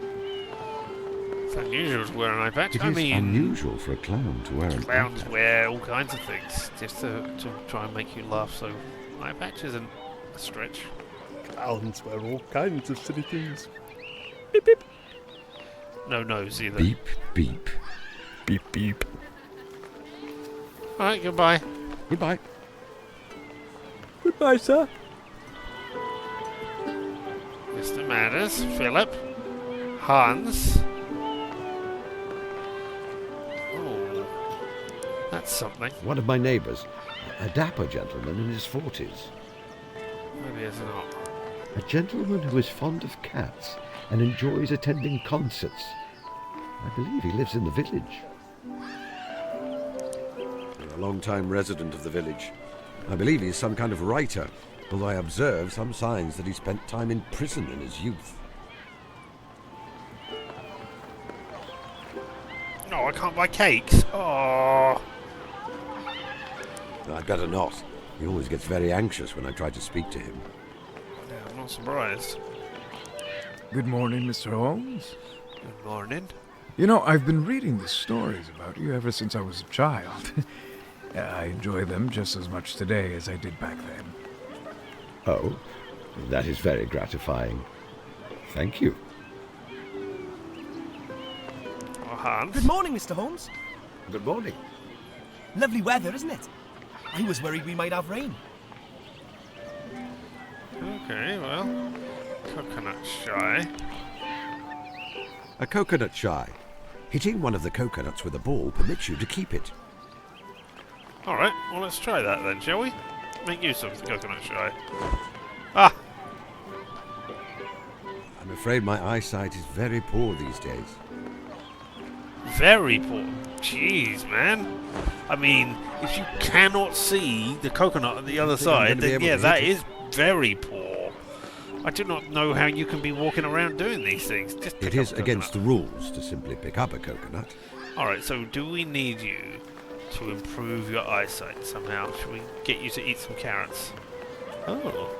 It's unusual to wear an eye patch. It is unusual for a clown to wear an eye Clowns patch. wear all kinds of things just to try and make you laugh, so eye patch isn't a stretch. Clowns wear all kinds of silly things. Beep, beep. No nose either. Beep, beep. Beep, beep. Alright, goodbye. Goodbye. Goodbye, sir. Mr. Matters, Philip, Hans. Oh, that's something. One of my neighbours, a dapper gentleman in his 40s. Maybe it's not. A gentleman who is fond of cats and enjoys attending concerts. I believe he lives in the village. A long-time resident of the village. I believe he's some kind of writer, although I observe some signs that he spent time in prison in his youth. No, I can't buy cakes. Oh. I'd better not. He always gets very anxious when I try to speak to him. Yeah, I'm not surprised. Good morning, Mr. Holmes. Good morning. You know, I've been reading the stories about you ever since I was a child. I enjoy them just as much today as I did back then. Oh, that is very gratifying. Thank you. Oh, Hans. Good morning, Mr. Holmes. Good morning. Lovely weather, isn't it? I was worried we might have rain. Okay, well, coconut shy. A coconut shy. Hitting one of the coconuts with a ball permits you to keep it. Alright, well let's try that then, shall we? Make use of the coconut shy. Ah! I'm afraid my eyesight is very poor these days. Very poor. Jeez, man. I mean, if you cannot see the coconut on the other side, then yeah, that is very poor. I do not know how you can be walking around doing these things. Just It is against the rules to simply pick up a coconut. Alright, so do we need you to improve your eyesight somehow? Should we get you to eat some carrots? Oh,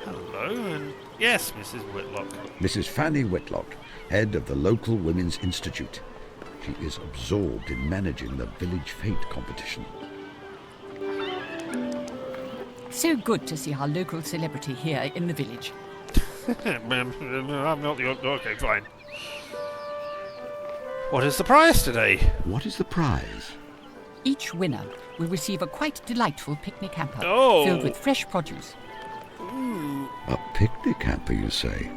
hello, and yes, Mrs. Whitlock. Mrs. Fanny Whitlock, head of the local Women's Institute. She is absorbed in managing the village fete competition. So good to see our local celebrity here in the village. I'm not the... Okay, fine. What is the prize today? What is the prize? Each winner will receive a quite delightful picnic hamper filled with fresh produce. Ooh. A picnic hamper, you say?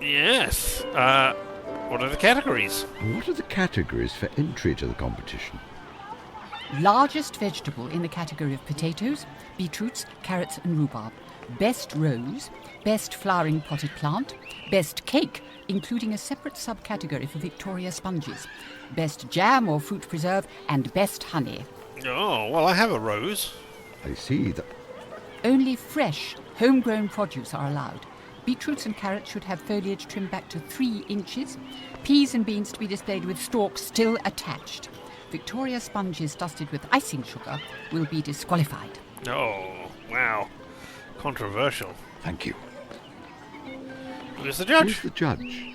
Yes. What are the categories? What are the categories for entry to the competition? Largest vegetable in the category of potatoes, beetroots, carrots and rhubarb. Best rose, best flowering potted plant, best cake, including a separate subcategory for Victoria sponges, best jam or fruit preserve, and best honey. Oh, well, I have a rose. I see that. Only fresh, homegrown produce are allowed. Beetroots and carrots should have foliage trimmed back to 3 inches. Peas and beans to be displayed with stalks still attached. Victoria sponges dusted with icing sugar will be disqualified. Oh, wow. Controversial. Thank you. Who's the judge? Who's the judge?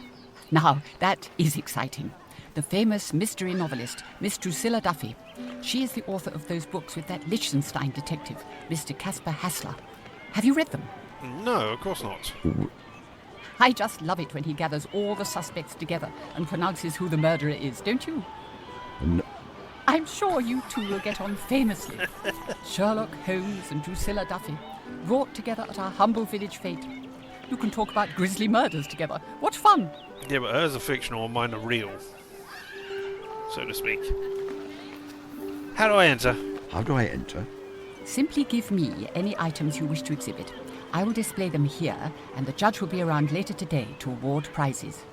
Now, that is exciting. the famous mystery novelist, Miss Drusilla Duffy. She is the author of those books with that Liechtenstein detective, Mr. Caspar Hassler. Have you read them? No, of course not. I just love it when he gathers all the suspects together and pronounces who the murderer is, don't you? No. I'm sure you two will get on famously. Sherlock Holmes and Drusilla Duffy, brought together at our humble village fete. You can talk about grisly murders together. What fun! Yeah, but hers are fictional and mine are real, so to speak. How do I enter? How do I enter? Simply give me any items you wish to exhibit. I will display them here, and the judge will be around later today to award prizes.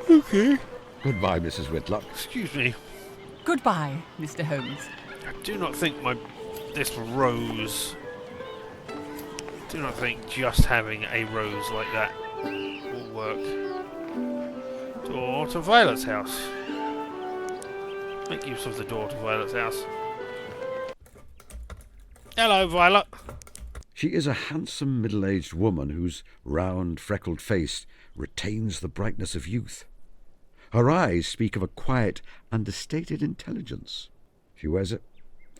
Okay. Goodbye, Mrs. Whitlock. Excuse me. Goodbye, Mr. Holmes. I do not think this rose... I do not think just having a rose like that will work. Door to Violet's house. Make use of the door to Violet's house. Hello, Violet. She is a handsome middle-aged woman whose round, freckled face retains the brightness of youth. Her eyes speak of a quiet, understated intelligence. She wears a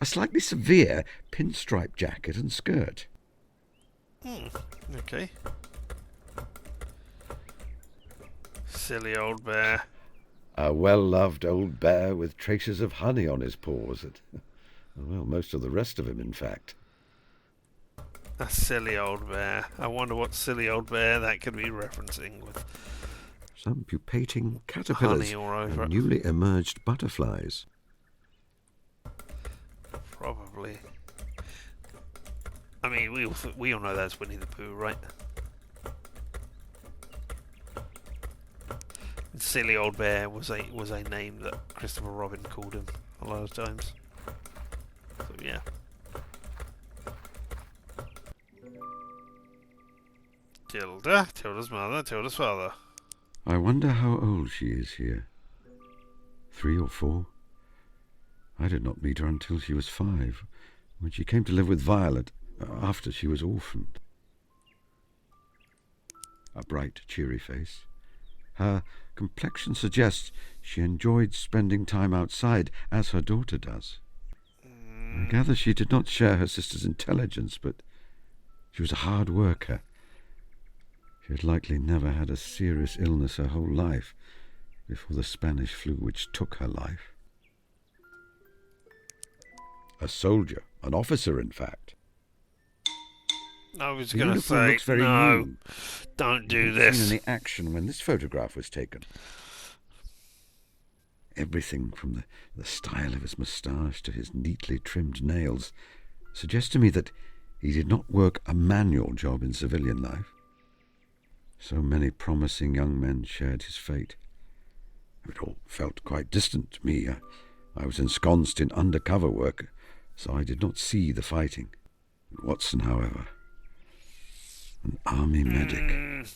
slightly severe pinstripe jacket and skirt. Okay. Silly old bear. A well-loved old bear with traces of honey on his paws. Well, most of the rest of him, in fact. A silly old bear. I wonder what silly old bear that could be referencing with. Some pupating caterpillars Honey all over and it. newly emerged butterflies. Probably. I mean, we all know that's Winnie the Pooh, right? And silly old bear was a name that Christopher Robin called him a lot of times. So yeah. Tilda's mother, Tilda's father. I wonder how old she is here. 3 or 4? I did not meet her until she was 5, when she came to live with Violet after she was orphaned. A bright, cheery face. Her complexion suggests she enjoyed spending time outside, as her daughter does. I gather she did not share her sister's intelligence, but she was a hard worker. She had likely never had a serious illness her whole life before the Spanish flu which took her life. A soldier, an officer in fact. I was The going to uniform say, looks very no, new. don't do I haven't this. seen any action when this photograph was taken. Everything from the style of his moustache to his neatly trimmed nails suggests to me that he did not work a manual job in civilian life. So many promising young men shared his fate. It all felt quite distant to me. I was ensconced in undercover work, so I did not see the fighting. Watson, however, an army medic.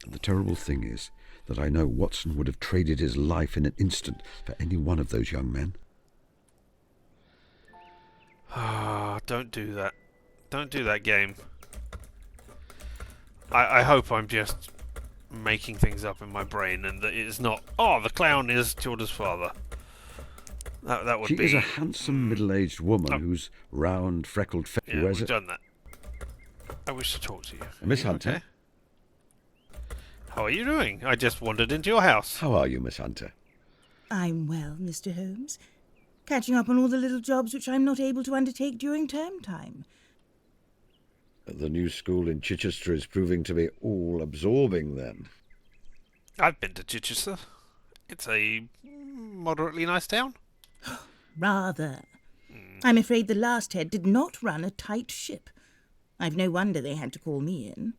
The terrible thing is that I know Watson would have traded his life in an instant for any one of those young men. Ah, don't do that. Don't do that game. I hope I'm just making things up in my brain and that it's not, oh, the clown is Tilda's father. That would She be... is a handsome middle-aged woman whose round, freckled face... Yeah, we've done that. I wish to talk to you. Miss You Hunter? okay? How are you doing? I just wandered into your house. How are you, Miss Hunter? I'm well, Mr. Holmes. Catching up on all the little jobs which I'm not able to undertake during term time. The new school in Chichester is proving to be all-absorbing, then. I've been to Chichester. It's a moderately nice town. Rather. I'm afraid the last head did not run a tight ship. I've no wonder they had to call me in.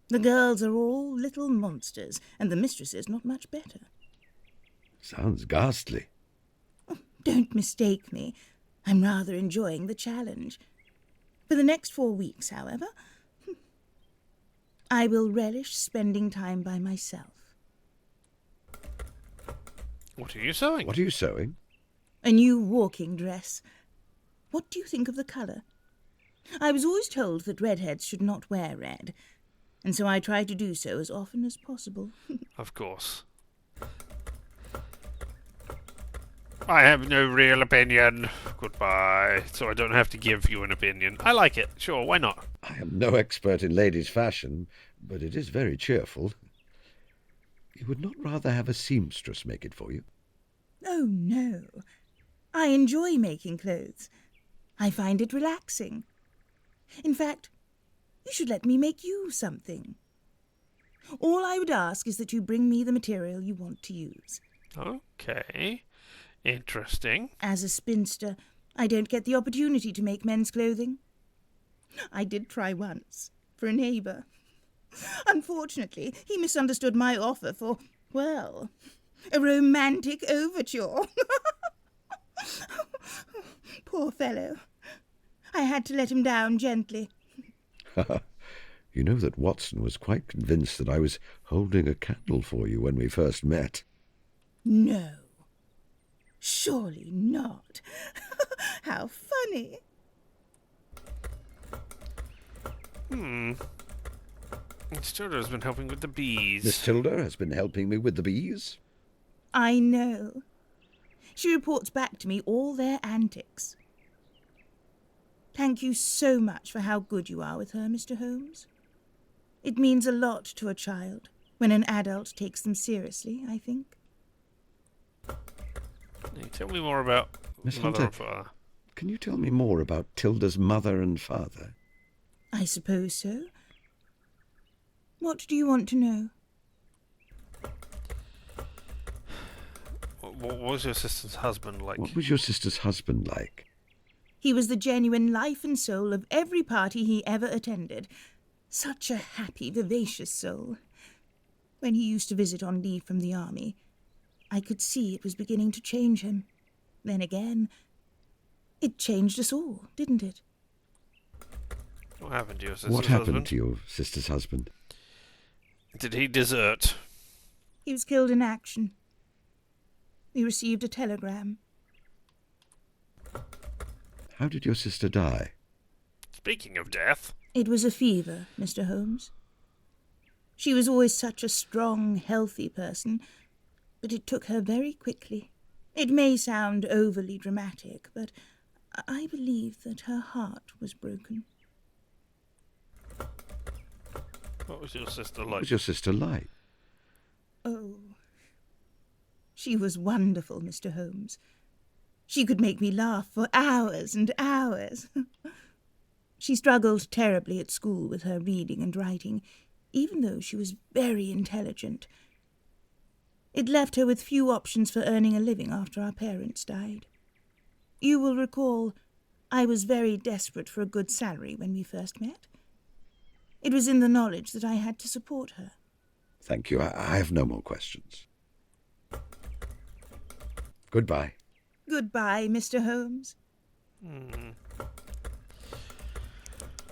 The girls are all little monsters, and the mistresses not much better. Sounds ghastly. Don't mistake me. I'm rather enjoying the challenge. For the next 4 weeks, however, I will relish spending time by myself. What are you sewing? What are you sewing? A new walking dress. What do you think of the colour? I was always told that redheads should not wear red. and so I try to do so as often as possible. Of course. I have no real opinion. Goodbye. So I don't have to give you an opinion. I like it. Sure, why not? I am no expert in ladies' fashion, but it is very cheerful. You would not rather have a seamstress make it for you? Oh, no. I enjoy making clothes. I find it relaxing. In fact, you should let me make you something. All I would ask is that you bring me the material you want to use. Okay. Interesting. As a spinster, I don't get the opportunity to make men's clothing. I did try once, for a neighbour. Unfortunately, he misunderstood my offer for, well, a romantic overture. Poor fellow. I had to let him down gently. You know that Watson was quite convinced that I was holding a candle for you when we first met. No. Surely not. How funny. Miss Tilda has been helping with the bees. Miss Tilda has been helping me with the bees? I know. She reports back to me all their antics. Thank you so much for how good you are with her, Mr. Holmes. It means a lot to a child when an adult takes them seriously, I think. Tell me more about Miss mother Hunter, and father. Can you tell me more about Tilda's mother and father? I suppose so. What do you want to know? What was your sister's husband like? What was your sister's husband like? He was the genuine life and soul of every party he ever attended. Such a happy, vivacious soul. When he used to visit on leave from the army, I could see it was beginning to change him. Then again, it changed us all, didn't it? What happened to your sister's What husband? happened to your sister's husband? Did he desert? He was killed in action. We received a telegram. How did your sister die? Speaking of death. It was a fever, Mr. Holmes. She was always such a strong, healthy person, but it took her very quickly. It may sound overly dramatic, but I believe that her heart was broken. What was your sister like? What was your sister like? Oh, she was wonderful, Mr. Holmes. She could make me laugh for hours and hours. She struggled terribly at school with her reading and writing, even though she was very intelligent. It left her with few options for earning a living after our parents died. You will recall, I was very desperate for a good salary when we first met. It was in the knowledge that I had to support her. Thank you. I have no more questions. Goodbye. Goodbye, Mr. Holmes.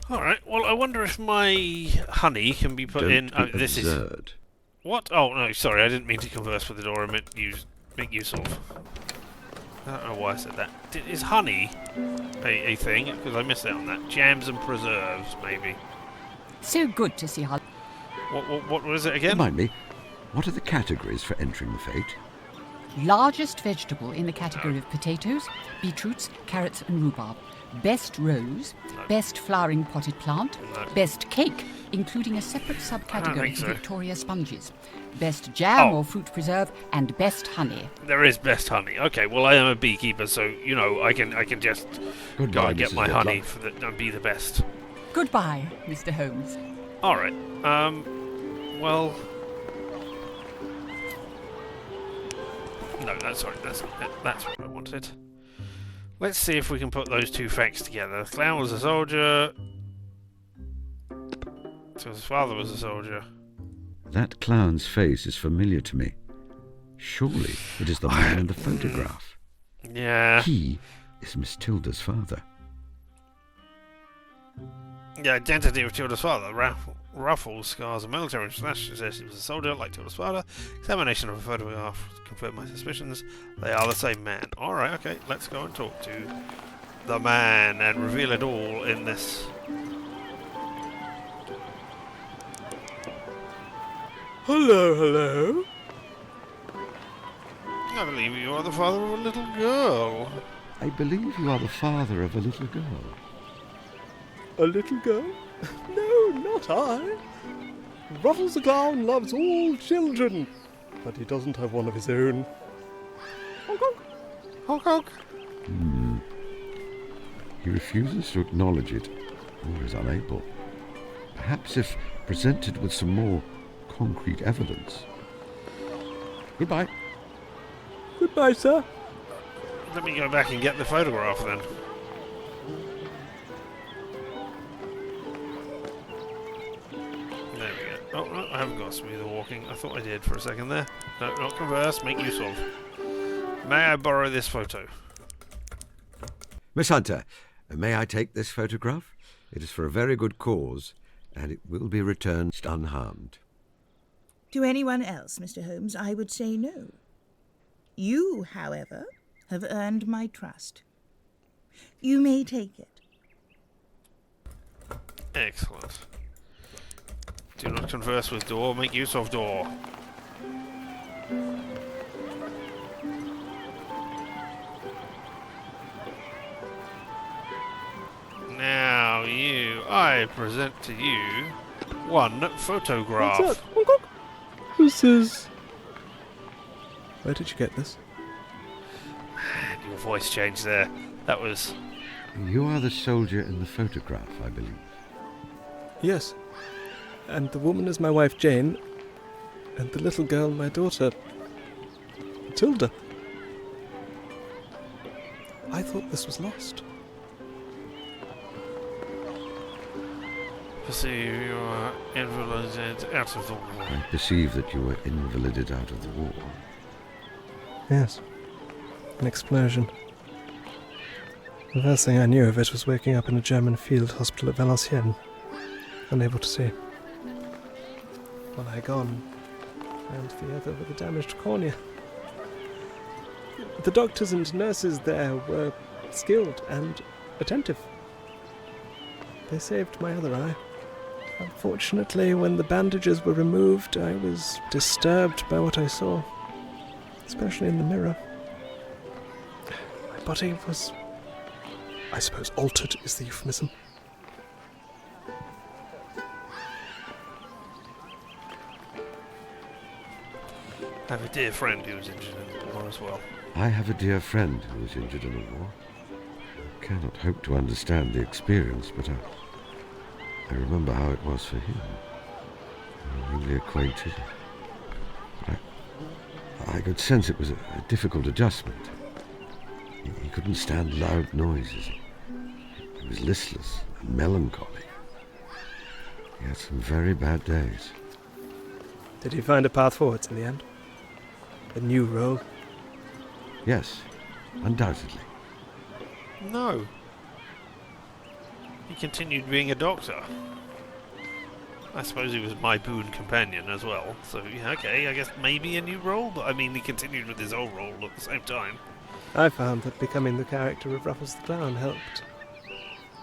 All right. Well, I wonder if my honey can be put in. Don't be This absurd. is what? Oh no, sorry. I didn't mean to converse with the door. I meant make use of. I don't know why I said that. Is honey a thing? Because I missed out on that. Jams and preserves, maybe. So good to see how... What was it again? Remind me, what are the categories for entering the fete? Largest vegetable in the category of potatoes, beetroots, carrots and rhubarb. Best rose, best flowering potted plant, best cake, including a separate subcategory for Victoria sponges, best jam or fruit preserve, and best honey. There is best honey. Okay, well I am a beekeeper, so you know I can just go and get Mrs. my Whitlock. honey and be the best. Goodbye, Mr. Holmes. All right. Well. No, that's not it. That's what I wanted. Let's see if we can put those two facts together. The clown was a soldier. So his father was a soldier. That clown's face is familiar to me. Surely it is the man in the photograph. Yeah. He is Miss Tilda's father. The identity of Tilda's father, ruffles, scars, and military international says he was a soldier like Tilda's father. Examination of a photograph confirmed my suspicions. They are the same man. Alright, okay, let's go and talk to the man and reveal it all in this. Hello, hello. I believe you are the father of a little girl. I believe you are the father of a little girl. A little girl? No, not I. Ruffles the Clown loves all children, but he doesn't have one of his own. Honk, honk. Honk, honk. He refuses to acknowledge it, or is unable. Perhaps if presented with some more concrete evidence. Goodbye. Goodbye, sir. Let me go back and get the photograph then. There we go. Oh, no, I haven't got smoother walking. I thought I did for a second there. No, not converse, make use of. May I borrow this photo? Miss Hunter, may I take this photograph? It is for a very good cause, and it will be returned unharmed. To anyone else, Mr. Holmes, I would say no. You, however, have earned my trust. You may take it. Excellent. Do not converse with door, make use of door. Now I present to you one photograph. What's that? Honk, honk. This is... Where did you get this? Your voice changed there. That was... You are the soldier in the photograph, I believe. Yes. And the woman is my wife Jane, and the little girl my daughter, Matilda. I thought this was lost. Perceive you are invalided out of the war. I perceive that you were invalided out of the war. Yes. An explosion. The first thing I knew of it was waking up in a German field hospital at Valenciennes, unable to see. One eye gone, and the other with a damaged cornea. The doctors and nurses there were skilled and attentive. They saved my other eye. Unfortunately, when the bandages were removed, I was disturbed by what I saw, especially in the mirror. My body was, I suppose, altered is the euphemism. I have a dear friend who was injured in the war as well. I have a dear friend who was injured in the war. I cannot hope to understand the experience, but I remember how it was for him. We were newly acquainted. But I could sense it was a difficult adjustment. He couldn't stand loud noises. He was listless and melancholy. He had some very bad days. Did he find a path forwards in the end? A new role? Yes, undoubtedly. No. He continued being a doctor. I suppose he was my boon companion as well, so yeah, okay, I guess maybe a new role, but I mean he continued with his old role at the same time. I found that becoming the character of Ruffles the Clown helped.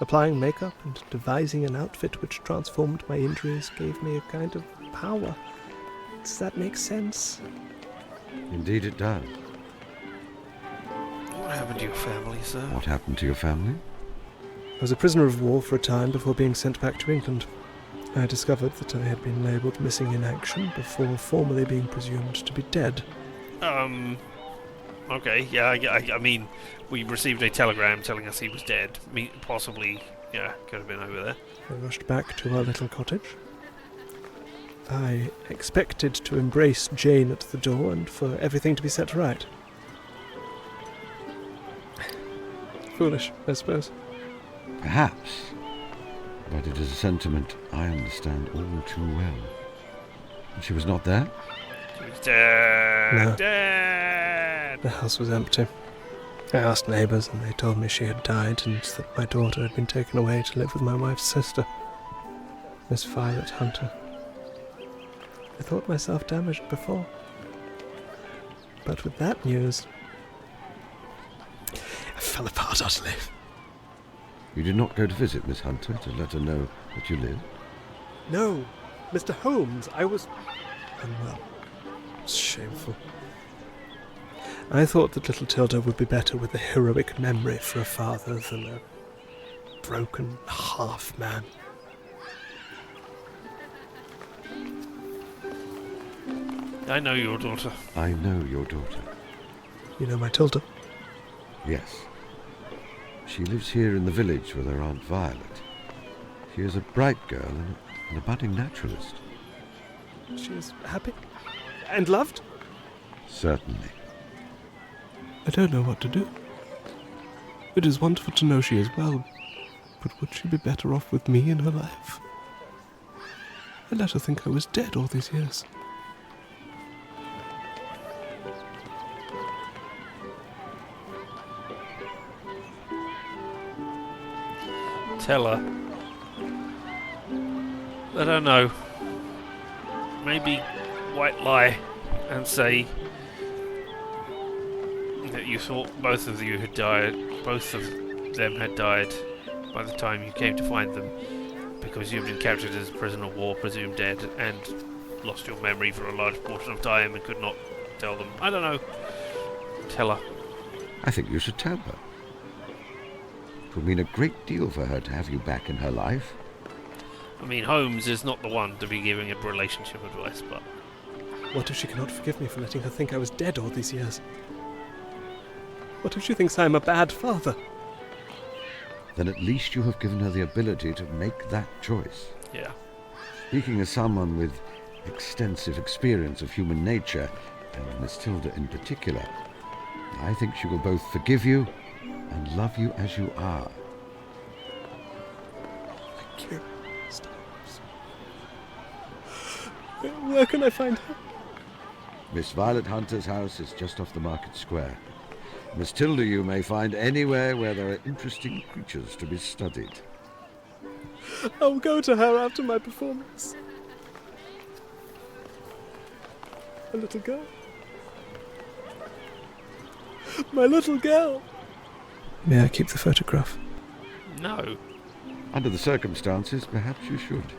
Applying makeup and devising an outfit which transformed my injuries gave me a kind of power. Does that make sense? Indeed it does. What happened to your family, sir? What happened to your family? I was a prisoner of war for a time before being sent back to England. I discovered that I had been labelled missing in action before formally being presumed to be dead. Okay, yeah, I mean, we received a telegram telling us he was dead. Possibly, yeah, could have been over there. I rushed back to our little cottage. I expected to embrace Jane at the door and for everything to be set right. Foolish, I suppose. Perhaps. But it is a sentiment I understand all too well. And she was not there? She was dead. No. Dead. The house was empty. I asked neighbours and they told me she had died and that my daughter had been taken away to live with my wife's sister, Miss Violet Hunter. I thought myself damaged before. But with that news, I fell apart utterly. You did not go to visit Miss Hunter to let her know that you lived? No, Mr. Holmes, I was unwell. It's shameful. I thought that little Tilda would be better with a heroic memory for a father than a broken half-man. I know your daughter. I know your daughter. You know my Tilda? Yes. She lives here in the village with her Aunt Violet. She is a bright girl and a budding naturalist. She is happy? And loved? Certainly. I don't know what to do. It is wonderful to know she is well, but would she be better off with me in her life? I let her think I was dead all these years. Tell her. I don't know. Maybe white lie and say that you thought both of you had died, both of them had died by the time you came to find them, because you've been captured as a prisoner of war, presumed dead, and lost your memory for a large portion of time and could not tell them. I don't know. Tell her. I think you should tell her. It will mean a great deal for her to have you back in her life. I mean, Holmes is not the one to be giving a relationship advice, but... What if she cannot forgive me for letting her think I was dead all these years? What if she thinks I am a bad father? Then at least you have given her the ability to make that choice. Yeah. Speaking as someone with extensive experience of human nature, and Miss Tilda in particular, I think she will both forgive you and love you as you are. Thank you. Where can I find her? Miss Violet Hunter's house is just off the market square. Miss Tilda you may find anywhere where there are interesting creatures to be studied. I'll go to her after my performance. A little girl. My little girl. May I keep the photograph? No. Under the circumstances, perhaps you should.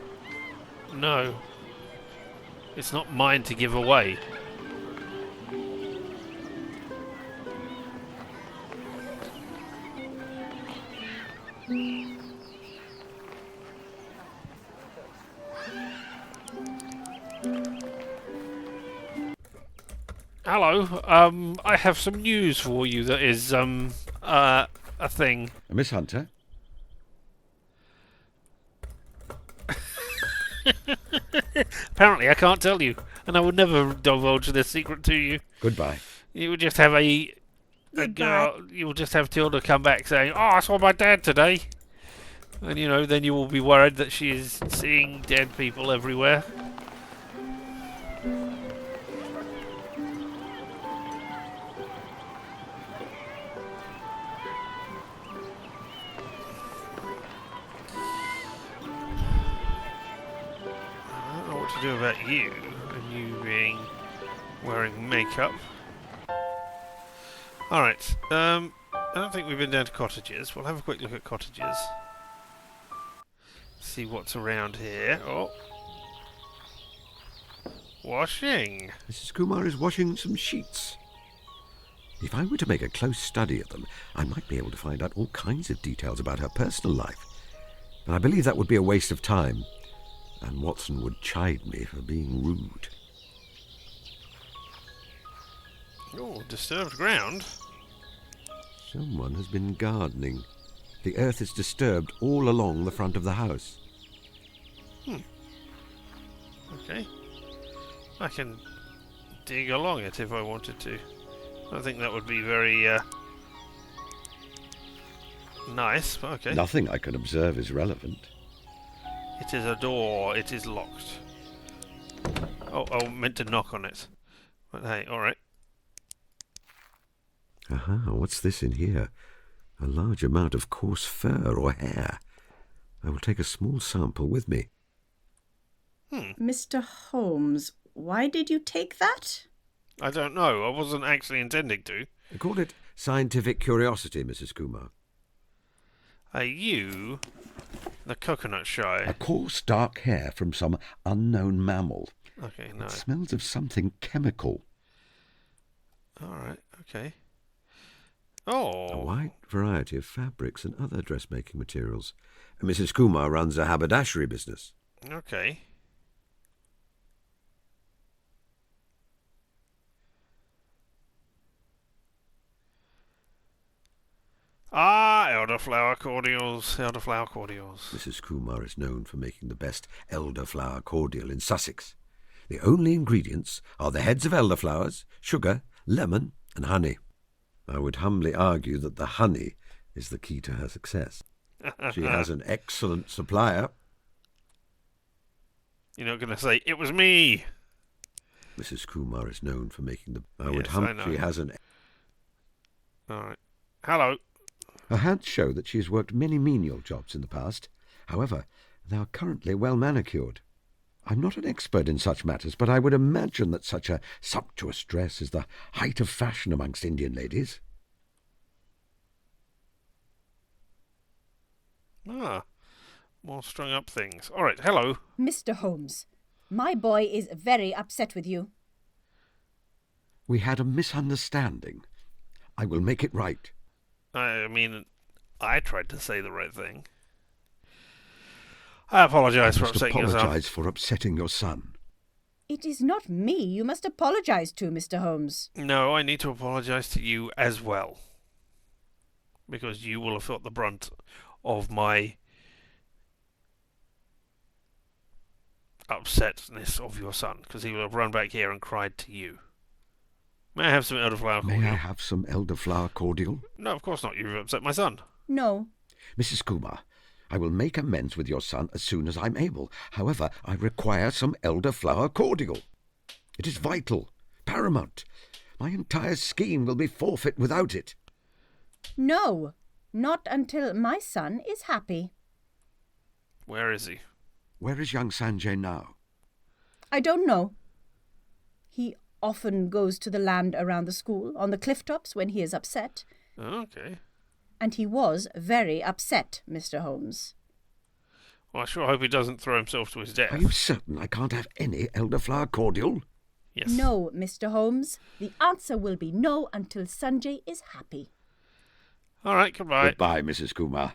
No. It's not mine to give away. Hello, I have some news for you that is, a thing. Miss Hunter? Apparently I can't tell you, and I would never divulge this secret to you. Goodbye. You would just have a girl, you will just have Tilda come back saying, "Oh, I saw my dad today." And, you know, then you will be worried that she is seeing dead people everywhere. I don't know what to do about you, and you being wearing makeup. Alright, I don't think we've been down to cottages. We'll have a quick look at cottages. See what's around here. Oh. Washing. Mrs. Kumar is washing some sheets. If I were to make a close study of them, I might be able to find out all kinds of details about her personal life. But I believe that would be a waste of time, and Watson would chide me for being rude. Oh, disturbed ground. Someone has been gardening. The earth is disturbed all along the front of the house. Okay. I can dig along it if I wanted to. I think that would be very nice, but okay. Nothing I can observe is relevant. It is a door. It is locked. Oh, I meant to knock on it. But hey, alright. Aha, what's this in here? A large amount of coarse fur or hair. I will take a small sample with me. Mr. Holmes, why did you take that? I don't know. I wasn't actually intending to. Call it scientific curiosity, Mrs. Kumar. Are you the coconut shy? A coarse dark hair from some unknown mammal. Okay, no. It smells of something chemical. Alright, okay. A Oh! wide variety of fabrics and other dressmaking materials. Mrs. Kumar runs a haberdashery business. Okay. Ah, elderflower cordials, elderflower cordials. Mrs. Kumar is known for making the best elderflower cordial in Sussex. The only ingredients are the heads of elderflowers, sugar, lemon, and honey. I would humbly argue that the honey is the key to her success. She has an excellent supplier. You're not going to say, it was me! Mrs. Kumar is known for making the... She has an... Alright. Hello. Her hands show that she has worked many menial jobs in the past. However, they are currently well manicured. I'm not an expert in such matters, but I would imagine that such a sumptuous dress is the height of fashion amongst Indian ladies. Ah, more strung up things. All right, hello. Mr. Holmes, my boy is very upset with you. We had a misunderstanding. I will make it right. I mean, I tried to say the right thing. I apologise for upsetting your son. Apologise for upsetting your son. It is not me you must apologise to, Mr. Holmes. No, I need to apologise to you as well. Because you will have felt the brunt of my upsetness of your son. Because he will have run back here and cried to you. May I have some elderflower cordial? May I have some elderflower cordial? No, of course not. You've upset my son. No. Mrs. Kumar, I will make amends with your son as soon as I'm able. However, I require some elderflower cordial. It is vital, paramount. My entire scheme will be forfeit without it. No, not until my son is happy. Where is he? Where is young Sanjay now? I don't know. He often goes to the land around the school, on the cliff tops when he is upset. Okay. And he was very upset, Mr. Holmes. Well, I sure hope he doesn't throw himself to his death. Are you certain I can't have any elderflower cordial? Yes. No, Mr. Holmes. The answer will be no until Sanjay is happy. All right, goodbye. Goodbye, Mrs. Kumar.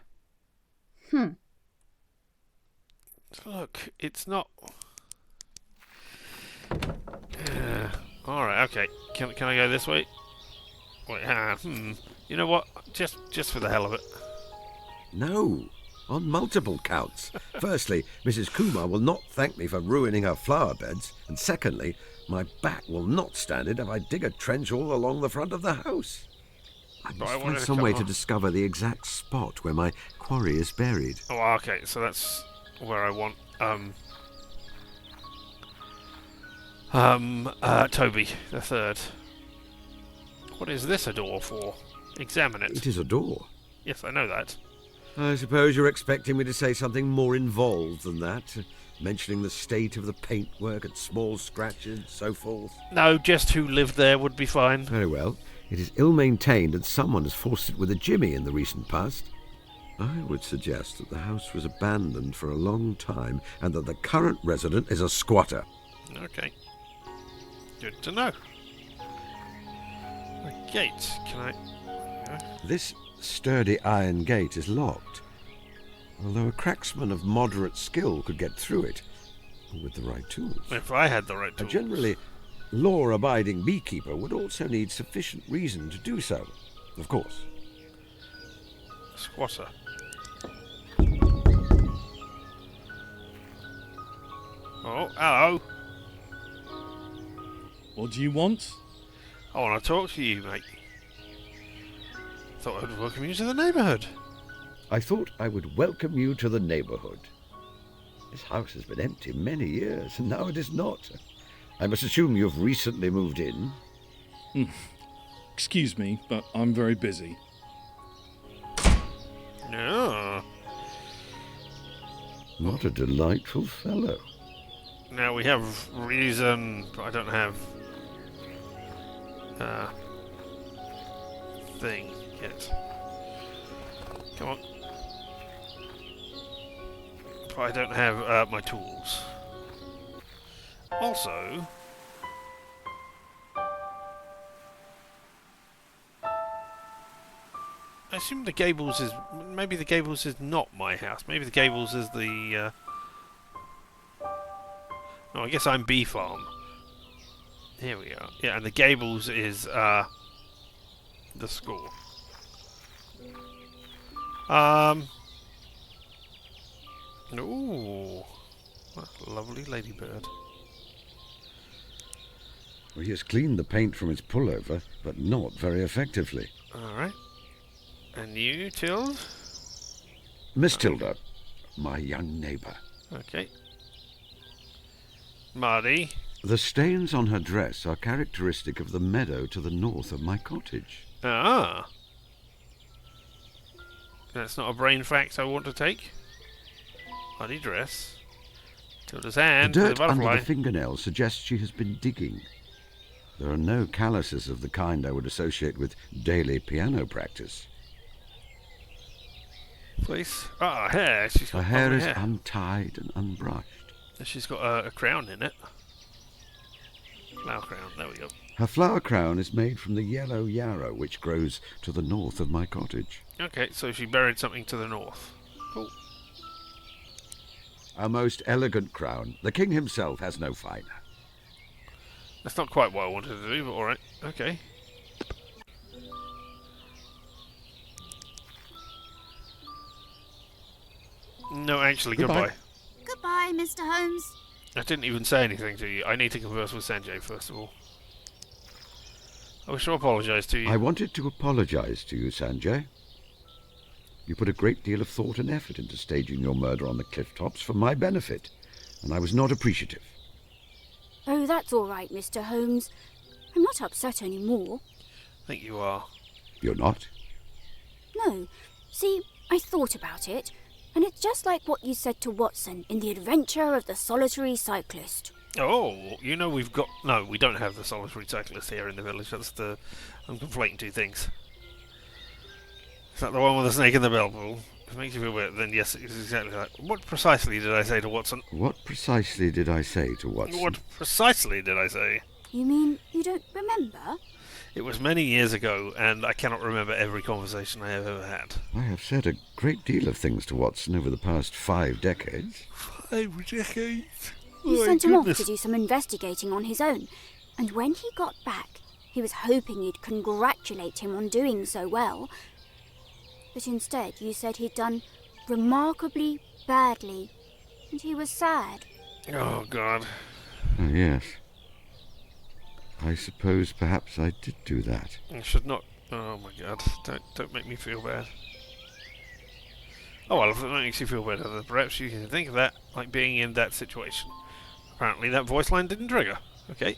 Look, it's not... all right, okay. Can I go this way? Wait, You know what? Just for the hell of it. No, on multiple counts. Firstly, Mrs. Kumar will not thank me for ruining her flower beds. And secondly, my back will not stand it if I dig a trench all along the front of the house. I must find some way to discover the exact spot where my quarry is buried. Oh, okay, so that's where I want, Toby the third. What is this a door for? Examine it. It is a door. Yes, I know that. I suppose you're expecting me to say something more involved than that, mentioning the state of the paintwork and small scratches and so forth. No, just who lived there would be fine. Very well. It is ill-maintained and someone has forced it with a jimmy in the recent past. I would suggest that the house was abandoned for a long time and that the current resident is a squatter. Okay. Good to know. A gate. Can I... This sturdy iron gate is locked, although a cracksman of moderate skill could get through it with the right tools. If I had the right tools. A generally law-abiding beekeeper would also need sufficient reason to do so, of course. Squatter. Oh, hello. What do you want? I want to talk to you, mate. Thought I'd welcome you to the neighbourhood. I thought I would welcome you to the neighbourhood. This house has been empty many years, and now it is not. I must assume you've recently moved in. Excuse me, but I'm very busy. No. What a delightful fellow. Now we have reason, but I don't have thing yet. Come on. But I don't have my tools. Also, I assume the Gables is... Maybe the Gables is not my house. Maybe the Gables is the... No, I guess I'm Bee Farm. Here we are. Yeah, and the Gables is the school. Ooh, what a lovely ladybird. Well, he has cleaned the paint from its pullover, but not very effectively. Alright. And you, Tilde? Miss Tilda, my young neighbour. Okay. Marty? The stains on her dress are characteristic of the meadow to the north of my cottage. Ah. That's not a brain fact I want to take. Muddy dress. Tilda's hand. The dirt the under butterfly. the fingernail suggests she has been digging. There are no calluses of the kind I would associate with daily piano practice. Please. Ah, hair. She's got Her hair lovely is hair. untied and unbrushed. She's got a crown in it. Flower crown. There we go. Her flower crown is made from the yellow yarrow which grows to the north of my cottage. Okay, so she buried something to the north. Cool. A most elegant crown. The king himself has no finer. That's not quite what I wanted to do, but alright. Okay. No, actually, goodbye. Goodbye, Mr. Holmes. I didn't even say anything to you. I need to converse with Sanjay, first of all. I wish to apologise to you. I wanted to apologise to you, Sanjay. You put a great deal of thought and effort into staging your murder on the cliff tops for my benefit, and I was not appreciative. Oh, that's all right, Mr. Holmes. I'm not upset anymore. I think you are. You're not? No. See, I thought about it, and it's just like what you said to Watson in The Adventure of the Solitary Cyclist. Oh, you know we've got... No, we don't have the solitary cyclist here in the village. That's the... I'm conflating two things. Is that the one with the snake in the bell pull? If it makes you feel weird, then yes, it's exactly that. What precisely did I say to Watson? What precisely did I say to Watson? What precisely did I say? You mean you don't remember? It was many years ago, and I cannot remember every conversation I have ever had. I have said a great deal of things to Watson over the past 5 decades. 5 decades? You sent him off to do some investigating on his own, and when he got back, he was hoping you'd congratulate him on doing so well. But instead, you said he'd done remarkably badly, and he was sad. Oh, God. Oh, yes. I suppose perhaps I did do that. I should not... Oh, my God. Don't make me feel bad. Oh, well, if it makes you feel better, then perhaps you can think of that like being in that situation. Apparently that voice line didn't trigger. Okay.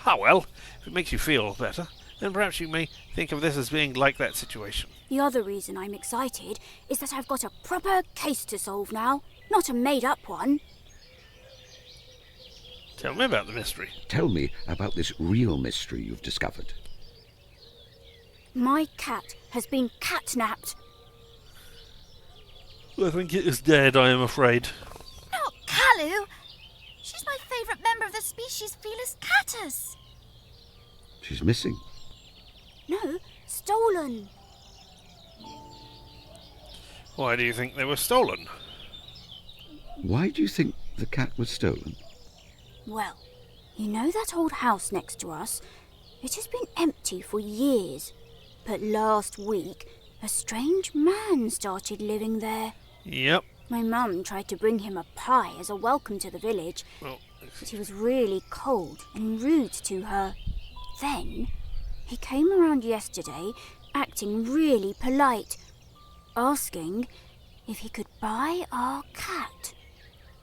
Ah, well, if it makes you feel better, then perhaps you may think of this as being like that situation. The other reason I'm excited is that I've got a proper case to solve now, not a made-up one. Tell me about the mystery. Tell me about this real mystery you've discovered. My cat has been catnapped. I think it is dead, I am afraid. Not Kalu! She's my favourite member of the species Felis catus. She's missing. No, stolen. Why do you think they were stolen? Why do you think the cat was stolen? Well, you know that old house next to us? It has been empty for years. But last week, a strange man started living there. Yep. My mum tried to bring him a pie as a welcome to the village, well, but he was really cold and rude to her. Then, he came around yesterday, acting really polite, asking if he could buy our cat.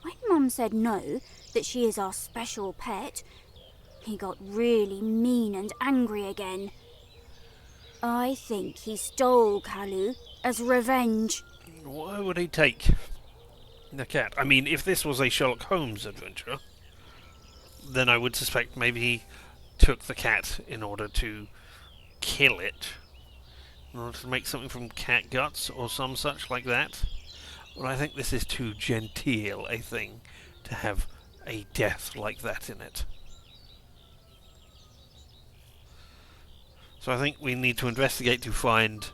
When Mum said no, that she is our special pet, he got really mean and angry again. I think he stole Kalu as revenge. Why would he take the cat? I mean, if this was a Sherlock Holmes adventure, then I would suspect maybe he took the cat in order to kill it, in order to make something from cat guts or some such like that. But I think this is too genteel a thing to have a death like that in it. So I think we need to investigate to find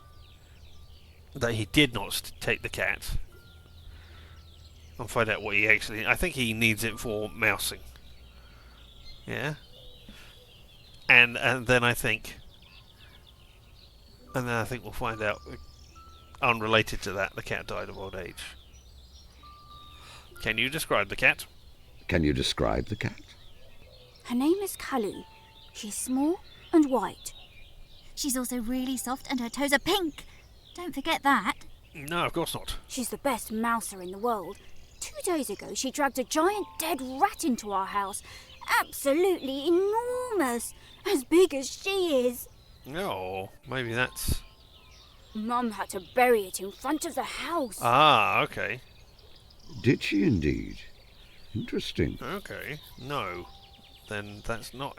that he did not take the cat. And find out what he actually... I think he needs it for mousing. Yeah? And then I think... And then I think we'll find out, unrelated to that, the cat died of old age. Can you describe the cat? Can you describe the cat? Her name is Kalu. She's small and white. She's also really soft and her toes are pink. Don't forget that. No, of course not. She's the best mouser in the world. 2 days ago, she dragged a giant dead rat into our house. Absolutely enormous. As big as she is. Oh, maybe that's... Mum had to bury it in front of the house. Ah, okay. Did she indeed? Interesting. Okay. No. Then that's not...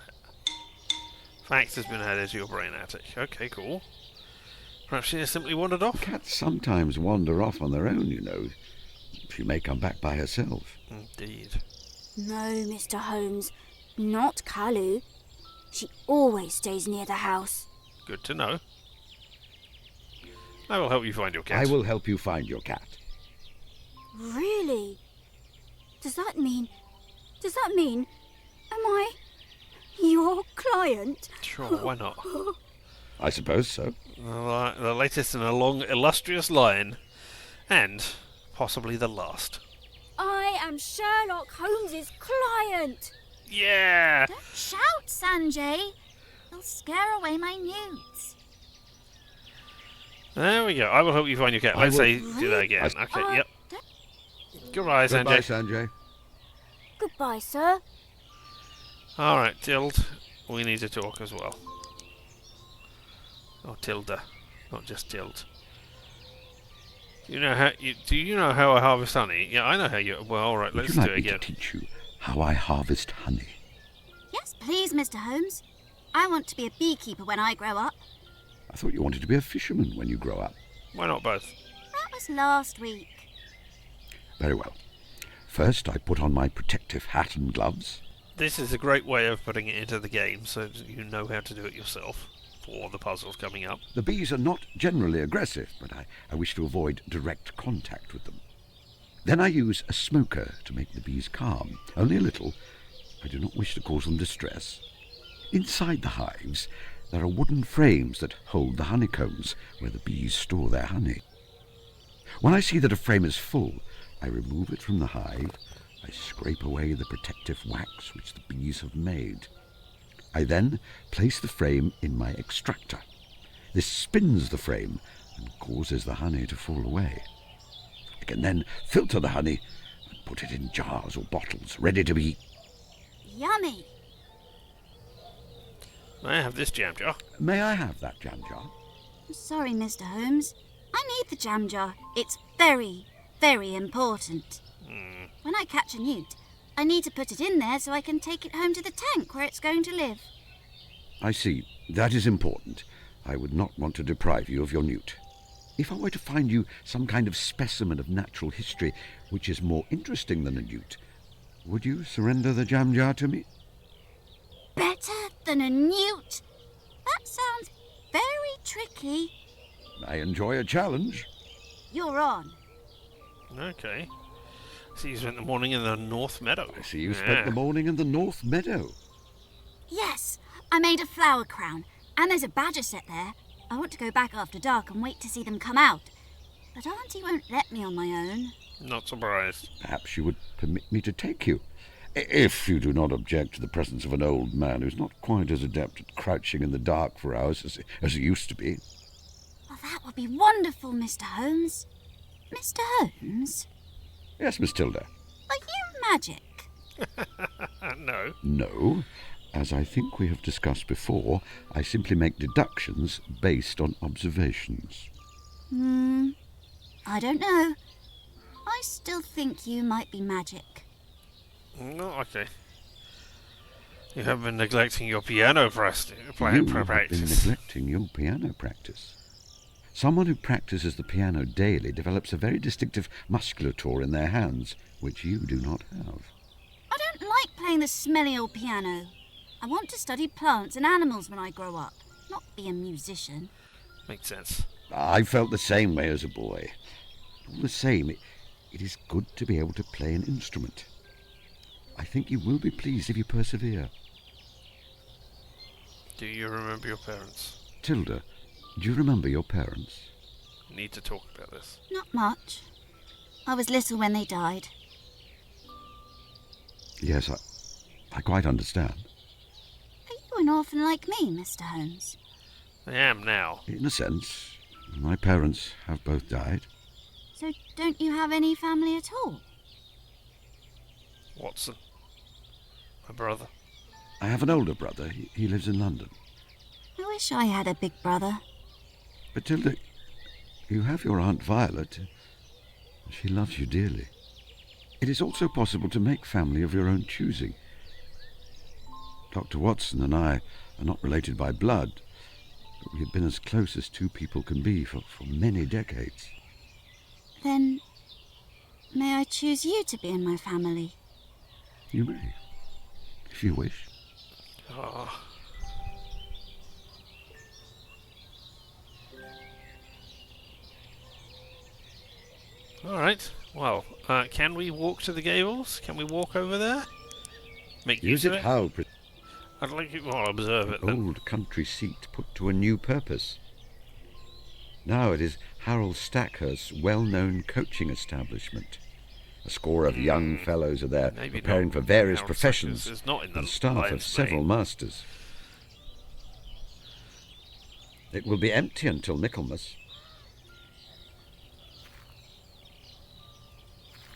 Fact has been added to your brain attic. Okay, cool. Perhaps she has simply wandered off? Cats sometimes wander off on their own, you know. She may come back by herself. Indeed. No, Mr. Holmes. Not Kalu. She always stays near the house. Good to know. I will help you find your cat. I will help you find your cat. Really? Does that mean... Am I your client? Sure, why not? I suppose so. The latest in a long, illustrious line. And possibly the last. I am Sherlock Holmes's client. Yeah! Don't shout, Sanjay. You'll scare away my newts. There we go. I will help you find your cat. Let's say do that again. Okay, yep. Goodbye, Sanjay. Goodbye, Sanjay. Goodbye, sir. Alright, Tild. We need to talk as well. Or Tilda. Not just Tild. Do you know how I harvest honey? Yeah, I know how you... Well, alright, let's do it again. Would you like me to teach you how I harvest honey? Yes, please, Mr. Holmes. I want to be a beekeeper when I grow up. I thought you wanted to be a fisherman when you grow up. Why not both? That was last week. Very well. First, I put on my protective hat and gloves. This is a great way of putting it into the game, so that you know how to do it yourself for the puzzles coming up. The bees are not generally aggressive, but I wish to avoid direct contact with them. Then I use a smoker to make the bees calm, only a little. I do not wish to cause them distress. Inside the hives, there are wooden frames that hold the honeycombs, where the bees store their honey. When I see that a frame is full, I remove it from the hive. I scrape away the protective wax which the bees have made. I then place the frame in my extractor. This spins the frame and causes the honey to fall away. I can then filter the honey and put it in jars or bottles, ready to be... Yummy. May I have this jam jar? May I have that jam jar? I'm sorry, Mr. Holmes. I need the jam jar. It's very, very important. When I catch a newt, I need to put it in there so I can take it home to the tank where it's going to live. I see. That is important. I would not want to deprive you of your newt. If I were to find you some kind of specimen of natural history which is more interesting than a newt, would you surrender the jam jar to me? Better than a newt? That sounds very tricky. I enjoy a challenge. You're on. Okay. So you spent the morning in the North Meadow. I see you spent the morning in the North Meadow. Yes, I made a flower crown, and there's a badger set there. I want to go back after dark and wait to see them come out. But Auntie won't let me on my own. Not surprised. Perhaps you would permit me to take you. If you do not object to the presence of an old man who's not quite as adept at crouching in the dark for hours as he used to be. Oh, that would be wonderful, Mr. Holmes. Mr. Holmes? Yes, Miss Tilda. Are you magic? No. No. As I think we have discussed before, I simply make deductions based on observations. I don't know. I still think you might be magic. No, okay. You have been neglecting your piano practice. You have been neglecting your piano practice. Someone who practices the piano daily develops a very distinctive musculature in their hands, which you do not have. I don't like playing the smelly old piano. I want to study plants and animals when I grow up, not be a musician. Makes sense. I felt the same way as a boy. All the same, it is good to be able to play an instrument. I think you will be pleased if you persevere. Do you remember your parents? Tilda, do you remember your parents? Need to talk about this. Not much. I was little when they died. Yes, I quite understand. Are you an orphan like me, Mr. Holmes? I am now. In a sense, my parents have both died. So don't you have any family at all? Watson. My brother. I have an older brother. He lives in London. I wish I had a big brother. But Tilda, you have your Aunt Violet. She loves you dearly. It is also possible to make family of your own choosing. Dr. Watson and I are not related by blood, but we have been as close as two people can be for many decades. Then, may I choose you to be in my family? You may, if you wish. Oh. Alright, well, can we walk to the gables? Can we walk over there? Make use of it? How? I'd like you to observe it then. Old country seat put to a new purpose. Now it is Harold Stackhurst's well-known coaching establishment. A score of young fellows are there, preparing for various Harold professions, Stackhurst is not in the and staff of lion's several mane. masters. It will be empty until Michaelmas.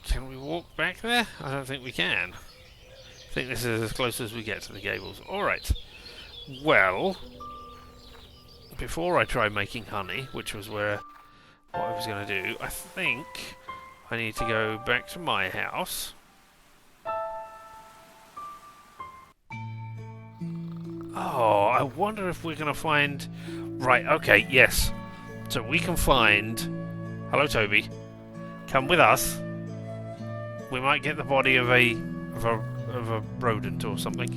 Can we walk back there? I don't think we can. I think this is as close as we get to the gables. Alright. Well, before I try making honey, which was what I was going to do, I think I need to go back to my house. Oh, I wonder if we're going to find... Right, okay, yes. So we can find... Hello, Toby. Come with us. We might get the body of a rodent or something.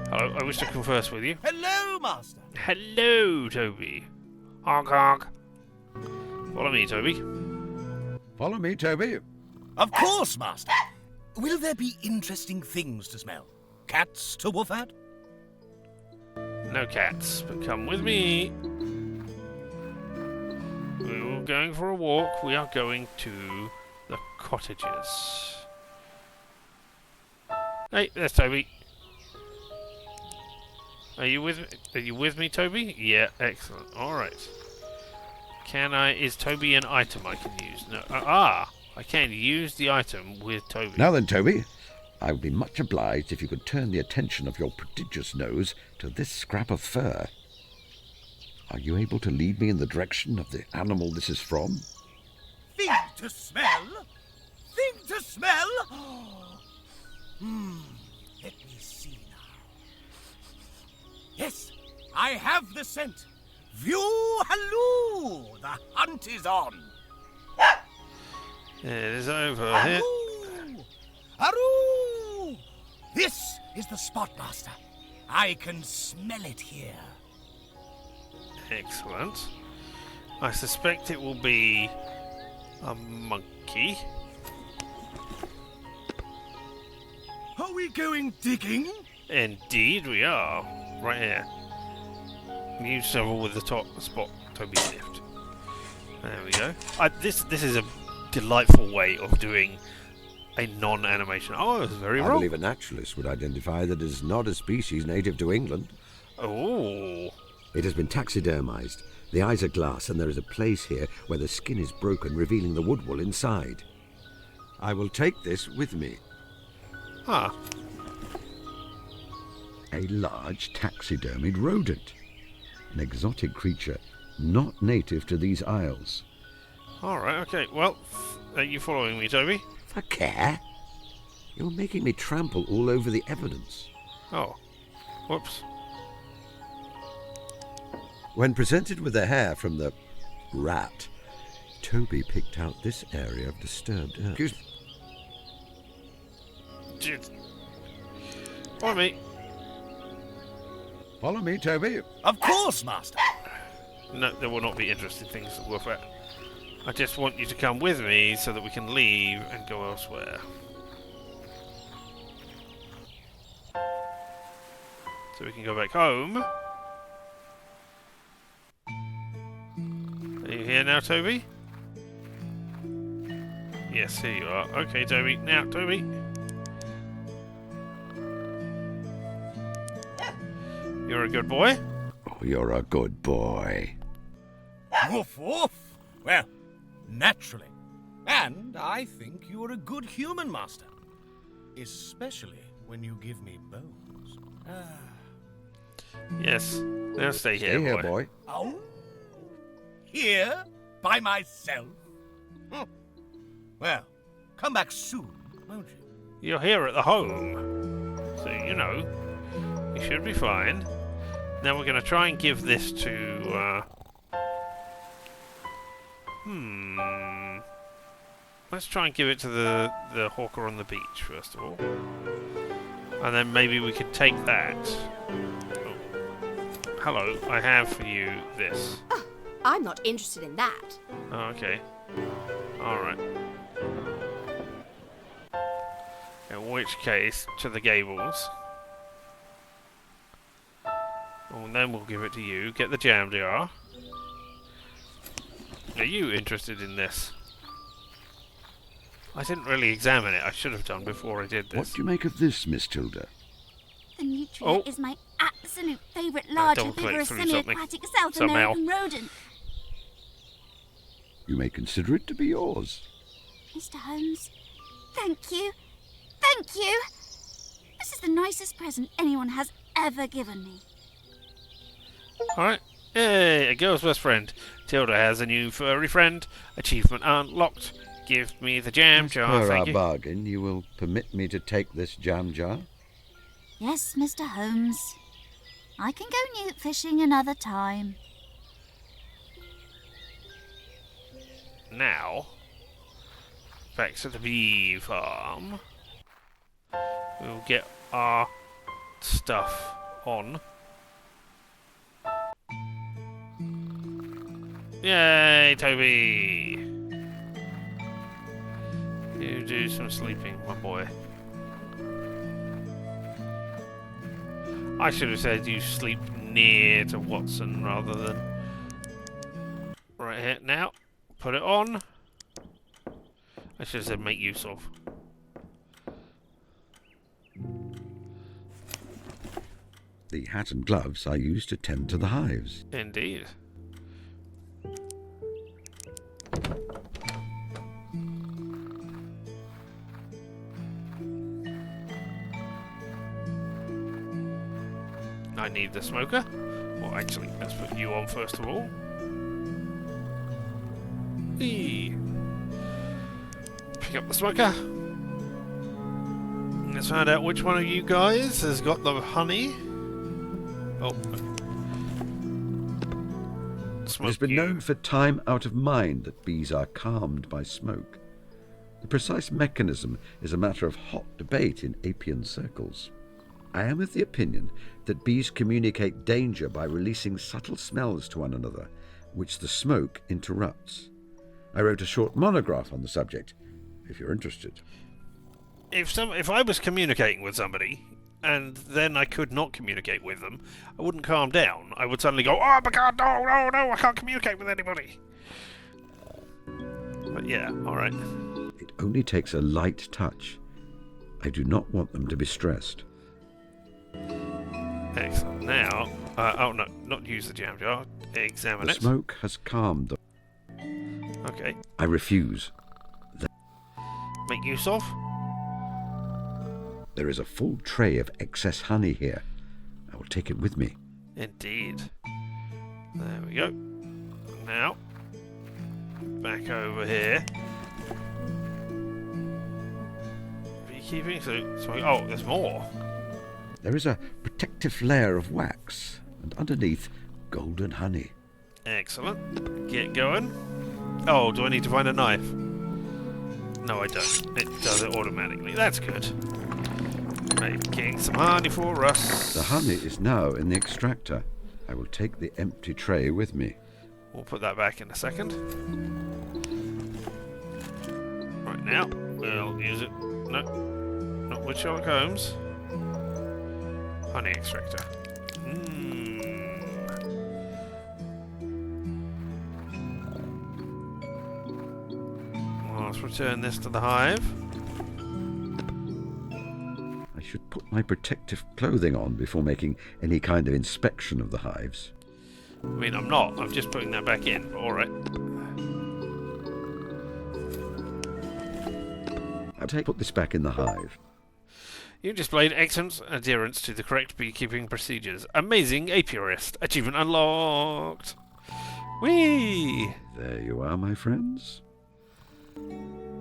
Hello, I wish to converse with you. Hello, Master. Hello, Toby. Honk honk. Follow me, Toby. Follow me, Toby. Of course, Master. Will there be interesting things to smell? Cats to woof at? No cats, but come with me. We're going for a walk. We are going to the cottages. Hey, there's Toby. Are you with me, Toby? Yeah, excellent. All right. Is Toby an item I can use? No. I can use the item with Toby. Now then, Toby, I would be much obliged if you could turn the attention of your prodigious nose to this scrap of fur. Are you able to lead me in the direction of the animal this is from? Thing to smell? Thing to smell? Let me see now. Yes, I have the scent. View halloo! The hunt is on. It is over here. Aroo! This is the spot, Master. I can smell it here. Excellent. I suspect it will be a monkey. Are we going digging? Indeed we are. Right here. You shovel with the top spot Toby left. There we go. This is a delightful way of doing a non-animation. Oh, I was very wrong. I believe a naturalist would identify that it is not a species native to England. Oh. It has been taxidermized. The eyes are glass, and there is a place here where the skin is broken, revealing the wood wool inside. I will take this with me. Ah. A large taxidermied rodent. An exotic creature not native to these isles. Alright, okay. Well, are you following me, Toby? For care? You're making me trample all over the evidence. Oh. Whoops. When presented with the hair from the rat, Toby picked out this area of disturbed earth. Excuse Follow me. Follow me, Toby. Of course, Master. No, there will not be interesting things to work at. I just want you to come with me so that we can leave and go elsewhere. So we can go back home. Are you here now, Toby? Yes, here you are. Okay, Toby. Now, Toby. You're a good boy. Oh, you're a good boy. Woof woof. Well, naturally. And I think you're a good human, Master. Especially when you give me bones. Yes. Now stay here, Stay here, boy. Oh? Here? By myself? Well, come back soon, won't you? You're here at the home. So, you know, you should be fine. Now we're going to try and give this to, let's try and give it to the hawker on the beach, first of all. And then maybe we could take that. Oh. Hello, I have for you this. Oh, I'm not interested in that. Oh, okay. Alright. In which case, to the gables. Oh, and then we'll give it to you. Get the jam jar. Are you interested in this? I didn't really examine it. I should have done before I did this. What do you make of this, Miss Tilda? The nutria is my absolute favourite large herbivorous semi-aquatic South American rodent. You may consider it to be yours. Mr. Holmes, thank you. Thank you. This is the nicest present anyone has ever given me. Alright. Hey, a girl's best friend. Tilda has a new furry friend. Achievement unlocked. Give me the jam jar, Per thank our you. bargain, you will permit me to take this jam jar? Yes, Mr. Holmes. I can go newt fishing another time. Now, back to the bee farm. We'll get our stuff on. Yay, Toby! You do some sleeping, my boy. I should have said you sleep near to Watson rather than right here. Now, put it on. I should have said make use of. The hat and gloves I use to tend to the hives. Indeed. I need the smoker. Well, actually, let's put you on first of all. Eee. Pick up the smoker. Let's find out which one of you guys has got the honey. Oh. It has been known for time out of mind that bees are calmed by smoke. The precise mechanism is a matter of hot debate in apian circles. I am of the opinion that bees communicate danger by releasing subtle smells to one another, which the smoke interrupts. I wrote a short monograph on the subject, if you're interested. If I was communicating with somebody, and then I could not communicate with them, I wouldn't calm down. I would suddenly go, oh my god, no, I can't communicate with anybody. But yeah, alright. It only takes a light touch. I do not want them to be stressed. Excellent. Now, oh no, not use the jam jar. Examine The it. smoke has calmed them. Okay. I refuse. Make use of. There is a full tray of excess honey here. I will take it with me. Indeed. There we go. Now, back over here. Beekeeping. So oh, there's more. There is a protective layer of wax, and underneath, golden honey. Excellent. Get going. Oh, do I need to find a knife? No, I don't. It does it automatically. That's good. Maybe getting some honey for us. The honey is now in the extractor. I will take the empty tray with me. We'll put that back in a second. Right now, we'll use it. No, not with Sherlock Holmes. Honey extractor. Well, let's return this to the hive. I should put my protective clothing on before making any kind of inspection of the hives. I mean, I'm not. I'm just putting that back in. Alright. I'll put this back in the hive. You displayed excellent adherence to the correct beekeeping procedures. Amazing apiarist. Achievement unlocked. Whee! There you are, my friends.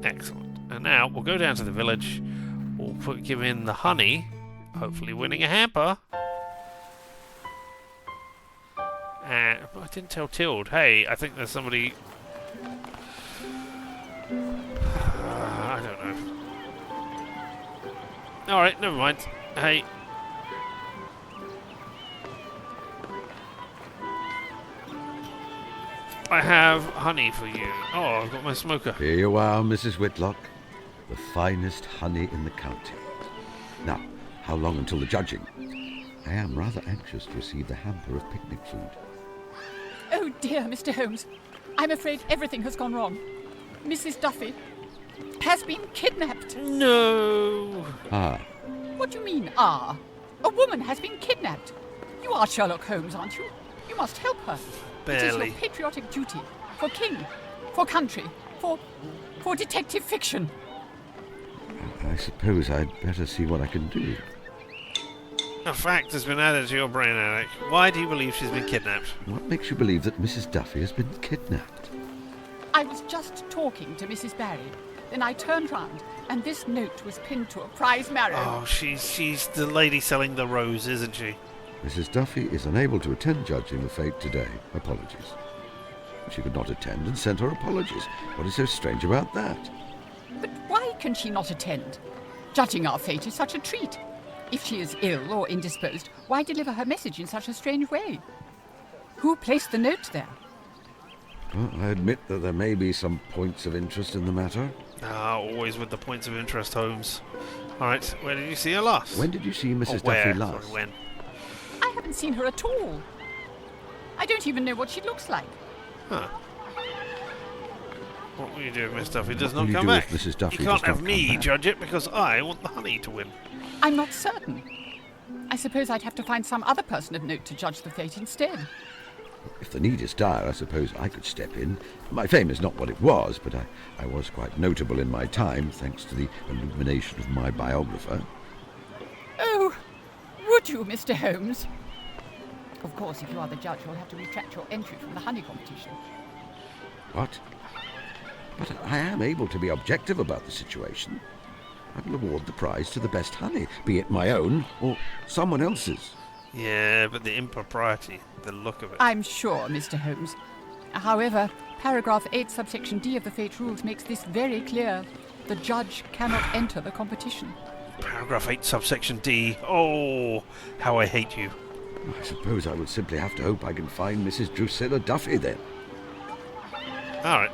Excellent. And now we'll go down to the village. We'll give in the honey. Hopefully winning a hamper. I didn't tell Tilde. Hey, I think there's somebody... I don't know. Alright, never mind. Hey. I have honey for you. Oh, I've got my smoker. Here you are, Mrs. Whitlock. The finest honey in the county. Now, how long until the judging? I am rather anxious to receive the hamper of picnic food. Oh dear, Mr. Holmes. I'm afraid everything has gone wrong. Mrs. Duffy has been kidnapped. No. Ah. What do you mean, ah? A woman has been kidnapped. You are Sherlock Holmes, aren't you? You must help her. Barely. It is your patriotic duty. For king. For country. For detective fiction. I suppose I'd better see what I can do. A fact has been added to your brain, Alec. Why do you believe she's been kidnapped? What makes you believe that Mrs. Duffy has been kidnapped? I was just talking to Mrs. Barry. Then I turned round, and this note was pinned to a prize marrow. Oh, she's the lady selling the rose, isn't she? Mrs. Duffy is unable to attend judging the fete today. Apologies. She could not attend and sent her apologies. What is so strange about that? But why can she not attend? Judging our fate is such a treat. If she is ill or indisposed, why deliver her message in such a strange way? Who placed the note there? Well, I admit that there may be some points of interest in the matter. Ah, always with the points of interest, Holmes. Alright, where did you see her last? When did you see Mrs. Where? Duffy last? Sorry, when? I haven't seen her at all. I don't even know what she looks like. Huh. What will you do if Miss Duffy does What not will you come do back? if Mrs. Duffy You can't does not have me come back? judge it because I want the honey to win. I'm not certain. I suppose I'd have to find some other person of note to judge the fate instead. If the need is dire, I suppose I could step in. My fame is not what it was, but I was quite notable in my time, thanks to the illumination of my biographer. Oh, would you, Mr. Holmes? Of course, if you are the judge, you'll have to retract your entry from the honey competition. What? But I am able to be objective about the situation. I will award the prize to the best honey, be it my own or someone else's. Yeah, but the impropriety, the look of it. I'm sure, Mr. Holmes. However, paragraph 8, subsection D of the fate rules makes this very clear. The judge cannot enter the competition. Paragraph 8, subsection D. Oh, how I hate you. I suppose I will simply have to hope I can find Mrs. Drusilla Duffy then. Alright.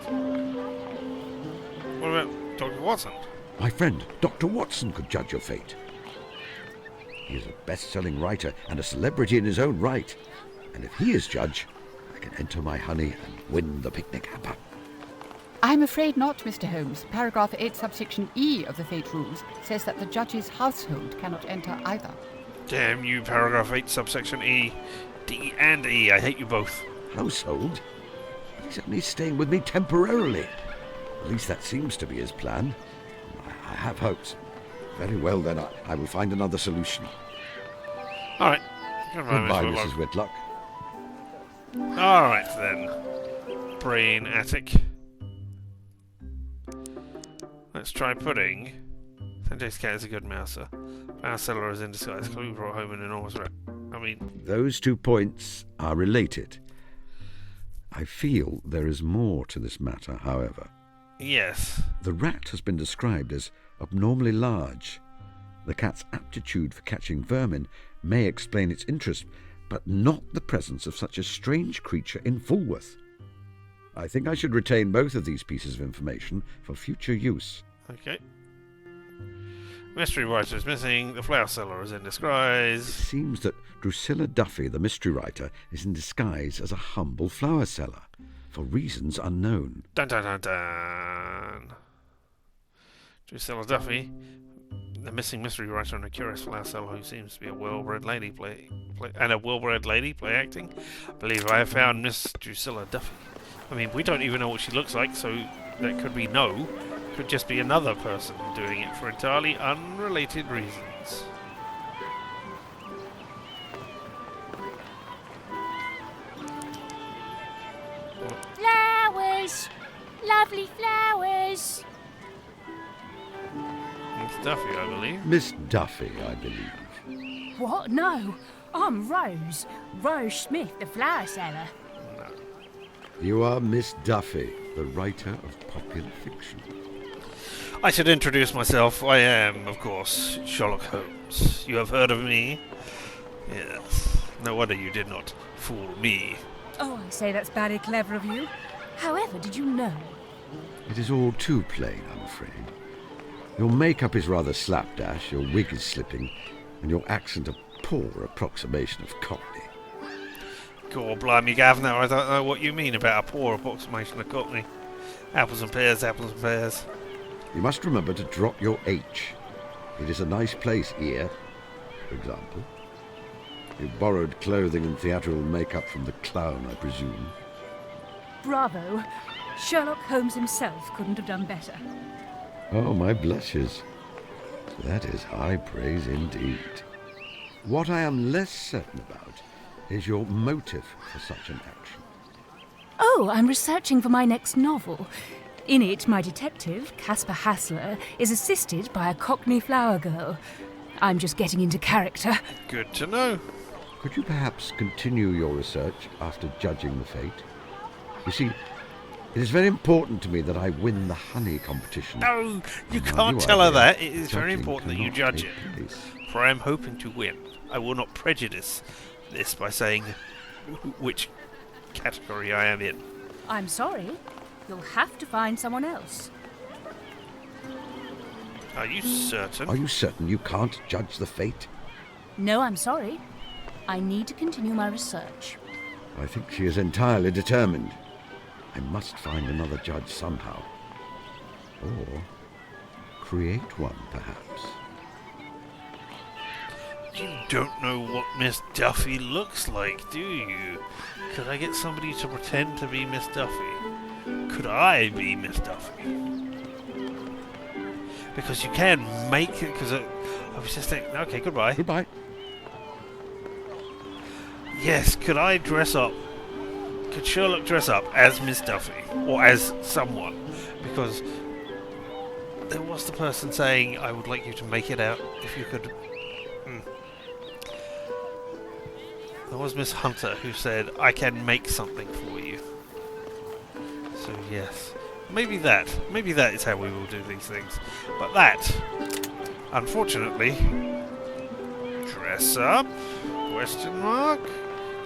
What about Dr. Watson? My friend, Dr. Watson, could judge your fate. He is a best-selling writer and a celebrity in his own right. And if he is judge, I can enter my honey and win the picnic hamper. I'm afraid not, Mr. Holmes. Paragraph 8, subsection E of the fate rules says that the judge's household cannot enter either. Damn you, paragraph 8, subsection E. D and E, I hate you both. Household? But he's only staying with me temporarily. At least that seems to be his plan. I have hopes. Very well, then, I will find another solution. Alright. Goodbye, Mrs. Whitlock. Alright, then. Brain attic. Let's try pudding. Sanjay's cat is a good mouser. Our cellar is in disguise. Clue brought home an enormous rat. I mean... Those 2 points are related. I feel there is more to this matter, however. Yes. The rat has been described as abnormally large. The cat's aptitude for catching vermin may explain its interest, but not the presence of such a strange creature in Fulworth. I think I should retain both of these pieces of information for future use. Okay. Mystery writer is missing. The flower seller is in disguise. It seems that Drusilla Duffy, the mystery writer, is in disguise as a humble flower seller, for reasons unknown. Dun dun dun dun. Drusilla Duffy, the missing mystery writer and a curious flower seller who seems to be a well-bred lady play acting. I believe I have found Miss Drusilla Duffy. I mean, we don't even know what she looks like, so that could be could just be another person doing it for entirely unrelated reasons. Flowers! Lovely flowers! Miss Duffy, I believe. Miss Duffy, I believe. What? No. I'm Rose. Rose Smith, the flower seller. You are Miss Duffy, the writer of popular fiction. I should introduce myself. I am, of course, Sherlock Holmes. You have heard of me? Yes. No wonder you did not fool me. Oh, I say that's very clever of you. However, did you know? It is all too plain, I'm afraid. Your makeup is rather slapdash, your wig is slipping, and your accent a poor approximation of Cockney. God blimey, Governor, I don't know what you mean about a poor approximation of Cockney. Apples and pears, apples and pears. You must remember to drop your H. It is a nice place here, for example. You borrowed clothing and theatrical makeup from the clown, I presume. Bravo. Sherlock Holmes himself couldn't have done better. Oh, my blushes. That is high praise indeed. What I am less certain about is your motive for such an action. Oh, I'm researching for my next novel. In it, my detective, Caspar Hassler, is assisted by a Cockney flower girl. I'm just getting into character. Good to know. Could you perhaps continue your research after judging the fate? You see, it is very important to me that I win the honey competition. No, you can't tell her that. It is very important that you judge it. For I am hoping to win. I will not prejudice this by saying which category I am in. I'm sorry. You'll have to find someone else. Are you certain? Are you certain you can't judge the fate? No, I'm sorry. I need to continue my research. I think she is entirely determined. I must find another judge somehow. Or create one, perhaps. You don't know what Miss Duffy looks like, do you? Could I get somebody to pretend to be Miss Duffy? Could I be Miss Duffy? Because you can make it, because I was just thinking, okay, goodbye. Goodbye. Yes, could I dress up? Could Sherlock dress up as Miss Duffy? Or as someone? Because there was the person saying, I would like you to make it out if you could. There was Miss Hunter who said, I can make something for you. So yes, maybe that is how we will do these things. But that, unfortunately, dress up, question mark?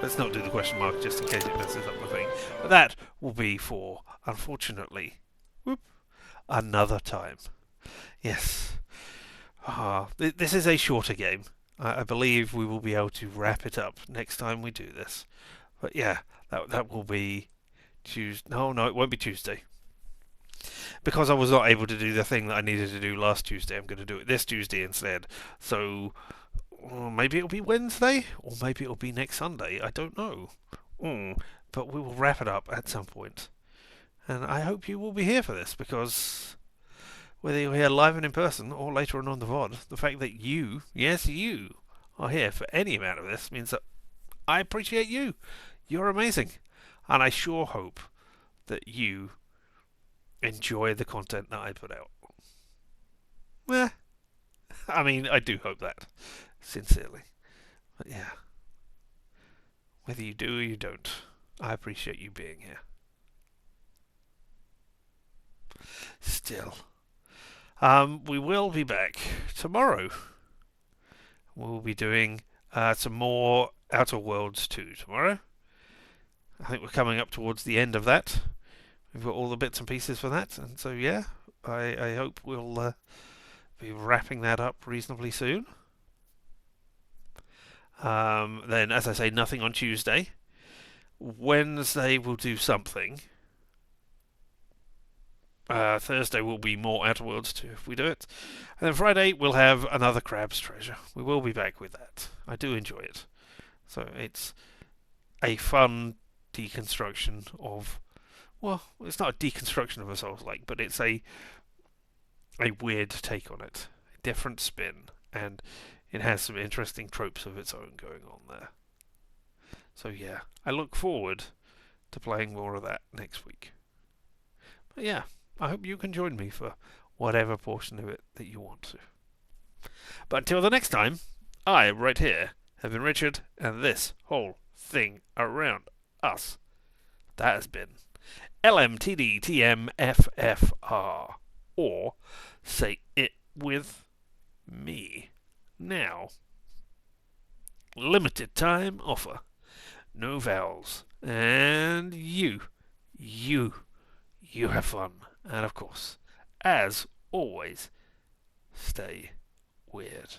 Let's not do the question mark just in case it messes up the thing. But that will be for, unfortunately, another time. Yes. This is a shorter game. I believe we will be able to wrap it up next time we do this. But yeah, that will be Tuesday. No, it won't be Tuesday. Because I was not able to do the thing that I needed to do last Tuesday, I'm going to do it this Tuesday instead. So maybe it'll be Wednesday, or maybe it'll be next Sunday. I don't know. But we will wrap it up at some point. And I hope you will be here for this, because whether you're here live and in person or later on the VOD, the fact that you, yes you, are here for any amount of this means that I appreciate you. You're amazing. And I sure hope that you enjoy the content that I put out. Well, I mean, I do hope that, sincerely. But yeah, whether you do or you don't, I appreciate you being here. Still, we will be back tomorrow we'll be doing some more Outer Worlds 2 tomorrow. I think we're coming up towards the end of that. We've got all the bits and pieces for that, and so yeah, I hope we'll be wrapping that up reasonably soon. Then, as I say, nothing on Tuesday. Wednesday we'll do something. Thursday will be more Outer Worlds 2 if we do it. And then Friday we'll have another Crab's Treasure. We will be back with that. I do enjoy it. So it's a fun deconstruction of... Well, it's not a deconstruction of a Souls-like, but it's a weird take on it. A different spin. And it has some interesting tropes of its own going on there. So yeah, I look forward to playing more of that next week. But yeah, I hope you can join me for whatever portion of it that you want to. But until the next time, I, right here, have been Richard, and this whole thing around us, that has been LMTDTMFFR, or say it with me. Now, limited time offer, no vowels, and you have fun, and of course, as always, stay weird.